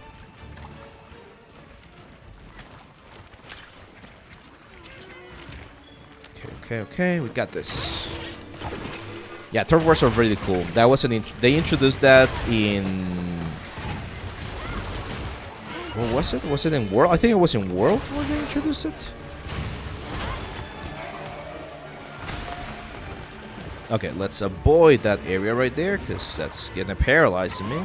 Okay, we got this. Yeah, turf wars are really cool. That was they introduced that in. What was it? Was it in World? I think it was in World where they introduced it. Okay, let's avoid that area right there, because that's gonna paralyze me.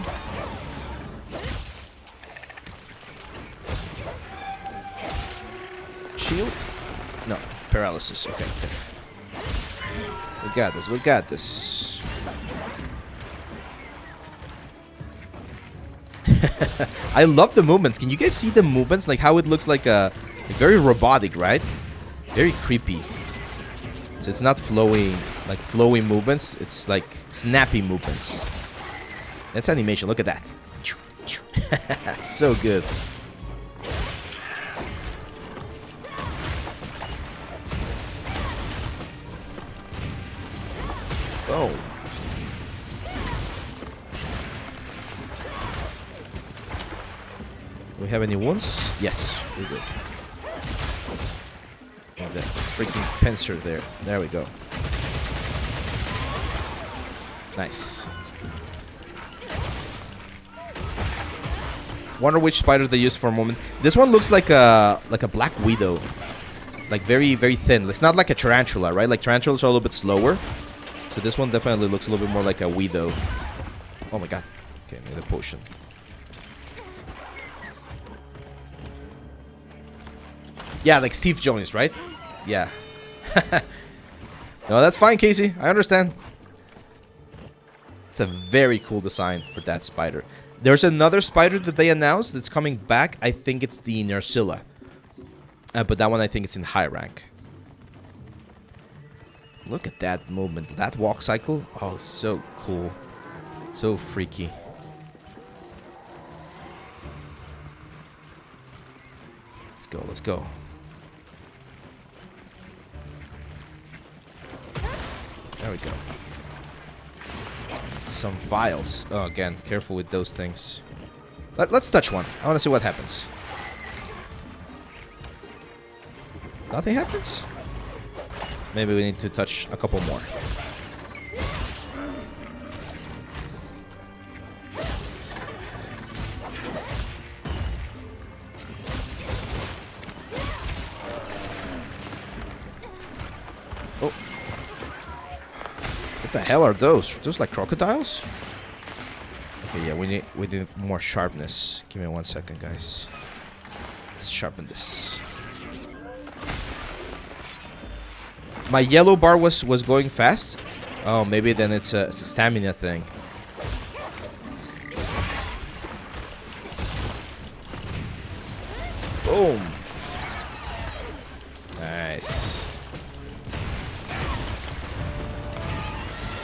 Shield? No, paralysis. Okay. We got this, we got this. I love the movements. Can you guys see the movements? Like how it looks like very robotic, right? Very creepy. So it's not flowing, like flowing movements. It's like snappy movements. That's animation. Look at that. So good. Boom. Do we have any wounds? Yes, we do. The freaking pincer there. There we go. Nice. Wonder which spider they used for a moment. This one looks like a black widow. Like very, very thin. It's not like a tarantula, right? Like tarantulas are a little bit slower. So this one definitely looks a little bit more like a widow. Oh my god. Okay, I need a potion. Yeah, like Steve Jones, right? Yeah. No, that's fine, Casey. I understand. It's a very cool design for that spider. There's another spider that they announced that's coming back. I think it's the Nersilla. But that one I think it's in high rank. Look at that movement. That walk cycle. Oh, so cool. So freaky. Let's go, let's go. There we go. Some vials. Oh, again, careful with those things. Let's touch one. I want to see what happens. Nothing happens? Maybe we need to touch a couple more. Oh. What the hell are those? Those like crocodiles? Okay, yeah, we need more sharpness. Give me 1 second, guys. Let's sharpen this. My yellow bar was going fast. Oh, maybe then it's a stamina thing. Boom. Nice.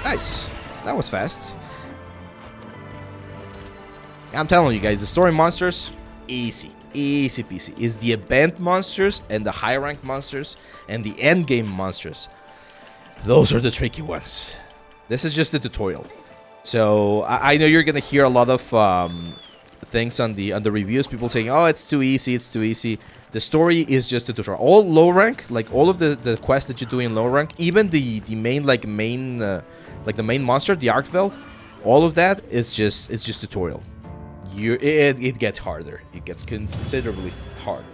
Nice. That was fast. I'm telling you guys, the story monsters, easy. Easy peasy. Is the event monsters and the high rank monsters and the end game monsters. Those are the tricky ones. This is just a tutorial. So I know you're gonna hear a lot of things on the reviews. People saying, "Oh, it's too easy. It's too easy." The story is just a tutorial. All low rank, like all of the quests that you do in low rank, even the main the main monster, the Arkveld, all of that is just tutorial. It gets harder. It gets considerably harder.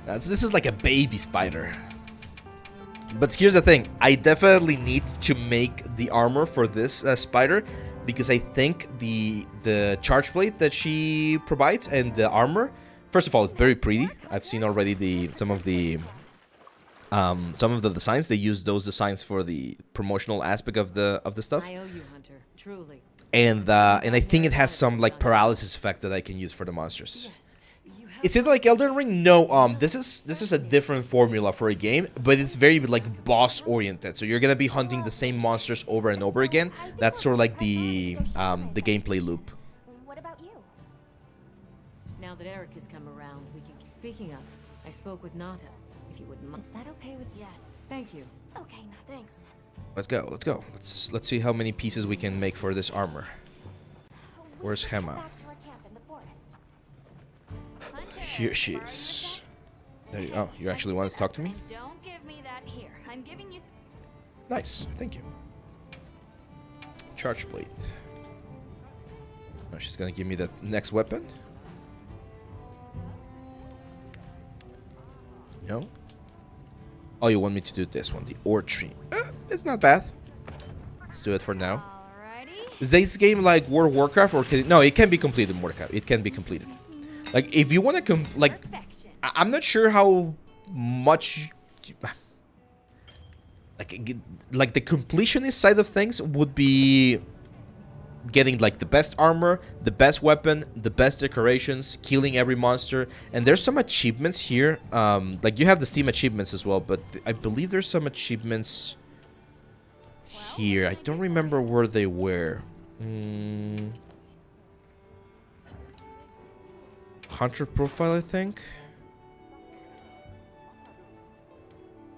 This is like a baby spider. But here's the thing. I definitely need to make the armor for this spider, because I think the charge plate that she provides and the armor, first of all, it's very pretty. I've seen already some of the designs. They use those designs for the promotional aspect of the stuff. I owe you, Hunter. Truly. And I think it has some like paralysis effect that I can use for the monsters. Is it like Elden Ring? No. This is a different formula for a game, but it's very like boss oriented. So you're gonna be hunting the same monsters over and over again. That's sort of like the gameplay loop. What about you? Now that Eric has come around, we can. Speaking of, I spoke with Nata. If you wouldn't mind. Is that okay with... Yes. Thank you. Okay, now thanks. Let's go. Let's go. Let's see how many pieces we can make for this armor. Where's Hema? Back to our camp in the forest. Here she is. There you, oh, you actually want to talk to me? Don't give me that here. I'm giving you. Nice. Thank you. Charge blade. Oh, she's gonna give me the next weapon. No. Oh, you want me to do this one, the ore tree? It's not bad. Let's do it for now. Is this game like World of Warcraft, or can it, no? It can be completed in Warcraft. It can be completed. Like if you want to I'm not sure how much. Like the completionist side of things would be getting like the best armor, the best weapon, the best decorations, killing every monster, and there's some achievements here. Like you have the Steam achievements as well, but I believe there's some achievements here. I don't remember where they were. Hunter profile, I think.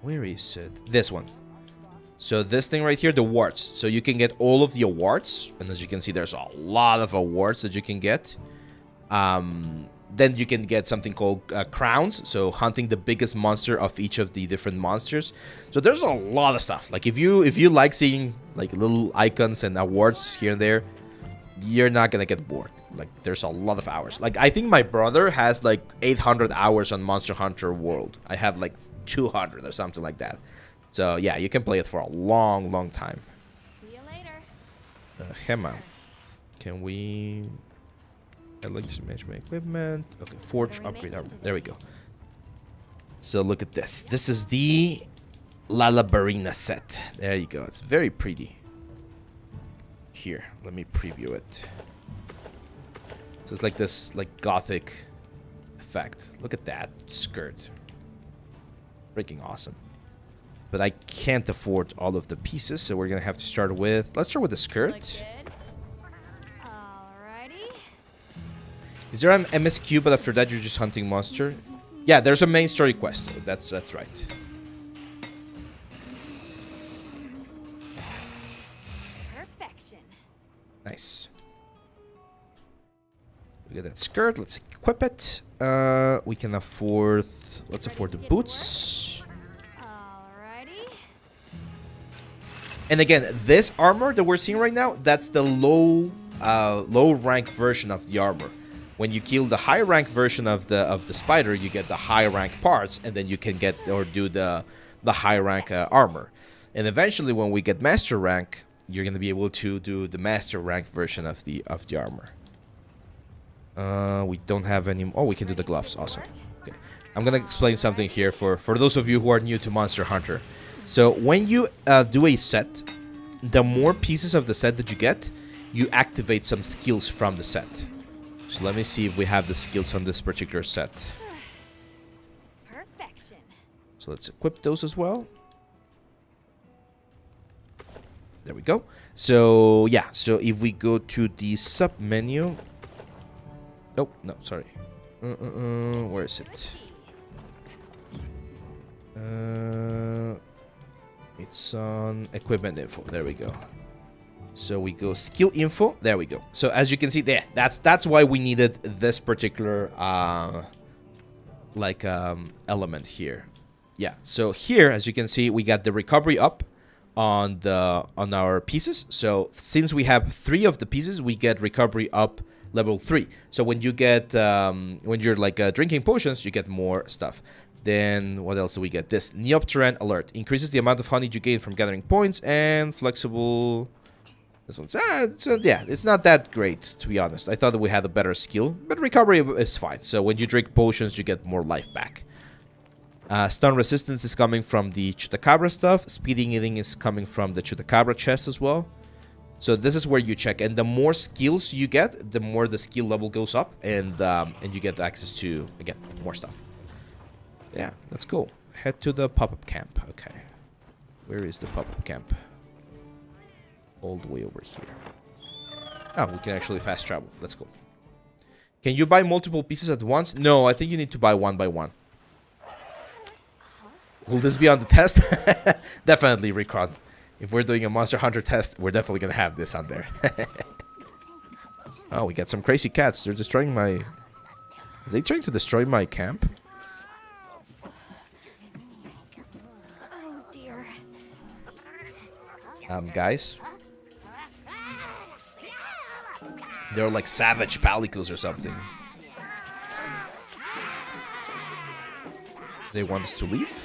Where is it? This one. So this thing right here, the awards. So you can get all of the awards, and as you can see, there's a lot of awards that you can get. Then you can get something called crowns, so hunting the biggest monster of each of the different monsters. So there's a lot of stuff. Like if you like seeing like little icons and awards here and there, you're not gonna get bored. Like there's a lot of hours. Like I think my brother has like 800 hours on Monster Hunter World. I have like 200 or something like that. So yeah, you can play it for a long time. See you later. Hema, can we? I like to manage my equipment. Okay, forge upgrade armor. There we go. So look at this. This is the Lalabarina set. There you go. It's very pretty. Here, let me preview it. So it's like this, like gothic effect. Look at that skirt. Freaking awesome. But I can't afford all of the pieces, so we're gonna have to start with. Let's start with the skirt. Is there an MSQ, but after that you're just hunting monster? Yeah, there's a main story quest. That's right. Perfection. Nice. We got that skirt. Let's equip it. We can afford. Let's afford the boots. Alrighty. And again, this armor that we're seeing right now, that's the low rank version of the armor. When you kill the high rank version of the spider, you get the high rank parts, and then you can get or do the high rank armor. And eventually, when we get master rank, you're gonna be able to do the master rank version of the armor. We don't have any. Oh, we can do the gloves. Awesome. Okay, I'm gonna explain something here for those of you who are new to Monster Hunter. So when you do a set, the more pieces of the set that you get, you activate some skills from the set. So let me see if we have the skills on this particular set. Perfection. So let's equip those as well. There we go. So yeah, so if we go to the sub menu. Oh, no, sorry. Where is it? It's on equipment info. There we go. So we go skill info. There we go. So as you can see there, that's why we needed this particular element here. Yeah. So here, as you can see, we got the recovery up on our pieces. So since we have 3 of the pieces, we get recovery up level 3. So when you get when you're like drinking potions, you get more stuff. Then what else do we get? This Neopteran alert increases the amount of honey you gain from gathering points, and flexible. This one's so yeah, it's not that great, to be honest. I thought that we had a better skill, but recovery is fine. So when you drink potions, you get more life back. Stun resistance is coming from the Chutacabra stuff. Speeding eating is coming from the Chutacabra chest as well. So this is where you check, and the more skills you get, the more the skill level goes up, and you get access to, again, more stuff. Yeah, that's cool. Head to the pop-up camp. Okay, where is the pop-up camp? All the way over here. Oh, we can actually fast travel. Let's go. Can you buy multiple pieces at once? No, I think you need to buy one by one. Will this be on the test? Definitely, Recron. If we're doing a Monster Hunter test, we're definitely gonna have this on there. Oh, we got some crazy cats. They're destroying my... Are they trying to destroy my camp? Oh dear. Guys. They're like savage palicos or something. They want us to leave?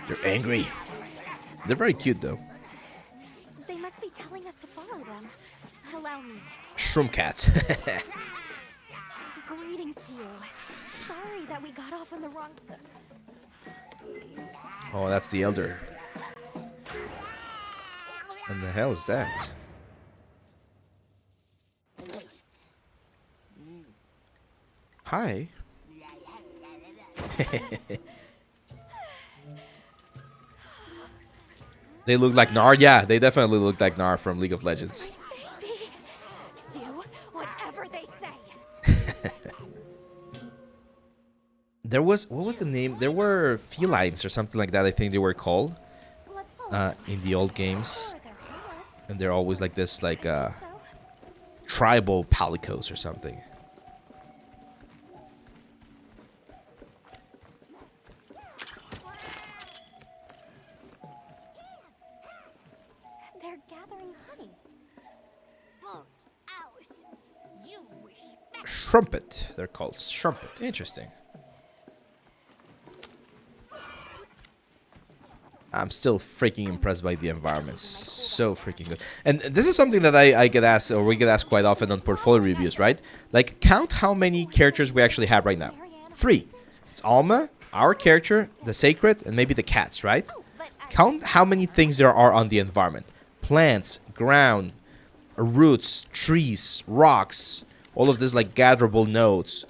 They're angry. They're very cute though. They must be telling us to follow them. Allow me. Shroom cats. Greetings to you. Sorry that we got off on the wrong foot. Oh, that's the elder. What the hell is that? Hi. They look like Nar. Yeah, they definitely look like Nar from League of Legends. Baby, do whatever they say. There was, what was the name? There were felines or something like that, I think they were called in the old games. And they're always like this, like tribal palicos or something. They're gathering honey. Strumpet, they're called. Strumpet. Interesting. I'm still freaking impressed by the environments. So freaking good. And this is something that I get asked, or we get asked quite often on portfolio reviews, right? Like, count how many characters we actually have right now. 3. It's Alma, our character, the Sacred, and maybe the cats, right? Count how many things there are on the environment. Plants, ground, roots, trees, rocks, all of this like gatherable nodes.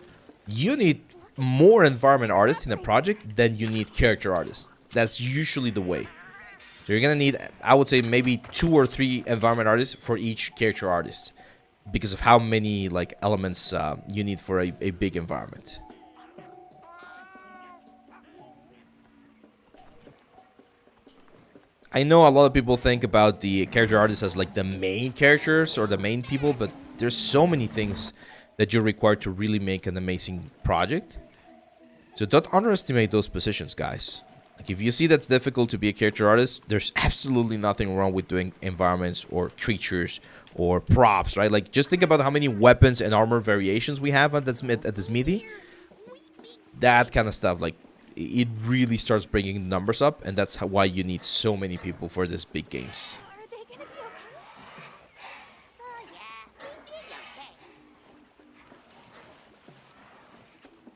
You need more environment artists in a project than you need character artists. That's usually the way. So you're gonna need, I would say, maybe 2 or 3 environment artists for each character artist, because of how many like elements you need for a big environment. I know a lot of people think about the character artists as like the main characters or the main people, but there's so many things that you're required to really make an amazing project. So don't underestimate those positions, guys. Like, if you see that's difficult to be a character artist, there's absolutely nothing wrong with doing environments or creatures or props, right? Like, just think about how many weapons and armor variations we have at the smithy. That kind of stuff, like, it really starts bringing numbers up, and that's why you need so many people for these big games.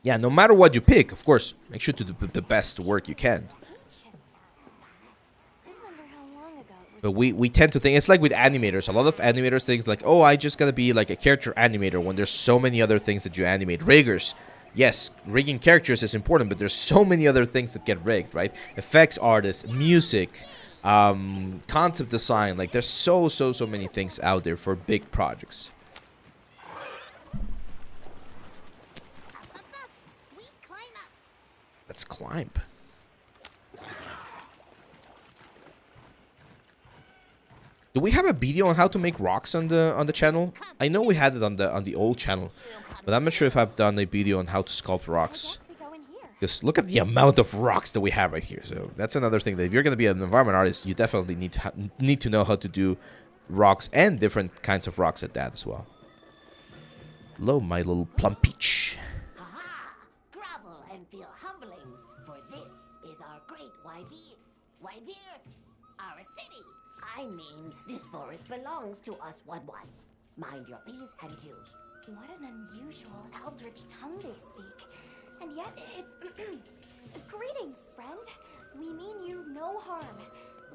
Yeah, no matter what you pick, of course, make sure to do the best work you can. But we tend to think, it's like with animators. A lot of animators think like, oh, I just gotta be like a character animator, when there's so many other things that you animate. Riggers. Yes, rigging characters is important, but there's so many other things that get rigged, right? Effects artists, music, concept design. Like, there's so many things out there for big projects. Let's climb. Do we have a video on how to make rocks on the channel? I know we had it on the old channel, but I'm not sure if I've done a video on how to sculpt rocks. Just look at the amount of rocks that we have right here. So that's another thing, that if you're going to be an environment artist, you definitely need to know how to do rocks, and different kinds of rocks at that as well. Hello, my little plum peach. Grovel and feel humblings, for this is our great Wyvir, our city. I mean, this forest belongs to us once. Mind your P's and Q's. What an unusual eldritch tongue they speak. And yet it... Greetings, friend. We mean you no harm.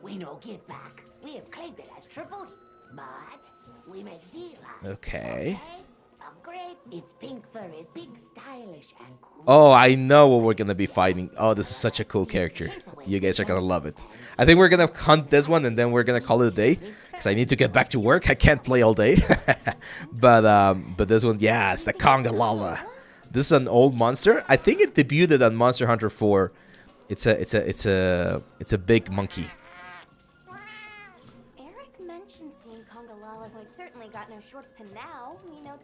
We no give back. We have claimed it as tribute. But we make deal as... Okay. Great. Its pink fur is big, stylish, and cool. Oh, I know what we're gonna be fighting. Oh, this is such a cool character. You guys are gonna love it. I think we're gonna hunt this one, and then we're gonna call it a day, because I need to get back to work. I can't play all day. but this one, yeah, it's the Conga Lala. This is an old monster. I think it debuted on Monster Hunter 4 It's a big monkey. Eric mentioned seeing Congolalas. We've certainly got no short of now. We know.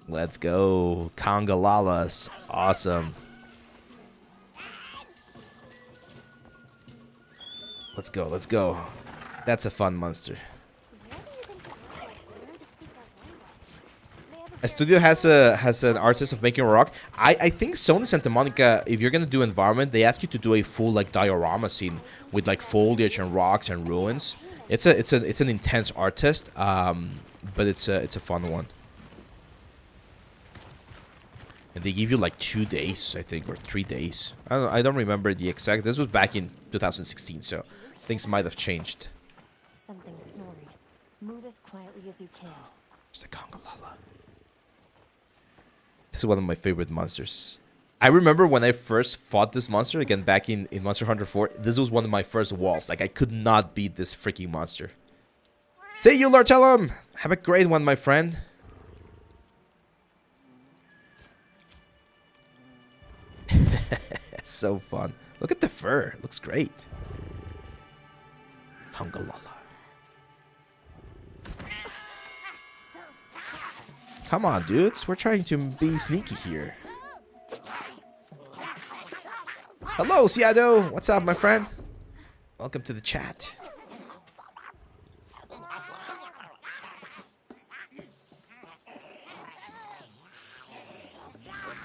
Let's go, Congolalas. Awesome. Let's go, let's go. That's a fun monster. A studio has an artist of making a rock. I think Sony Santa Monica, if you're gonna do environment, they ask you to do a full like diorama scene with like foliage and rocks and ruins. It's an intense artist, but it's a fun one. And they give you like 2 days, I think, or 3 days. I don't remember the exact. This was back in 2016, so things might have changed. Something snoring. Move as quietly as you can. It's a Congolala. This is one of my favorite monsters. I remember when I first fought this monster, again back in Monster Hunter 4, this was one of my first walls. Like, I could not beat this freaking monster. See you, Lortellum! Have a great one, my friend. So fun. Look at the fur. Looks great. Congolala. Come on, dudes. We're trying to be sneaky here. Hello, Ciado. What's up, my friend? Welcome to the chat.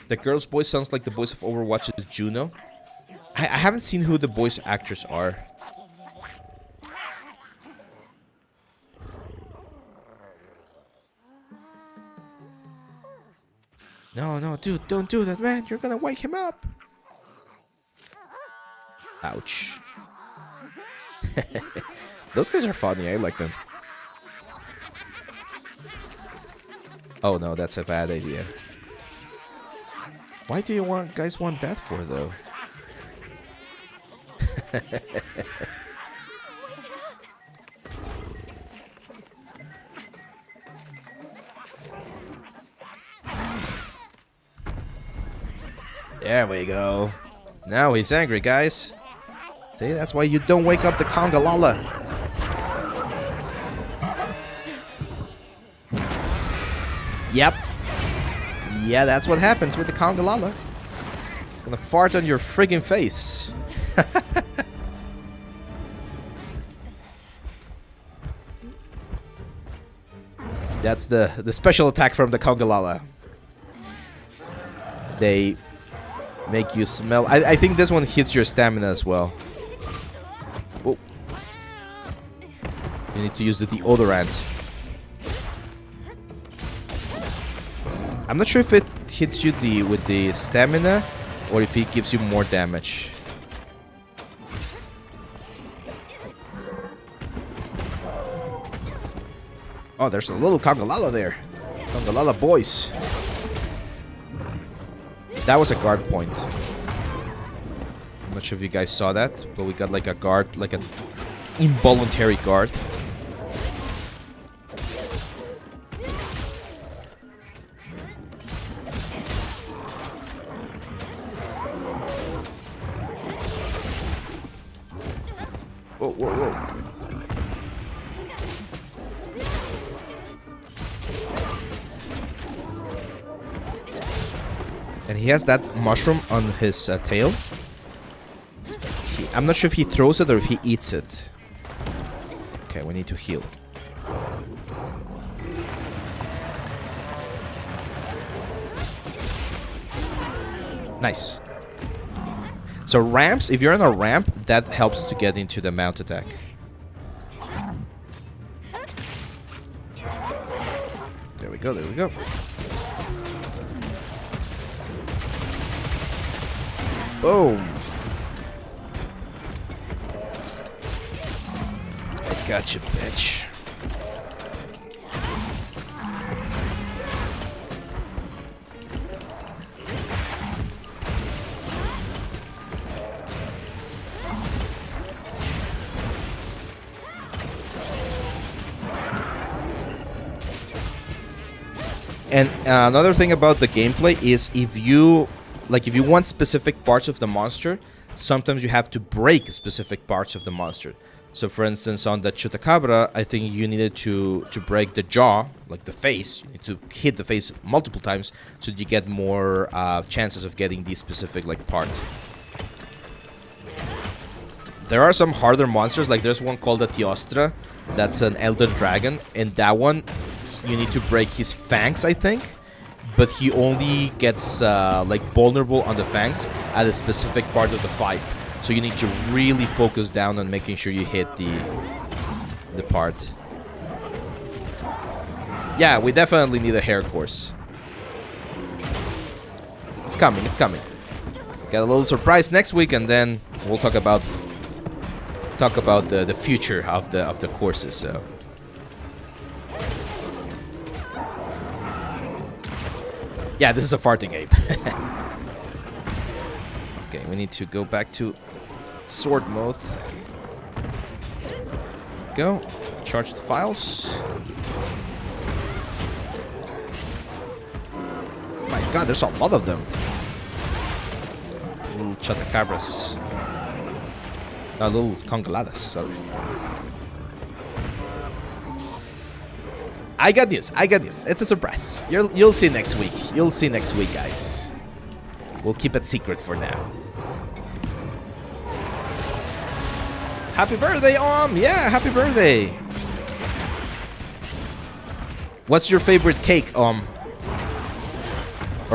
The girl's voice sounds like the voice of Overwatch's Juno. I haven't seen who the voice actors are. No, no, dude, don't do that, man. You're gonna wake him up. Ouch. Those guys are funny. I like them. Oh, no, that's a bad idea. Why do you guys want that for, though? There we go. Now he's angry, guys. See, that's why you don't wake up the Congolala. Yep. Yeah, that's what happens with the Congolala. It's gonna fart on your friggin' face. That's the special attack from the Congolala. They make you smell. I think this one hits your stamina as well. Oh. You need to use the deodorant. I'm not sure if it hits you with the stamina or if it gives you more damage. Oh, there's a little Congolala there. Congolala boys. That was a guard point. I'm not sure if you guys saw that, but we got like a guard, like an involuntary guard. Whoa, whoa, whoa. And he has that mushroom on his tail. I'm not sure if he throws it or if he eats it. Okay, we need to heal. Nice. So ramps, if you're on a ramp, that helps to get into the mount attack. There we go, there we go. Boom. I got you, bitch. And another thing about the gameplay is if you want specific parts of the monster, sometimes you have to break specific parts of the monster. So for instance, on the Chutacabra, I think you needed to break the jaw, like the face. You need to hit the face multiple times so that you get more chances of getting the specific like part. There are some harder monsters, like there's one called the Tiostra. That's an elder dragon, and that one, you need to break his fangs, I think. But he only gets like vulnerable on the fangs at a specific part of the fight. So you need to really focus down on making sure you hit the part. Yeah, we definitely need a hair course. It's coming, it's coming. Got a little surprise next week, and then we'll talk about the future of the courses. So. Yeah, this is a farting ape. Okay, we need to go back to sword mode. Go. Charge the files. My god, there's a lot of them. Little Chutacabras. Little congoladas, sorry. I got news. It's a surprise. You'll see next week. You'll see next week, guys. We'll keep it secret for now. Happy birthday, Yeah, happy birthday! What's your favorite cake, Or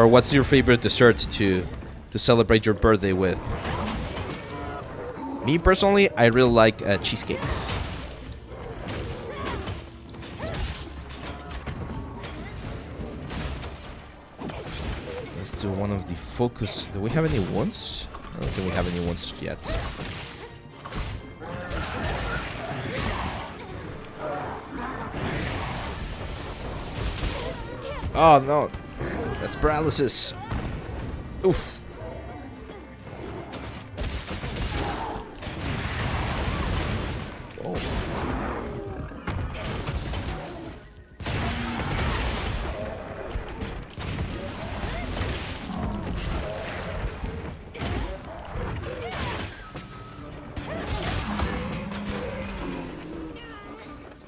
what's your favorite dessert to celebrate your birthday with? Me, personally, I really like cheesecakes. Let's do one of the focus. Do we have any wounds? I don't think we have any wounds yet. Oh no, that's paralysis. Oof. Oh.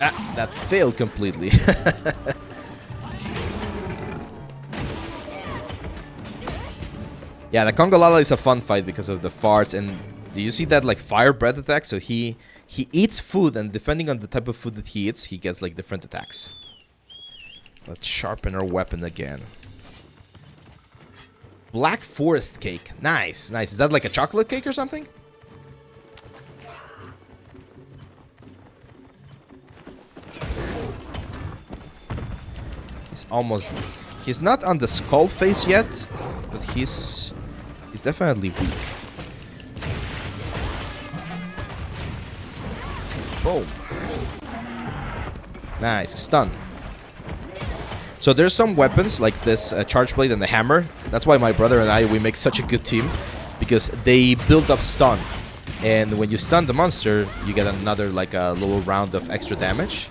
Ah, that failed completely. Yeah, the Kongolala is a fun fight because of the farts, and do you see that like fire breath attack? So he eats food, and depending on the type of food that he eats, he gets like different attacks. Let's sharpen our weapon again. Black forest cake. Nice, nice. Is that like a chocolate cake or something? He's not on the skull face yet, but he's definitely weak. Boom. Nice, stun. So there's some weapons like this charge blade and the hammer. That's why my brother and we make such a good team, because they build up stun. And when you stun the monster, you get another like a little round of extra damage.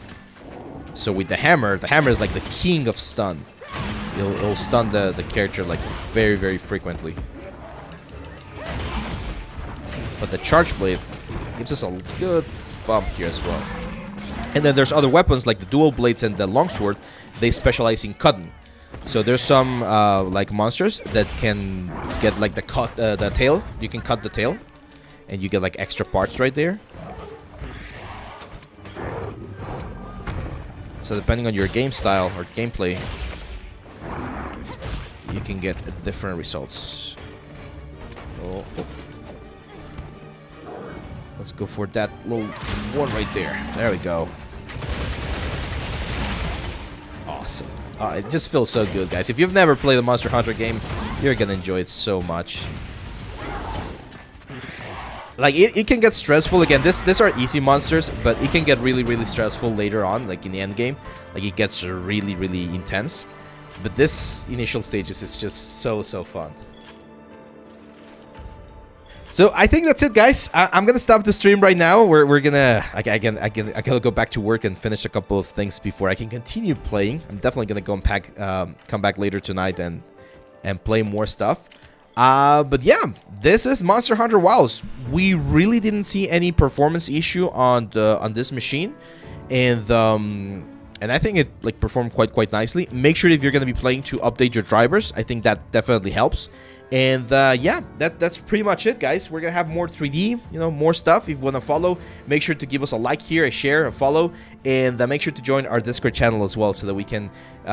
So with the hammer is like the king of stun. It'll stun the character like very, very frequently. But the charge blade gives us a good bump here as well. And then there's other weapons like the dual blades and the longsword. They specialize in cutting. So there's some like monsters that can get like the tail. You can cut the tail, and you get like extra parts right there. So depending on your game style or gameplay, you can get different results. Oh. Let's go for that little one right there. There we go. Awesome. It just feels so good, guys. If you've never played a Monster Hunter game, you're gonna enjoy it so much. Like, it can get stressful. Again, these are easy monsters, but it can get really, really stressful later on, like in the end game. Like, it gets really, really intense. But this initial stages is just so fun. So I think that's it, guys. I'm gonna stop the stream right now. We're gonna I gotta go back to work and finish a couple of things before I can continue playing. I'm definitely gonna go and come back later tonight and play more stuff. But yeah, this is Monster Hunter Wilds. We really didn't see any performance issue on this machine, and I think it like performed quite nicely. Make sure if you're gonna be playing to update your drivers. I think that definitely helps. And yeah, that's pretty much it, guys. We're gonna have more 3D, more stuff. If you wanna follow, make sure to give us a like here, a share, a follow, and make sure to join our Discord channel as well, so that we can,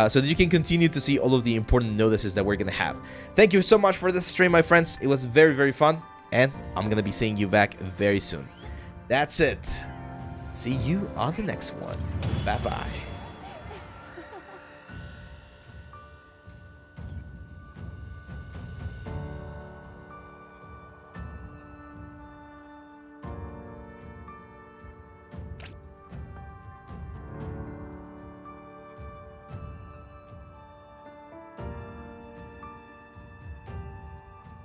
so that you can continue to see all of the important notices that we're gonna have. Thank you so much for this stream, my friends. It was very fun, and I'm gonna be seeing you back very soon. That's it. See you on the next one. Bye bye.